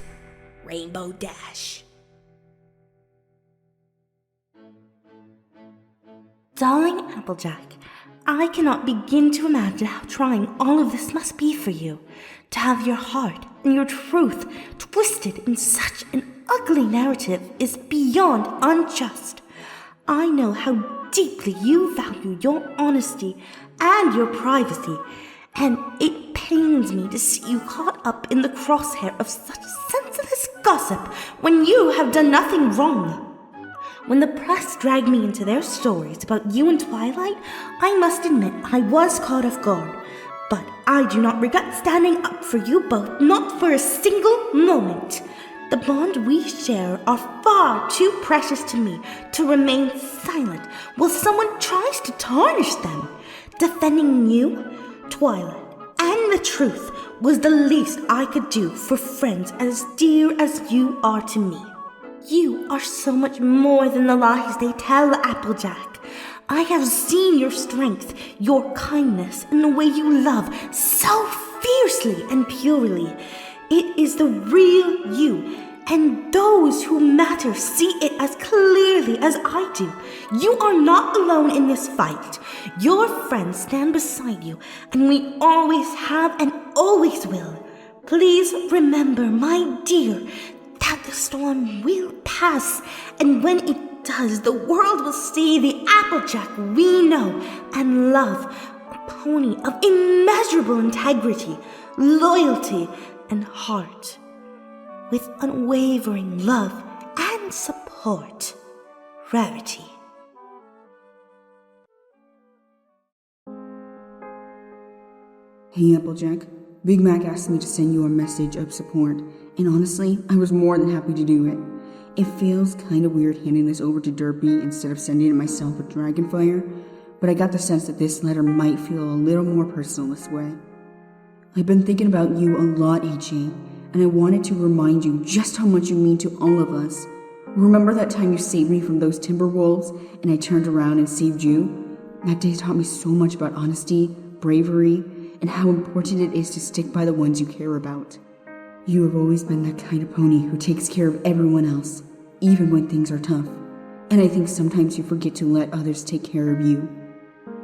Rainbow Dash. Darling Applejack, I cannot begin to imagine how trying all of this must be for you. To have your heart and your truth twisted in such an ugly narrative is beyond unjust. I know how deeply you value your honesty and your privacy, and it pains me to see you caught up in the crosshair of such senseless gossip when you have done nothing wrong. When the press dragged me into their stories about you and Twilight, I must admit I was caught off guard. But I do not regret standing up for you both, not for a single moment. The bond we share are far too precious to me to remain silent while someone tries to tarnish them. Defending you, Twilight, and the truth was the least I could do for friends as dear as you are to me. You are so much more than the lies they tell, Applejack. I have seen your strength, your kindness, and the way you love so fiercely and purely. It is the real you, and those who matter see it as clearly as I do. You are not alone in this fight. Your friends stand beside you, and we always have and always will. Please remember, my dear, that the storm will pass, and when it does, the world will see the Applejack we know and love, a pony of immeasurable integrity, loyalty, and heart. With unwavering love and support, Rarity. Hey Applejack, Big Mac asked me to send you a message of support, and honestly, I was more than happy to do it. It feels kinda weird handing this over to Derpy instead of sending it myself with Dragonfire, but I got the sense that this letter might feel a little more personal this way. I've been thinking about you a lot, AJ, and I wanted to remind you just how much you mean to all of us. Remember that time you saved me from those timber wolves, and I turned around and saved you? That day taught me so much about honesty, bravery, and how important it is to stick by the ones you care about. You have always been that kind of pony who takes care of everyone else, even when things are tough. And I think sometimes you forget to let others take care of you.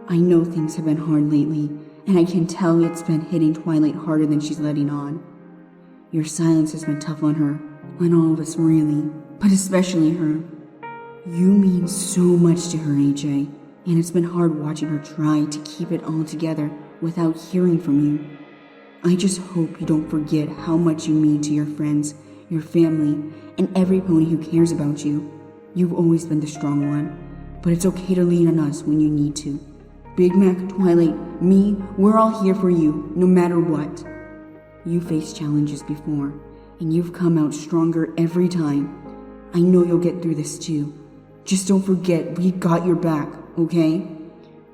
I know things have been hard lately, and I can tell it's been hitting Twilight harder than she's letting on. Your silence has been tough on her, on all of us really, but especially her. You mean so much to her, AJ, and it's been hard watching her try to keep it all together without hearing from you. I just hope you don't forget how much you mean to your friends, your family, and every pony who cares about you. You've always been the strong one, but it's okay to lean on us when you need to. Big Mac, Twilight, me, we're all here for you, no matter what. You faced challenges before, and you've come out stronger every time. I know you'll get through this too. Just don't forget we got your back, okay?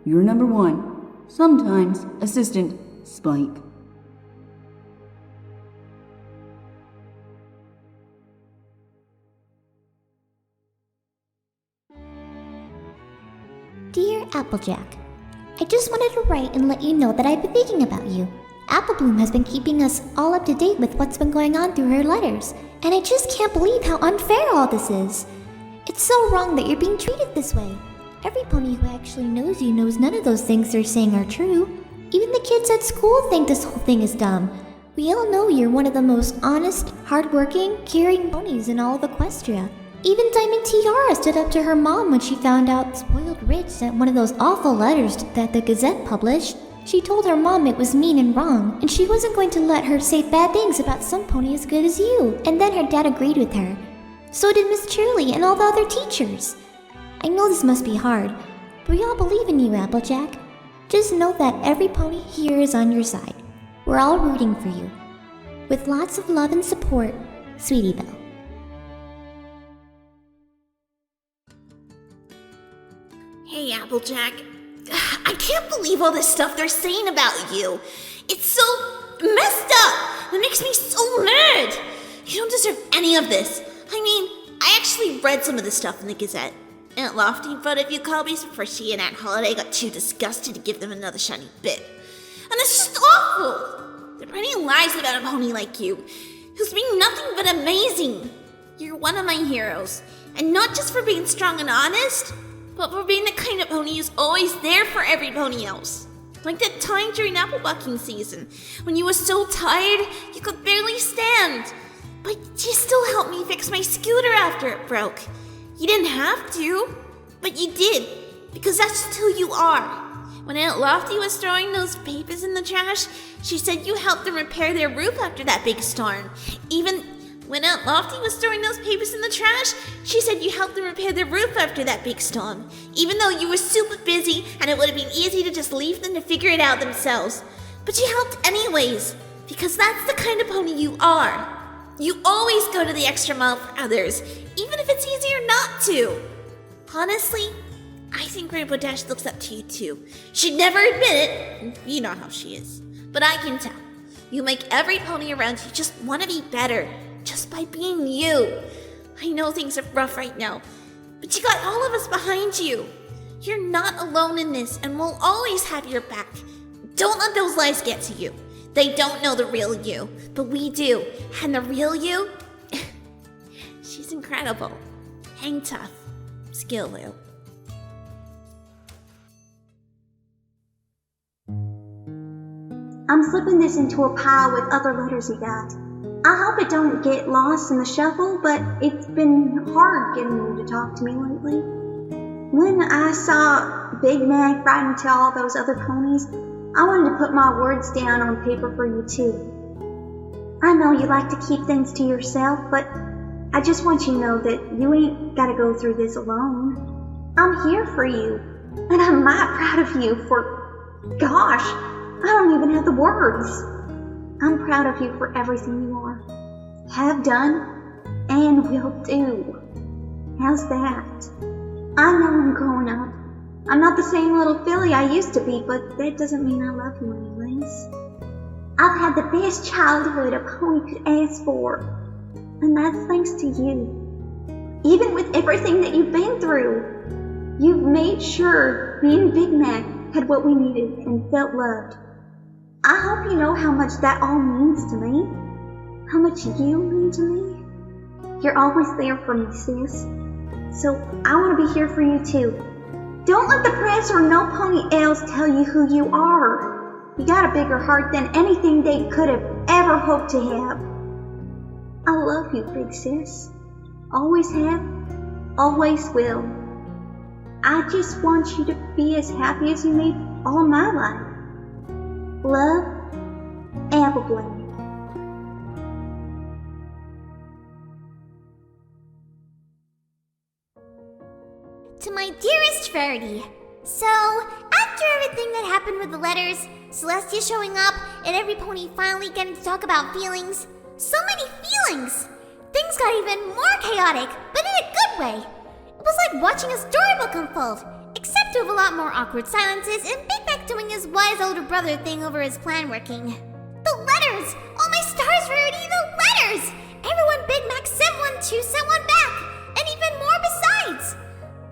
You're number 1, sometimes Assistant Spike. Dear Applejack, I just wanted to write and let you know that I've been thinking about you. Applebloom has been keeping us all up to date with what's been going on through her letters, and I just can't believe how unfair all this is. It's so wrong that you're being treated this way. Every pony who actually knows you knows none of those things they're saying are true. Even the kids at school think this whole thing is dumb. We all know you're one of the most honest, hardworking, caring ponies in all of Equestria. Even Diamond Tiara stood up to her mom when she found out Spoiled Rich sent one of those awful letters that the Gazette published. She told her mom it was mean and wrong, and she wasn't going to let her say bad things about some pony as good as you. And then her dad agreed with her. So did Miss Shirley and all the other teachers. I know this must be hard, but we all believe in you, Applejack. Just know that every pony here is on your side. We're all rooting for you. With lots of love and support, Sweetie Belle. Hey, Applejack. I can't believe all this stuff they're saying about you. It's so messed up. It makes me so mad. You don't deserve any of this. I mean, I actually read some of the stuff in the Gazette. Aunt Lofty voted you Colbies before she and Aunt Holiday got too disgusted to give them another shiny bit. And it's just awful. They're writing lies about a pony like you, who's been nothing but amazing. You're one of my heroes. And not just for being strong and honest, but for being the kind of pony who's always there for every pony else. Like that time during apple bucking season, when you were so tired you could barely stand. But you still helped me fix my scooter after it broke. You didn't have to, but you did, because that's just who you are. When Aunt Lofty was throwing those papers in the trash, she said you helped them repair their roof after that big storm. Even when Aunt Lofty was throwing those papers in the trash, she said you helped them repair their roof after that big storm. Even though you were super busy and it would have been easy to just leave them to figure it out themselves. But you helped anyways, because that's the kind of pony you are. You always go to the extra mile for others, even if it's easier not to. Honestly, I think Rainbow Dash looks up to you too. She'd never admit it. You know how she is. But I can tell. You make every pony around you just want to be better, just by being you. I know things are rough right now, but you got all of us behind you. You're not alone in this, and we'll always have your back. Don't let those lies get to you. They don't know the real you, but we do. And the real you, she's incredible. Hang tough. Skillu. I'm slipping this into a pile with other letters he got. I hope it don't get lost in the shuffle, but it's been hard getting you to talk to me lately. When I saw Big Mac riding to all those other ponies, I wanted to put my words down on paper for you too. I know you like to keep things to yourself, but I just want you to know that you ain't gotta go through this alone. I'm here for you, and I'm mighty proud of you for, gosh, I don't even have the words. I'm proud of you for everything you are, have done, and will do. How's that? I know I'm growing up. I'm not the same little filly I used to be, but that doesn't mean I love you anyways. I've had the best childhood a pony could ask for, and that's thanks to you. Even with everything that you've been through, you've made sure me and Big Mac had what we needed and felt loved. I hope you know how much that all means to me, how much you mean to me. You're always there for me, sis. So I want to be here for you too. Don't let the press or no pony else tell you who you are. You got a bigger heart than anything they could have ever hoped to have. I love you, big sis. Always have, always will. I just want you to be as happy as you made all my life. Love, Applejack. To my dearest Rarity. So, after everything that happened with the letters, Celestia showing up, and every pony finally getting to talk about feelings, so many feelings. Things got even more chaotic, but in a good way. It was like watching a storybook unfold, except with a lot more awkward silences and Big Mac doing his wise older brother thing over his plan working. The letters! Oh my stars, Rarity, the letters! Everyone Big Mac sent one to sent one back, and even more besides.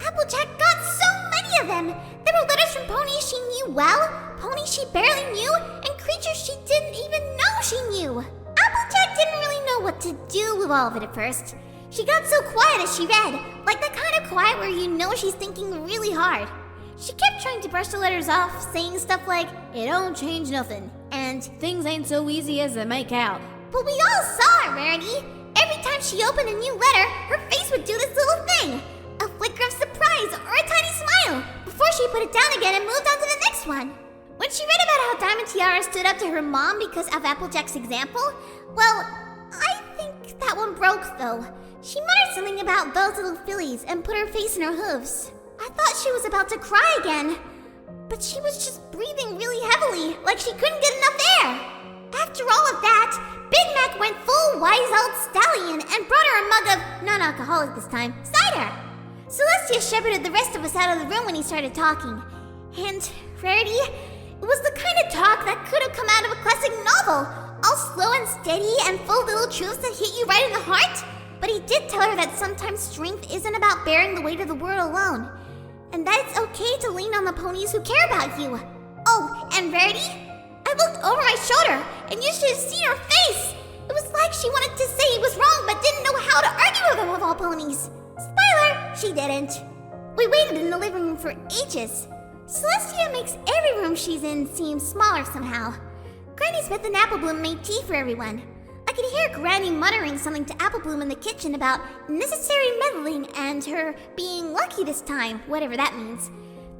Applejack got so many of them. There were letters from ponies she knew well, ponies she barely knew, and creatures she didn't even know she knew. Applejack didn't really know what to do with all of it at first. She got so quiet as she read, like the kind of quiet where you know she's thinking really hard. She kept trying to brush the letters off, saying stuff like, "It don't change nothing," and "Things ain't so easy as they make out." But we all saw it, Rarity. Every time she opened a new letter, her face would do this little thing. A flicker of surprise or a tiny smile, before she put it down again and moved on to the next one. When she read about how Diamond Tiara stood up to her mom because of Applejack's example, well, I think that one broke though. She muttered something about those little fillies and put her face in her hooves. I thought she was about to cry again, but she was just breathing really heavily, like she couldn't get enough air. After all of that, Big Mac went full wise old stallion and brought her a mug of, non-alcoholic this time, cider. Celestia shepherded the rest of us out of the room when he started talking. And, Rarity, it was the kind of talk that could have come out of a classic novel, all slow and steady and full of little truths that hit you right in the heart. But he did tell her that sometimes strength isn't about bearing the weight of the world alone, and that it's okay to lean on the ponies who care about you. Oh, and Rarity, I looked over my shoulder, and you should have seen her face. It was like she wanted to say he was wrong, but didn't know how to argue with him of all ponies. Spoiler, she didn't. We waited in the living room for ages. Celestia makes every room she's in seem smaller somehow. Granny Smith and Applebloom made tea for everyone. I could hear Granny muttering something to Applebloom in the kitchen about necessary meddling and her being lucky this time, whatever that means.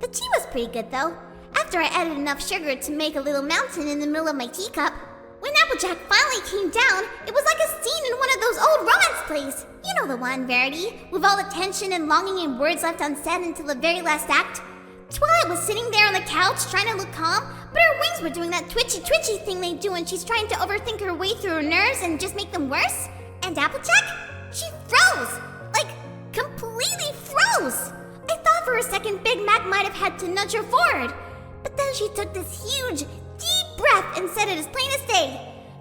The tea was pretty good though, after I added enough sugar to make a little mountain in the middle of my teacup. When Applejack finally came down, it was like a scene in one of those old romance plays. You know the one, Rarity, with all the tension and longing and words left unsaid until the very last act. Twilight was sitting there on the couch trying to look calm, but her wings were doing that twitchy thing they do when she's trying to overthink her way through her nerves and just make them worse. And Applejack? She froze! Like, completely froze! I thought for a second Big Mac might have had to nudge her forward, but then she took this huge, deep breath and said it as plain as day.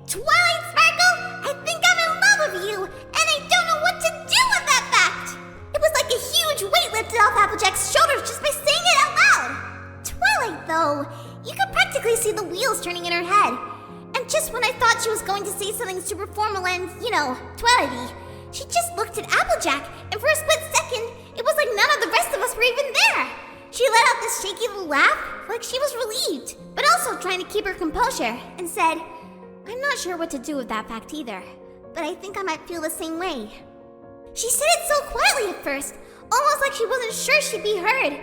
Twilight Sparkle, I think I'm in love with you, and I don't know what to do with that fact! It was like a huge weight lifted off Applejack's shoulders just by saying it out loud. Twilight, though, you could practically see the wheels turning in her head. And just when I thought she was going to say something super formal and, Twilighty, she just looked at Applejack, and for a split second, it was like none of the rest of us were even there. She let out this shaky little laugh, like she was relieved, but also trying to keep her composure, and said, "I'm not sure what to do with that fact either, but I think I might feel the same way." She said it so quietly at first, almost like she wasn't sure she'd be heard.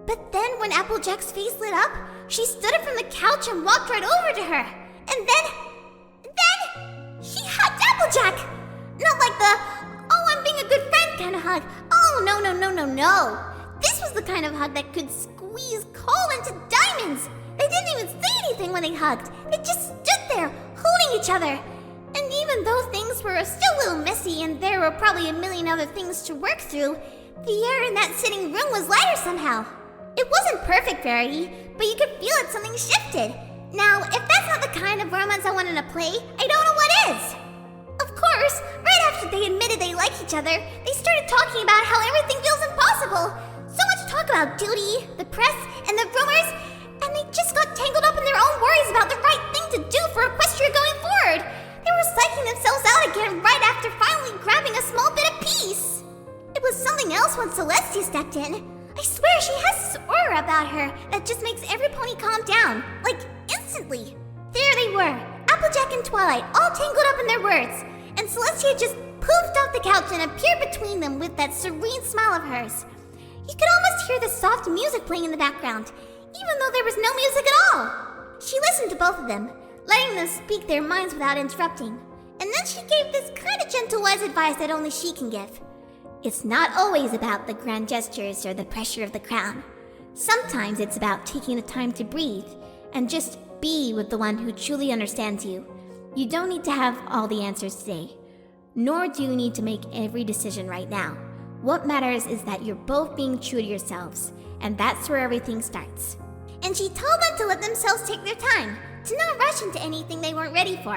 But then when Applejack's face lit up, she stood up from the couch and walked right over to her. And then she hugged Applejack! Not like the, "oh, I'm being a good friend" kind of hug. Oh, no. This was the kind of hug that could squeeze coal into diamonds. They didn't even say anything when they hugged. They just stood there, holding each other. And even though things were still a little messy and there were probably a million other things to work through, the air in that sitting room was lighter somehow. It wasn't perfect, Rarity, but you could feel it, something shifted. Now, if that's not the kind of romance I wanted to play, I don't know what is. Of course, right after they admitted they like each other, they started talking about how everything feels impossible. So much talk about duty, the press, and the rumors, and they just got tangled up in their own worries about the right thing to do for Equestria going forward. They were psyching themselves out again right after finally grabbing a small bit of peace. It was something else when Celestia stepped in. I swear she has this aura about her that just makes every pony calm down, like instantly. There they were, Applejack and Twilight, all tangled up in their words, and Celestia just poofed off the couch and appeared between them with that serene smile of hers. You could almost hear the soft music playing in the background, even though there was no music at all. She listened to both of them, letting them speak their minds without interrupting, and then she gave this kind of gentle wise advice that only she can give. It's not always about the grand gestures or the pressure of the crown. Sometimes it's about taking the time to breathe and just be with the one who truly understands you. You don't need to have all the answers today. Nor do you need to make every decision right now. What matters is that you're both being true to yourselves, and that's where everything starts. And she told them to let themselves take their time, to not rush into anything they weren't ready for.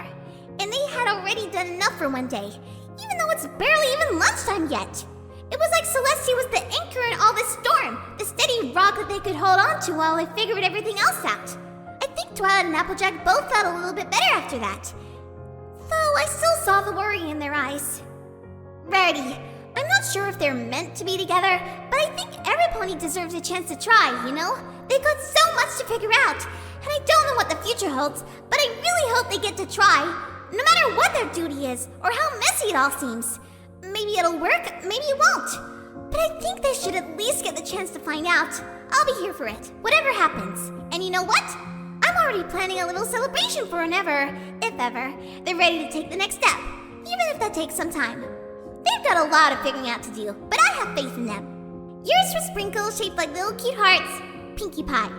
And they had already done enough for one day, even though it's barely even lunchtime yet. It was like Celestia was the anchor in all this storm, the steady rock that they could hold on to while they figured everything else out. I think Twilight and Applejack both felt a little bit better after that. Though I still saw the worry in their eyes. Rarity, I'm not sure if they're meant to be together, but I think every pony deserves a chance to try, you know? They've got so much to figure out, and I don't know what the future holds, but I really hope they get to try, no matter what their duty is, or how messy it all seems. Maybe it'll work, maybe it won't. But I think they should at least get the chance to find out. I'll be here for it, whatever happens. And you know what? I'm already planning a little celebration for whenever, if ever, they're ready to take the next step, even if that takes some time. They've got a lot of figuring out to do, but I have faith in them. Yours for sprinkles shaped like little cute hearts, Pinkie Pie.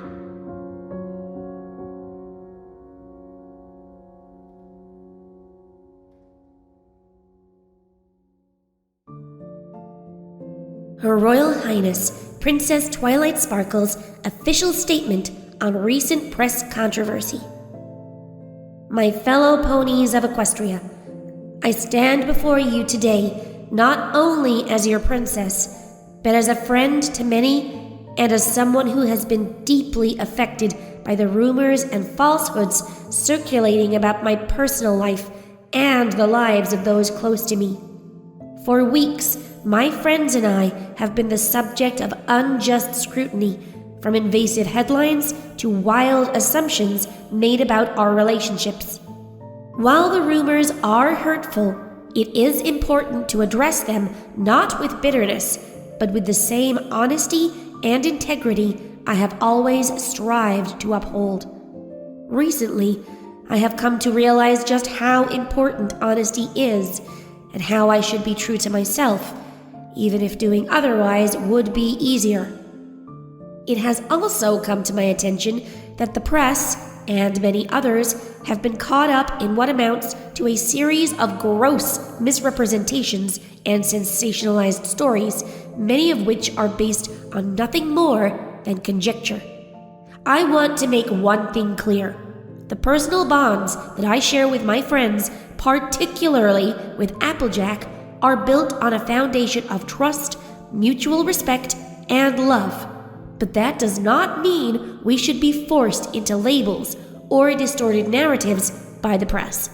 Her Royal Highness, Princess Twilight Sparkle's official statement on recent press controversy. My fellow ponies of Equestria, I stand before you today not only as your princess, but as a friend to many and as someone who has been deeply affected by the rumors and falsehoods circulating about my personal life and the lives of those close to me. For weeks, my friends and I have been the subject of unjust scrutiny, from invasive headlines to wild assumptions made about our relationships. While the rumors are hurtful, it is important to address them not with bitterness, but with the same honesty and integrity I have always strived to uphold. Recently, I have come to realize just how important honesty is, and how I should be true to myself, even if doing otherwise would be easier. It has also come to my attention that the press, and many others, have been caught up in what amounts to a series of gross misrepresentations and sensationalized stories, many of which are based on nothing more than conjecture. I want to make one thing clear. The personal bonds that I share with my friends, particularly with Applejack, are built on a foundation of trust, mutual respect, and love. But that does not mean we should be forced into labels or distorted narratives by the press.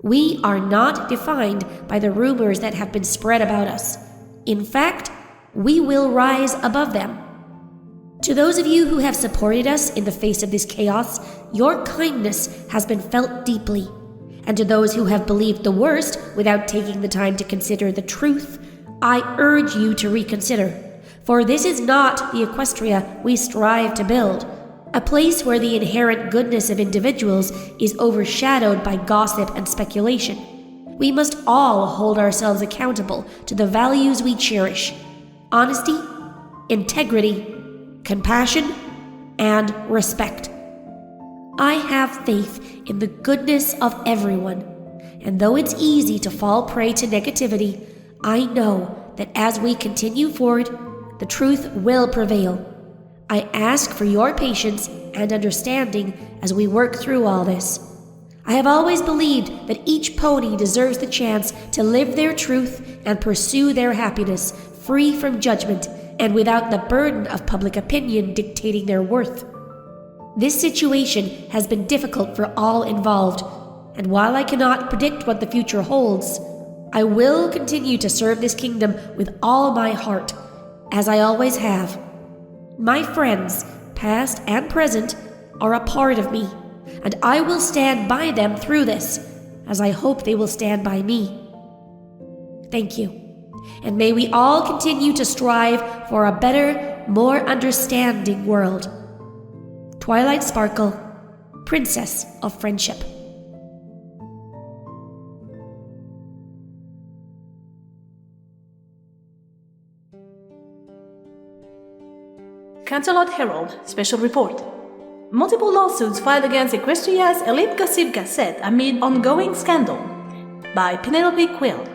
We are not defined by the rumors that have been spread about us. In fact, we will rise above them. To those of you who have supported us in the face of this chaos, your kindness has been felt deeply. And to those who have believed the worst without taking the time to consider the truth, I urge you to reconsider. For this is not the Equestria we strive to build, a place where the inherent goodness of individuals is overshadowed by gossip and speculation. We must all hold ourselves accountable to the values we cherish: honesty, integrity, compassion, and respect. I have faith in the goodness of everyone, and though it's easy to fall prey to negativity, I know that as we continue forward, the truth will prevail. I ask for your patience and understanding as we work through all this. I have always believed that each pony deserves the chance to live their truth and pursue their happiness, free from judgment and without the burden of public opinion dictating their worth. This situation has been difficult for all involved, and while I cannot predict what the future holds, I will continue to serve this kingdom with all my heart, as I always have. My friends, past and present, are a part of me, and I will stand by them through this, as I hope they will stand by me. Thank you, and may we all continue to strive for a better, more understanding world. Twilight Sparkle, Princess of Friendship. Canterlot Herald, Special Report. Multiple lawsuits filed against Equestria's Elite Gossip Gazette amid ongoing scandal. By Penelope Quill.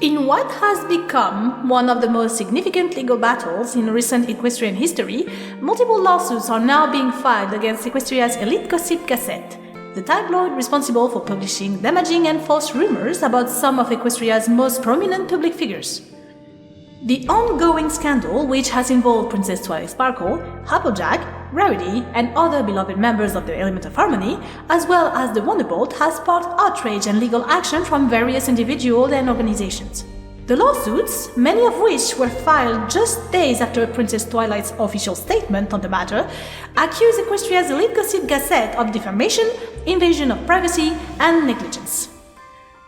In what has become one of the most significant legal battles in recent equestrian history, multiple lawsuits are now being filed against Equestria's elite gossip gazette, the tabloid responsible for publishing damaging and false rumors about some of Equestria's most prominent public figures. The ongoing scandal, which has involved Princess Twilight Sparkle, Applejack, Rarity, and other beloved members of the Element of Harmony, as well as the Wonderbolt, has sparked outrage and legal action from various individuals and organizations. The lawsuits, many of which were filed just days after Princess Twilight's official statement on the matter, accuse Equestria's elite gossip gazette of defamation, invasion of privacy, and negligence.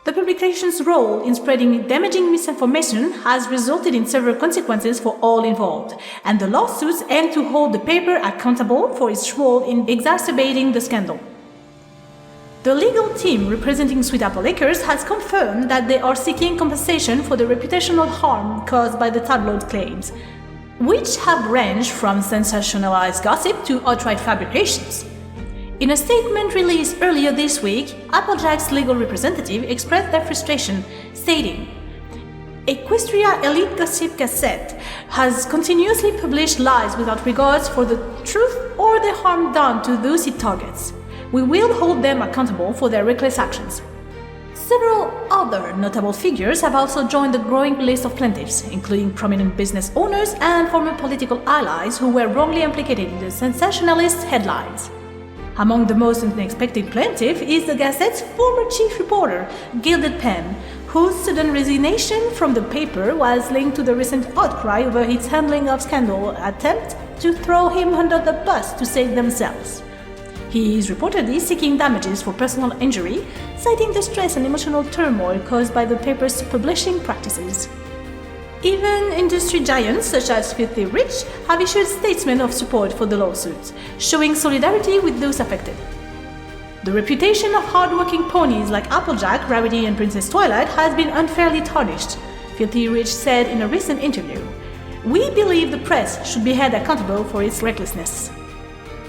The publication's role in spreading damaging misinformation has resulted in several consequences for all involved, and the lawsuits aim to hold the paper accountable for its role in exacerbating the scandal. The legal team representing Sweet Apple Acres has confirmed that they are seeking compensation for the reputational harm caused by the tabloid claims, which have ranged from sensationalized gossip to outright fabrications. In a statement released earlier this week, Applejack's legal representative expressed their frustration, stating, Equestria Elite Gossip Gazette has continuously published lies without regards for the truth or the harm done to those it targets. We will hold them accountable for their reckless actions. Several other notable figures have also joined the growing list of plaintiffs, including prominent business owners and former political allies who were wrongly implicated in the sensationalist headlines. Among the most unexpected plaintiff is the Gazette's former chief reporter, Gilded Pen, whose sudden resignation from the paper was linked to the recent outcry over its handling of scandal attempt to throw him under the bus to save themselves. He is reportedly seeking damages for personal injury, citing the stress and emotional turmoil caused by the paper's publishing practices. Even industry giants such as Filthy Rich have issued statements of support for the lawsuits, showing solidarity with those affected. The reputation of hard-working ponies like Applejack, Rarity, and Princess Twilight has been unfairly tarnished, Filthy Rich said in a recent interview. We believe the press should be held accountable for its recklessness.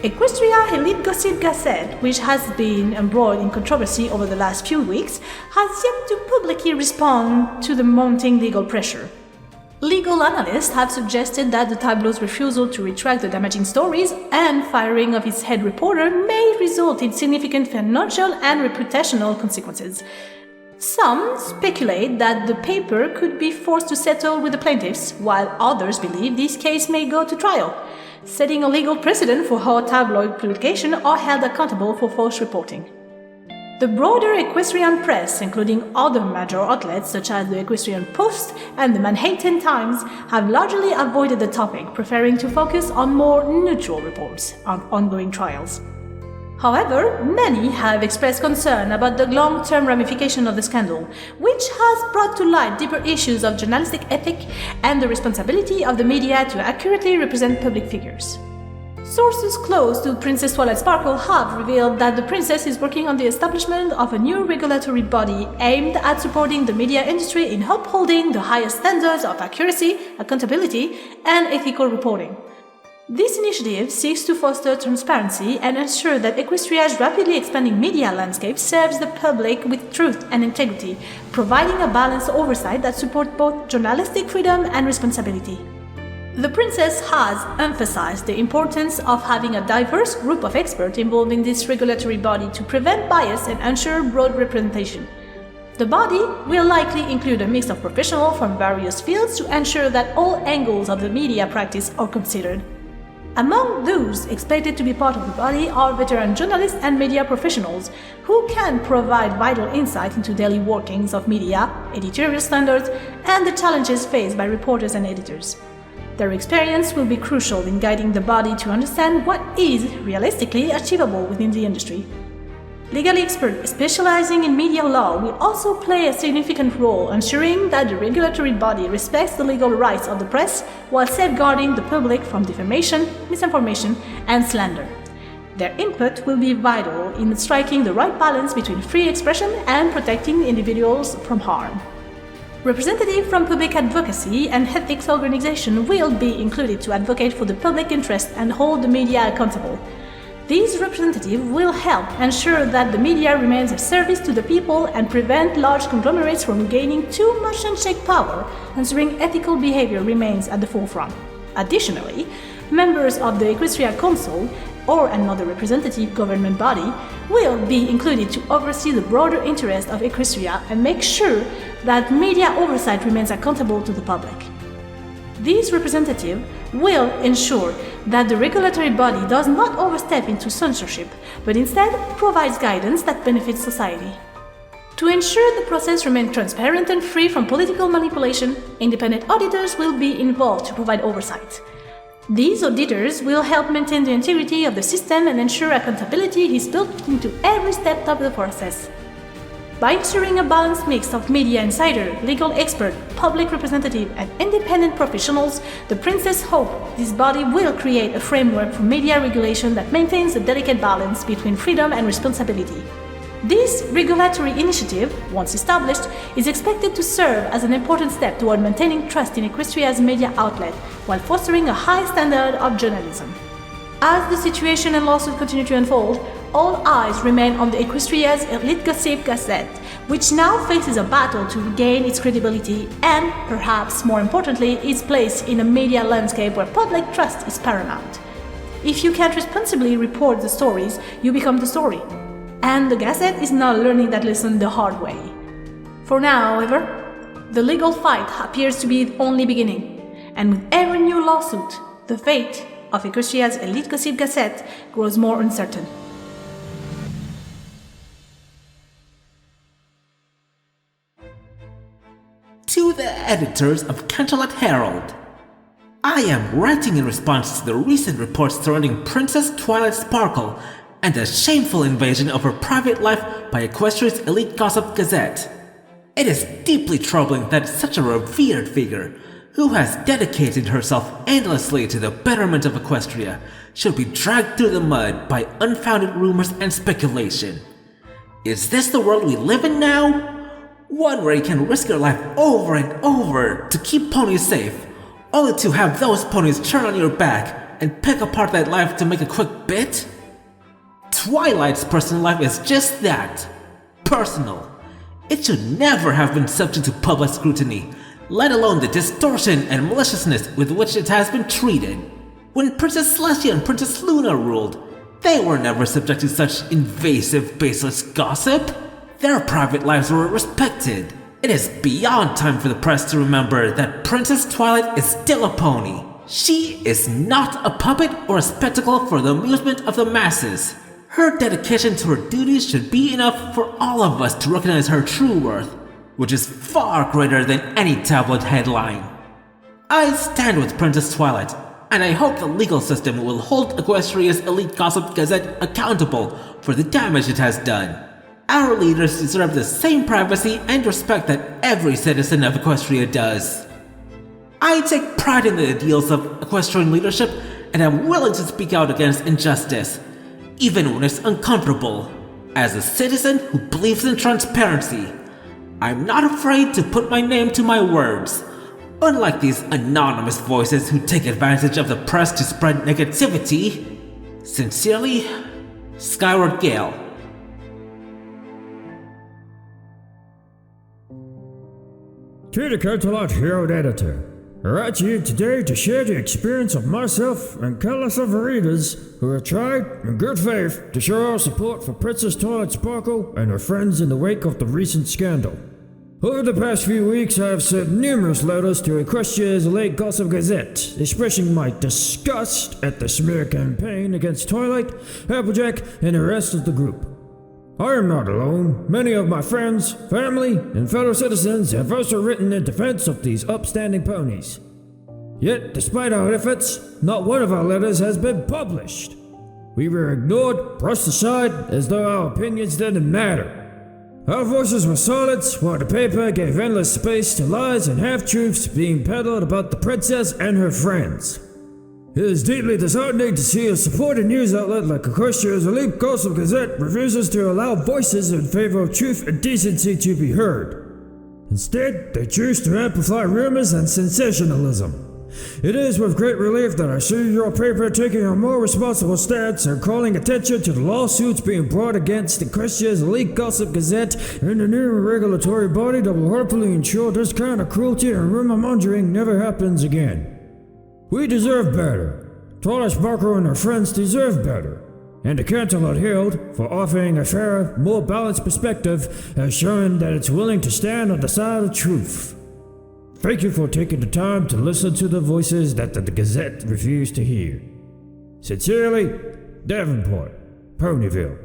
Equestria Elite Gossip Gazette, which has been embroiled in controversy over the last few weeks, has yet to publicly respond to the mounting legal pressure. Legal analysts have suggested that the tabloid's refusal to retract the damaging stories and firing of its head reporter may result in significant financial and reputational consequences. Some speculate that the paper could be forced to settle with the plaintiffs, while others believe this case may go to trial, setting a legal precedent for how tabloid publications are held accountable for false reporting. The broader equestrian press, including other major outlets such as the Equestrian Post and the Manhattan Times, have largely avoided the topic, preferring to focus on more neutral reports on ongoing trials. However, many have expressed concern about the long-term ramification of the scandal, which has brought to light deeper issues of journalistic ethic and the responsibility of the media to accurately represent public figures. Sources close to Princess Twilight Sparkle have revealed that the princess is working on the establishment of a new regulatory body aimed at supporting the media industry in upholding the highest standards of accuracy, accountability, and ethical reporting. This initiative seeks to foster transparency and ensure that Equestria's rapidly expanding media landscape serves the public with truth and integrity, providing a balanced oversight that supports both journalistic freedom and responsibility. The princess has emphasized the importance of having a diverse group of experts involved in this regulatory body to prevent bias and ensure broad representation. The body will likely include a mix of professionals from various fields to ensure that all angles of the media practice are considered. Among those expected to be part of the body are veteran journalists and media professionals who can provide vital insight into daily workings of media, editorial standards, and the challenges faced by reporters and editors. Their experience will be crucial in guiding the body to understand what is realistically achievable within the industry. Legal experts specializing in media law will also play a significant role ensuring that the regulatory body respects the legal rights of the press while safeguarding the public from defamation, misinformation, and slander. Their input will be vital in striking the right balance between free expression and protecting individuals from harm. Representatives from public advocacy and ethics organizations will be included to advocate for the public interest and hold the media accountable. These representatives will help ensure that the media remains a service to the people and prevent large conglomerates from gaining too much unchecked power, ensuring ethical behavior remains at the forefront. Additionally, members of the Equestria Council or another representative government body will be included to oversee the broader interest of Equestria and make sure that media oversight remains accountable to the public. These representatives will ensure that the regulatory body does not overstep into censorship, but instead provides guidance that benefits society. To ensure the process remains transparent and free from political manipulation, independent auditors will be involved to provide oversight. These auditors will help maintain the integrity of the system and ensure accountability is built into every step of the process. By ensuring a balanced mix of media insider, legal expert, public representative, and independent professionals, the Princess hopes this body will create a framework for media regulation that maintains a delicate balance between freedom and responsibility. This regulatory initiative, once established, is expected to serve as an important step toward maintaining trust in Equestria's media outlet while fostering a high standard of journalism. As the situation and lawsuit continue to unfold, all eyes remain on the Equestria's Elite Gossip Gazette, which now faces a battle to regain its credibility and, perhaps more importantly, its place in a media landscape where public trust is paramount. If you can't responsibly report the stories, you become the story. And the Gazette is now learning that lesson the hard way. For now, however, the legal fight appears to be only beginning, and with every new lawsuit, the fate of Equestria's Elite Gossip Gazette grows more uncertain. To the editors of Canterlot Herald, I am writing in response to the recent reports surrounding Princess Twilight Sparkle and the shameful invasion of her private life by Equestria's Elite Gossip Gazette. It is deeply troubling that such a revered figure, who has dedicated herself endlessly to the betterment of Equestria, should be dragged through the mud by unfounded rumors and speculation. Is this the world we live in now? One where you can risk your life over and over to keep ponies safe, only to have those ponies turn on your back and pick apart that life to make a quick bit? Twilight's personal life is just that, personal. It should never have been subject to public scrutiny, let alone the distortion and maliciousness with which it has been treated. When Princess Celestia and Princess Luna ruled, they were never subject to such invasive, baseless gossip. Their private lives were respected. It is beyond time for the press to remember that Princess Twilight is still a pony. She is not a puppet or a spectacle for the amusement of the masses. Her dedication to her duties should be enough for all of us to recognize her true worth, which is far greater than any tabloid headline. I stand with Princess Twilight, and I hope the legal system will hold Equestria's Elite Gossip Gazette accountable for the damage it has done. Our leaders deserve the same privacy and respect that every citizen of Equestria does. I take pride in the ideals of equestrian leadership, and am willing to speak out against injustice, even when it's uncomfortable. As a citizen who believes in transparency, I'm not afraid to put my name to my words, unlike these anonymous voices who take advantage of the press to spread negativity. Sincerely, Skyward Gale. To the Canterlot Herald editor, I write to you today to share the experience of myself and countless other readers who have tried, in good faith, to show our support for Princess Twilight Sparkle and her friends in the wake of the recent scandal. Over the past few weeks, I have sent numerous letters to Equestria's Elite Gossip Gazette, expressing my disgust at the smear campaign against Twilight, Applejack, and the rest of the group. I am not alone. Many of my friends, family, and fellow citizens have also written in defense of these upstanding ponies. Yet, despite our efforts, not one of our letters has been published. We were ignored, brushed aside, as though our opinions didn't matter. Our voices were silenced, while the paper gave endless space to lies and half-truths being peddled about the princess and her friends. It is deeply disheartening to see a supported news outlet like Equestria's Elite Gossip Gazette refuses to allow voices in favor of truth and decency to be heard. Instead, they choose to amplify rumors and sensationalism. It is with great relief that I see your paper taking a more responsible stance and calling attention to the lawsuits being brought against Equestria's elite gossip gazette and the new regulatory body that will hopefully ensure this kind of cruelty and rumor-mongering never happens again. We deserve better. Twilight Sparkle and her friends deserve better. And the Canterlot Herald, for offering a fairer, more balanced perspective, has shown that it's willing to stand on the side of truth. Thank you for taking the time to listen to the voices that the Gazette refused to hear. Sincerely, Davenport, Ponyville.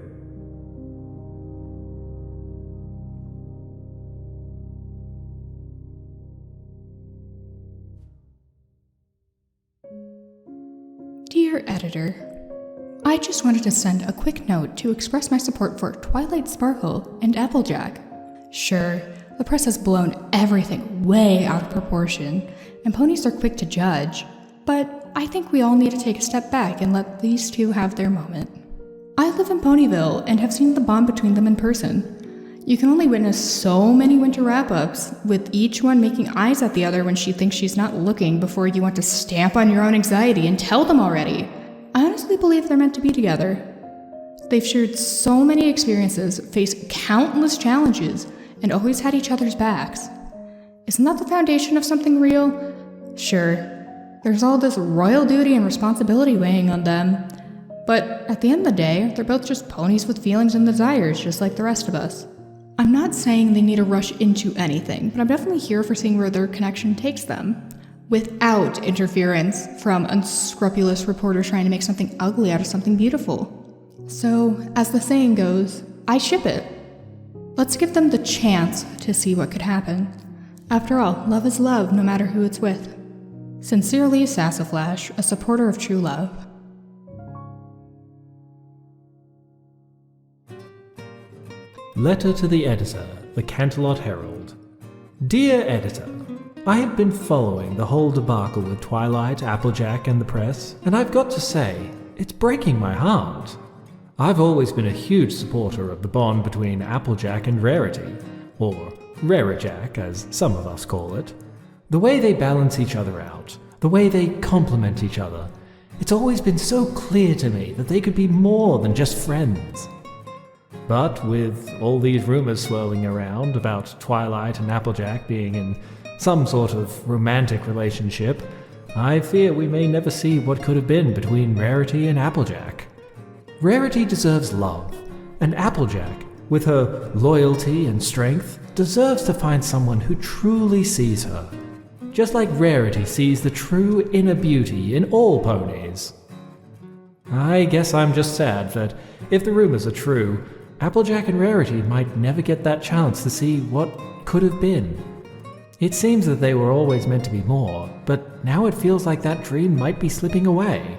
Dear Editor, I just wanted to send a quick note to express my support for Twilight Sparkle and Applejack. Sure, the press has blown everything way out of proportion, and ponies are quick to judge, but I think we all need to take a step back and let these two have their moment. I live in Ponyville and have seen the bond between them in person. You can only witness so many winter wrap-ups, with each one making eyes at the other when she thinks she's not looking before you want to stamp on your own anxiety and tell them already. I honestly believe they're meant to be together. They've shared so many experiences, faced countless challenges, and always had each other's backs. Isn't that the foundation of something real? Sure, there's all this royal duty and responsibility weighing on them, but at the end of the day, they're both just ponies with feelings and desires, just like the rest of us. I'm not saying they need to rush into anything, but I'm definitely here for seeing where their connection takes them, without interference from unscrupulous reporters trying to make something ugly out of something beautiful. So, as the saying goes, I ship it. Let's give them the chance to see what could happen. After all, love is love, no matter who it's with. Sincerely, Sassaflash, a supporter of true love. Letter to the Editor, the Canterlot Herald. Dear Editor, I have been following the whole debacle with Twilight, Applejack, and the press, and I've got to say, it's breaking my heart. I've always been a huge supporter of the bond between Applejack and Rarity, or Rarajack as some of us call it. The way they balance each other out, the way they complement each other, it's always been so clear to me that they could be more than just friends. But with all these rumors swirling around about Twilight and Applejack being in some sort of romantic relationship, I fear we may never see what could have been between Rarity and Applejack. Rarity deserves love, and Applejack, with her loyalty and strength, deserves to find someone who truly sees her, just like Rarity sees the true inner beauty in all ponies. I guess I'm just sad that, if the rumors are true, Applejack and Rarity might never get that chance to see what could have been. It seems that they were always meant to be more, but now it feels like that dream might be slipping away.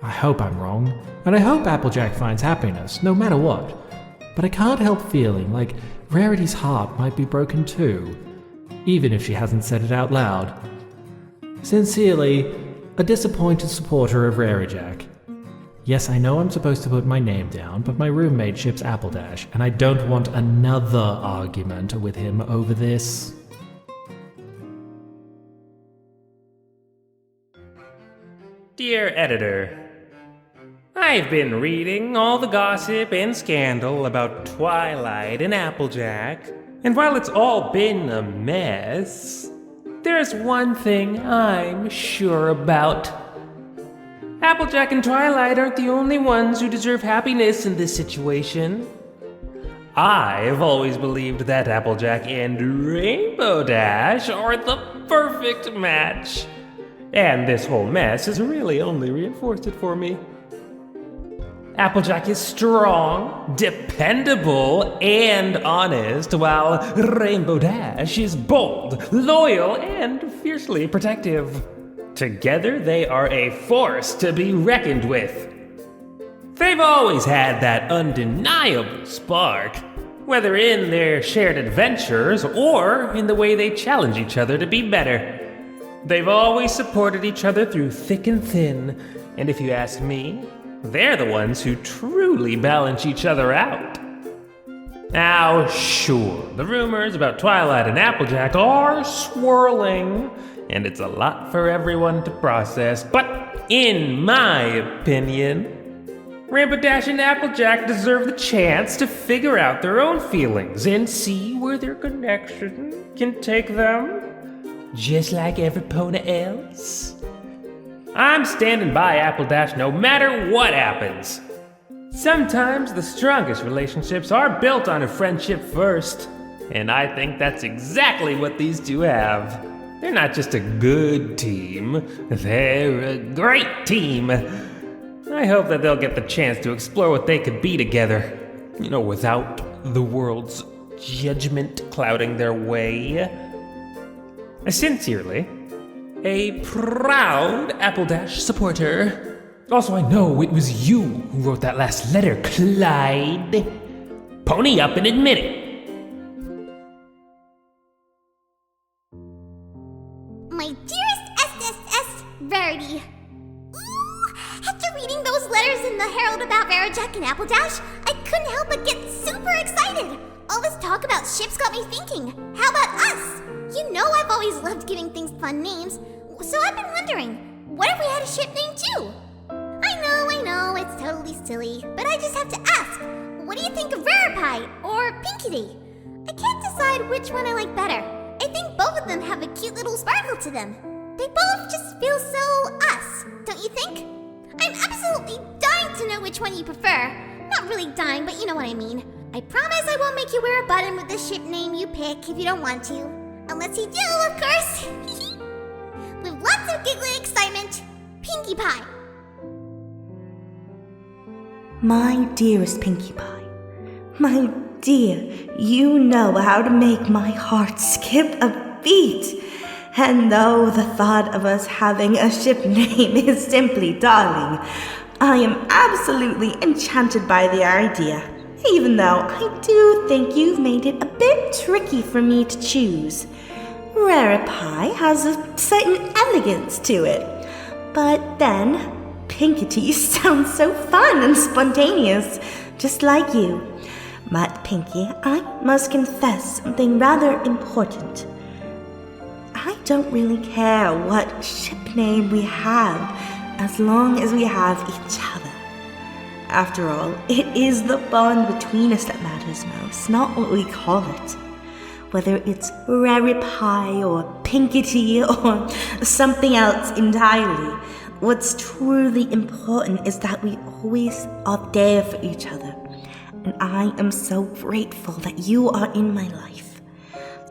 I hope I'm wrong, and I hope Applejack finds happiness, no matter what. But I can't help feeling like Rarity's heart might be broken too, even if she hasn't said it out loud. Sincerely, a disappointed supporter of Rarajack. Yes, I know I'm supposed to put my name down, but my roommate ships Appledash, and I don't want another argument with him over this. Dear Editor, I've been reading all the gossip and scandal about Twilight and Applejack, and while it's all been a mess, there's one thing I'm sure about. Applejack and Twilight aren't the only ones who deserve happiness in this situation. I've always believed that Applejack and Rainbow Dash are the perfect match. And this whole mess has really only reinforced it for me. Applejack is strong, dependable, and honest, while Rainbow Dash is bold, loyal, and fiercely protective. Together, they are a force to be reckoned with. They've always had that undeniable spark, whether in their shared adventures or in the way they challenge each other to be better. They've always supported each other through thick and thin, and if you ask me, they're the ones who truly balance each other out. Now, sure, the rumors about Twilight and Applejack are swirling, and it's a lot for everyone to process, but in my opinion, Rainbow Dash and Applejack deserve the chance to figure out their own feelings and see where their connection can take them, just like every pony else. I'm standing by Apple Dash no matter what happens. Sometimes the strongest relationships are built on a friendship first, and I think that's exactly what these two have. They're not just a good team, they're a great team. I hope that they'll get the chance to explore what they could be together, without the world's judgment clouding their way. Sincerely, a proud Apple Dash supporter. Also, I know it was you who wrote that last letter, Clyde. Pony up and admit it. My dearest SSS Rarity. Ooh, after reading those letters in the Herald about Applejack and Appledash, I couldn't help but get super excited. All this talk about ships got me thinking, how about us? I've always loved giving things fun names, so I've been wondering, what if we had a ship name too? I know, it's totally silly, but I just have to ask, what do you think of Rarity or Pinkie? I can't decide which one I like better. I think both of them have a cute little sparkle to them. They both just feel so us, don't you think? I'm absolutely dying to know which one you prefer. Not really dying, but you know what I mean. I promise I won't make you wear a button with the ship name you pick if you don't want to. Unless you do, of course. With lots of giggly excitement, Pinkie Pie. My dearest Pinkie Pie, my dear, you know how to make my heart skip a beat. And though the thought of us having a ship name is simply darling, I am absolutely enchanted by the idea, even though I do think you've made it a bit tricky for me to choose. Rarity has a certain elegance to it, but then Pinkie sounds so fun and spontaneous, just like you. But Pinkie, I must confess something rather important. I don't really care what ship name we have, as long as we have each other. After all, it is the bond between us that matters most, not what we call it. Whether it's Rarity or Pinkie or something else entirely, what's truly important is that we always are there for each other. And I am so grateful that you are in my life.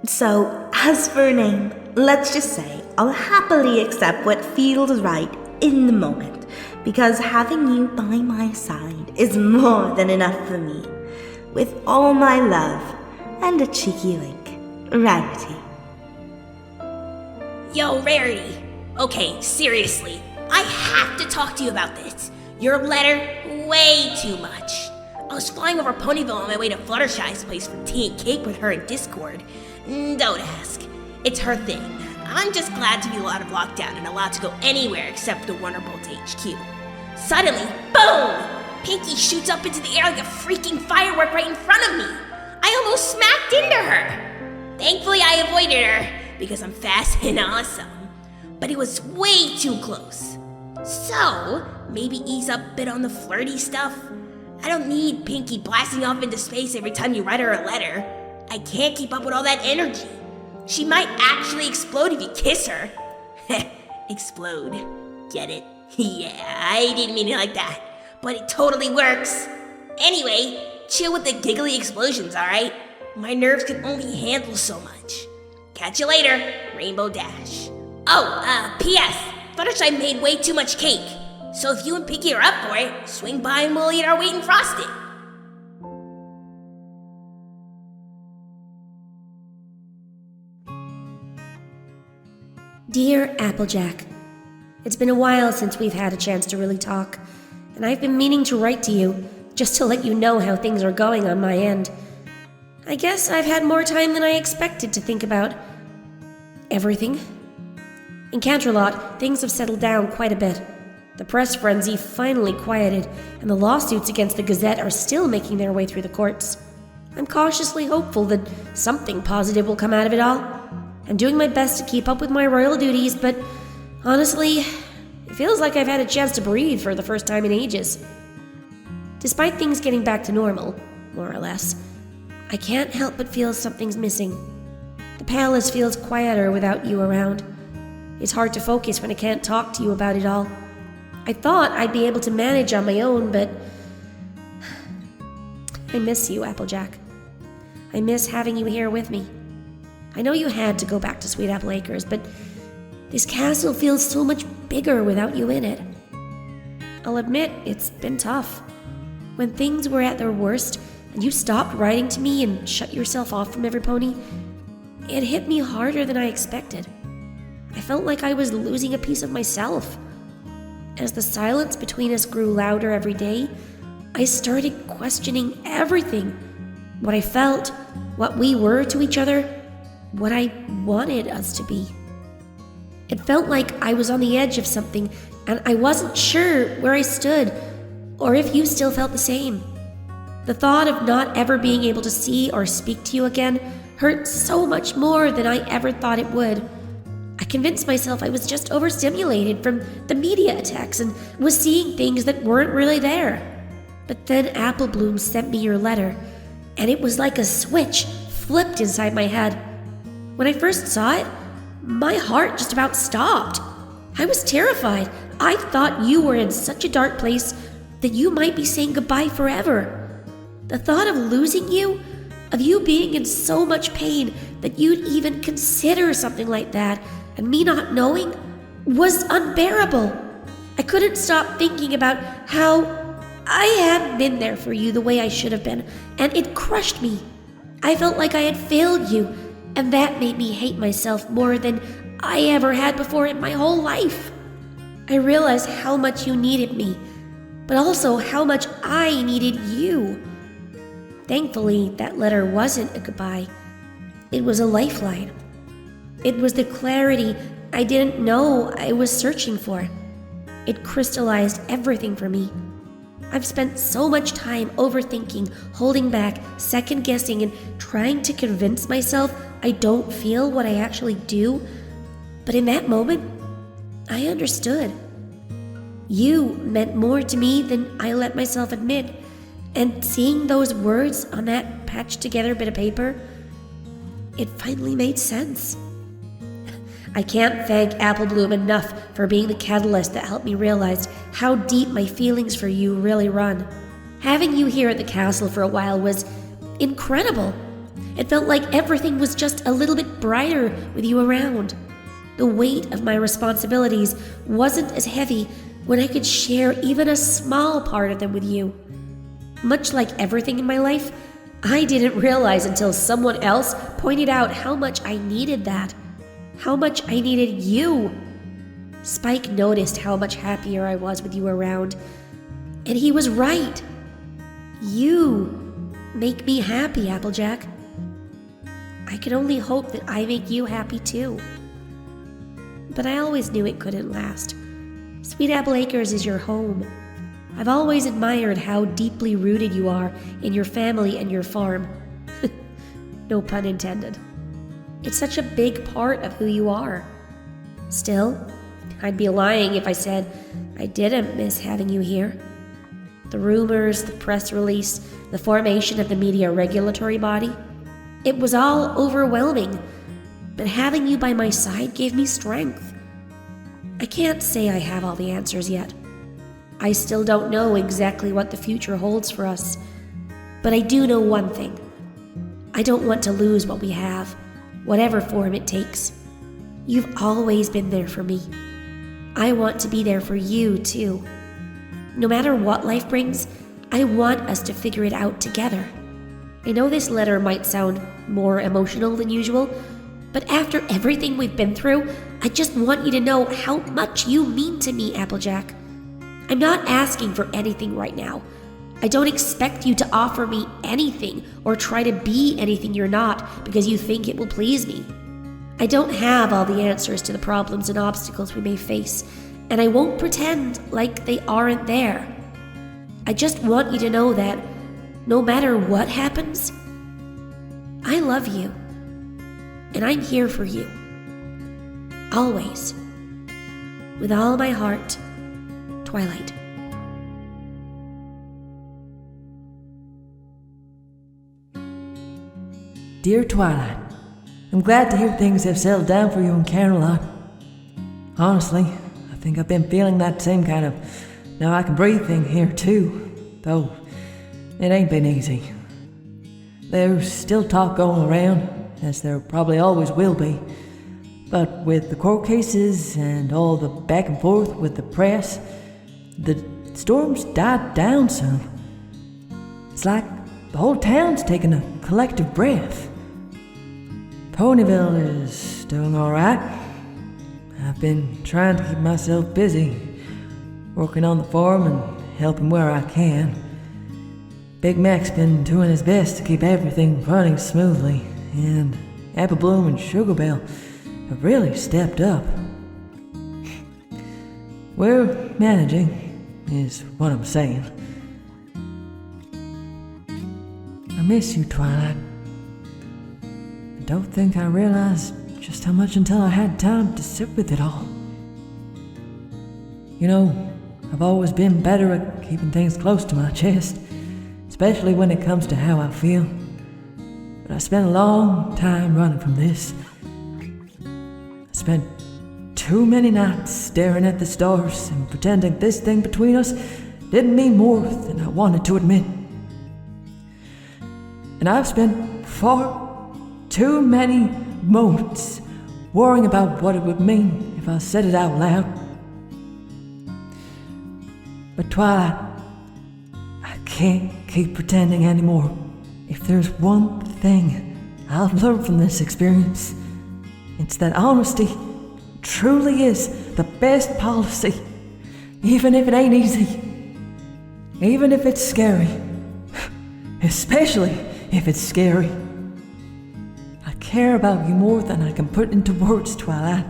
So, as for a name, let's just say I'll happily accept what feels right in the moment, because having you by my side is more than enough for me. With all my love and a cheeky wink, Rarity. Yo, Rarity. Okay, seriously, I have to talk to you about this. Your letter, way too much. I was flying over Ponyville on my way to Fluttershy's place for tea and cake with her in Discord. Don't ask. It's her thing. I'm just glad to be out of lockdown and allowed to go anywhere except the Wonderbolt HQ. Suddenly, boom! Pinkie shoots up into the air like a freaking firework right in front of me. I almost smacked into her. Thankfully, I avoided her because I'm fast and awesome. But it was way too close. So, maybe ease up a bit on the flirty stuff. I don't need Pinkie blasting off into space every time you write her a letter. I can't keep up with all that energy. She might actually explode if you kiss her. Explode. Get it? Yeah, I didn't mean it like that. But it totally works. Anyway, chill with the giggly explosions, alright? My nerves can only handle so much. Catch you later, Rainbow Dash. Oh, P.S. Fluttershy made way too much cake. So if you and Pinkie are up for it, swing by and we'll eat our weight in frosting. Dear Applejack, it's been a while since we've had a chance to really talk, and I've been meaning to write to you just to let you know how things are going on my end. I guess I've had more time than I expected to think about everything. In Canterlot, things have settled down quite a bit. The press frenzy finally quieted, and the lawsuits against the Gazette are still making their way through the courts. I'm cautiously hopeful that something positive will come out of it all. I'm doing my best to keep up with my royal duties, but honestly, it feels like I've had a chance to breathe for the first time in ages. Despite things getting back to normal, more or less, I can't help but feel something's missing. The palace feels quieter without you around. It's hard to focus when I can't talk to you about it all. I thought I'd be able to manage on my own, but I miss you, Applejack. I miss having you here with me. I know you had to go back to Sweet Apple Acres, but this castle feels so much bigger without you in it. I'll admit, it's been tough. When things were at their worst, and you stopped writing to me and shut yourself off from every pony, it hit me harder than I expected. I felt like I was losing a piece of myself. As the silence between us grew louder every day, I started questioning everything. What I felt, what we were to each other, what I wanted us to be. It felt like I was on the edge of something, and I wasn't sure where I stood, or if you still felt the same. The thought of not ever being able to see or speak to you again hurt so much more than I ever thought it would. I convinced myself I was just overstimulated from the media attacks and was seeing things that weren't really there. But then Apple Bloom sent me your letter, and it was like a switch flipped inside my head. When I first saw it, my heart just about stopped. I was terrified. I thought you were in such a dark place that you might be saying goodbye forever. The thought of losing you, of you being in so much pain that you'd even consider something like that, and me not knowing, was unbearable. I couldn't stop thinking about how I hadn't been there for you the way I should have been, and it crushed me. I felt like I had failed you, and that made me hate myself more than I ever had before in my whole life. I realized how much you needed me, but also how much I needed you. Thankfully, that letter wasn't a goodbye. It was a lifeline. It was the clarity I didn't know I was searching for. It crystallized everything for me. I've spent so much time overthinking, holding back, second-guessing, and trying to convince myself I don't feel what I actually do. But in that moment, I understood. You meant more to me than I let myself admit, and seeing those words on that patched-together bit of paper, it finally made sense. I can't thank Apple Bloom enough for being the catalyst that helped me realize how deep my feelings for you really run. Having you here at the castle for a while was incredible. It felt like everything was just a little bit brighter with you around. The weight of my responsibilities wasn't as heavy when I could share even a small part of them with you. Much like everything in my life, I didn't realize until someone else pointed out how much I needed that. How much I needed you. Spike noticed how much happier I was with you around, and he was right. You make me happy, Applejack. I can only hope that I make you happy too. But I always knew it couldn't last. Sweet Apple Acres is your home. I've always admired how deeply rooted you are in your family and your farm. No pun intended. It's such a big part of who you are. Still, I'd be lying if I said I didn't miss having you here. The rumors, the press release, the formation of the media regulatory body, it was all overwhelming, but having you by my side gave me strength. I can't say I have all the answers yet. I still don't know exactly what the future holds for us, but I do know one thing. I don't want to lose what we have, whatever form it takes. You've always been there for me. I want to be there for you, too. No matter what life brings, I want us to figure it out together. I know this letter might sound more emotional than usual, but after everything we've been through, I just want you to know how much you mean to me, Applejack. I'm not asking for anything right now. I don't expect you to offer me anything or try to be anything you're not because you think it will please me. I don't have all the answers to the problems and obstacles we may face, and I won't pretend like they aren't there. I just want you to know that no matter what happens, I love you, and I'm here for you. Always. With all my heart, Twilight. Dear Twilight, I'm glad to hear things have settled down for you in Camelot. Honestly, I think I've been feeling that same kind of now I can breathe thing here too, though it ain't been easy. There's still talk going around, as there probably always will be, but with the court cases and all the back and forth with the press, the storm's died down some. It's like the whole town's taking a collective breath. Ponyville is doing alright. I've been trying to keep myself busy, working on the farm and helping where I can. Big Mac's been doing his best to keep everything running smoothly, and Apple Bloom and Sugar Belle have really stepped up. We're managing, is what I'm saying. I miss you, Twilight. I don't think I realized just how much until I had time to sit with it all. You know, I've always been better at keeping things close to my chest, especially when it comes to how I feel. But I spent a long time running from this. I spent too many nights staring at the stars and pretending this thing between us didn't mean more than I wanted to admit. And I've spent far too many moments worrying about what it would mean if I said it out loud. But Twilight, I can't keep pretending anymore. If there's one thing I've learned from this experience, it's that honesty truly is the best policy, even if it ain't easy, even if it's scary, especially if it's scary. I care about you more than I can put into words, Twilight.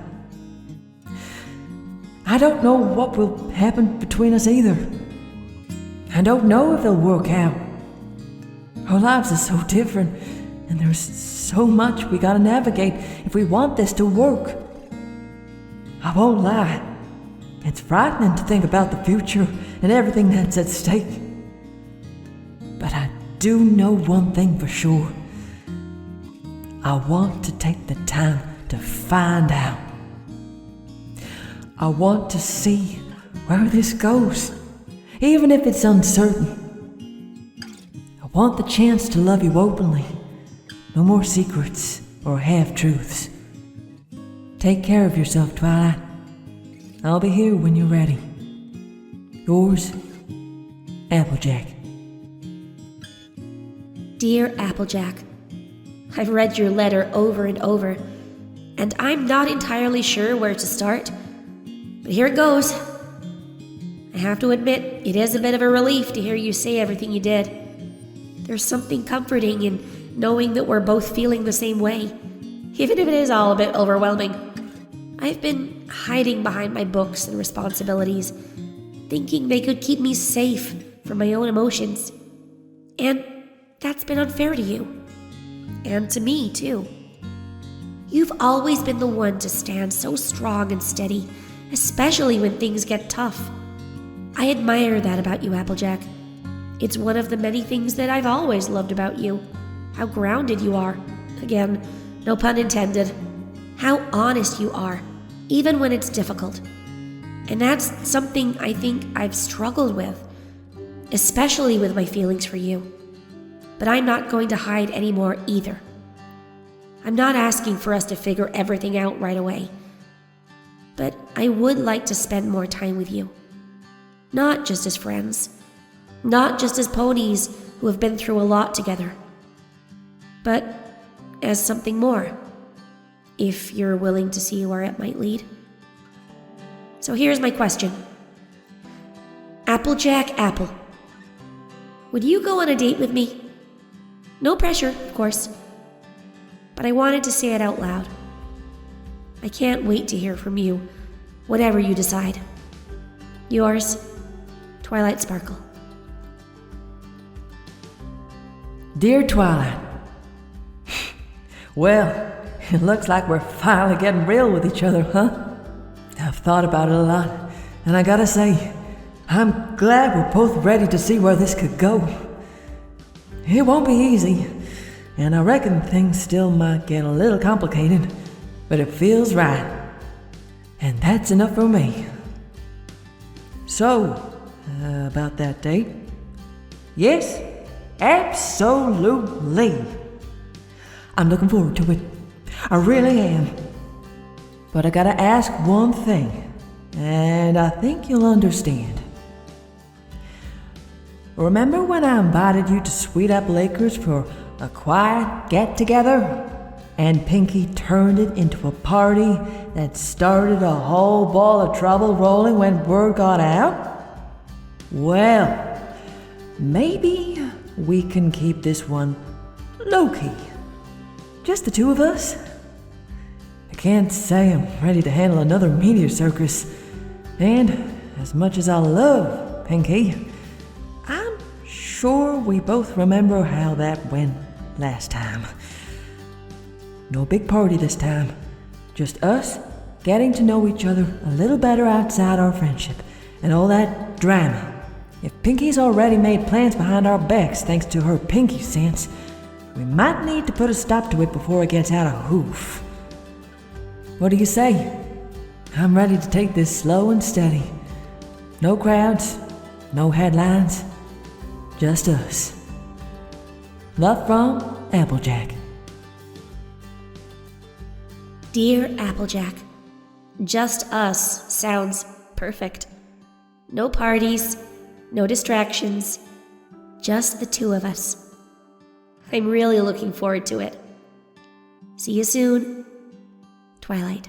I don't know what will happen between us either. I don't know if it'll work out. Our lives are so different, and there's so much we gotta navigate if we want this to work. I won't lie. It's frightening to think about the future and everything that's at stake. But I do know one thing for sure. I want to take the time to find out. I want to see where this goes, even if it's uncertain. I want the chance to love you openly. No more secrets or half-truths. Take care of yourself, Twilight. I'll be here when you're ready. Yours, Applejack. Dear Applejack, I've read your letter over and over, and I'm not entirely sure where to start. But here it goes. I have to admit, it is a bit of a relief to hear you say everything you did. There's something comforting in knowing that we're both feeling the same way, even if it is all a bit overwhelming. I've been hiding behind my books and responsibilities, thinking they could keep me safe from my own emotions. And that's been unfair to you. And to me, too. You've always been the one to stand so strong and steady, especially when things get tough. I admire that about you, Applejack. It's one of the many things that I've always loved about you. How grounded you are. Again, no pun intended. How honest you are, even when it's difficult. And that's something I think I've struggled with, especially with my feelings for you. But I'm not going to hide anymore either. I'm not asking for us to figure everything out right away. But I would like to spend more time with you. Not just as friends. Not just as ponies who have been through a lot together. But as something more. If you're willing to see where it might lead. So here's my question. Applejack Apple. Would you go on a date with me? No pressure, of course. But I wanted to say it out loud. I can't wait to hear from you, whatever you decide. Yours, Twilight Sparkle. Dear Twilight, Well, it looks like we're finally getting real with each other, huh? I've thought about it a lot, and I gotta say, I'm glad we're both ready to see where this could go. It won't be easy, and I reckon things still might get a little complicated, but it feels right. And that's enough for me. So, about that date? Yes, absolutely. I'm looking forward to it. I really am. But I gotta ask one thing, and I think you'll understand. Remember when I invited you to Sweet Apple Acres for a quiet get-together? And Pinkie turned it into a party that started a whole ball of trouble rolling when word got out? Well, maybe we can keep this one low-key. Just the two of us. I can't say I'm ready to handle another meteor circus. And as much as I love Pinkie, I'm sure we both remember how that went last time. No big party this time. Just us getting to know each other a little better outside our friendship and all that drama. If Pinkie's already made plans behind our backs thanks to her Pinkie sense, we might need to put a stop to it before it gets out of hoof. What do you say? I'm ready to take this slow and steady. No crowds, no headlines, just us. Love from Applejack. Dear Applejack, just us sounds perfect. No parties, no distractions, just the two of us. I'm really looking forward to it. See you soon, Twilight.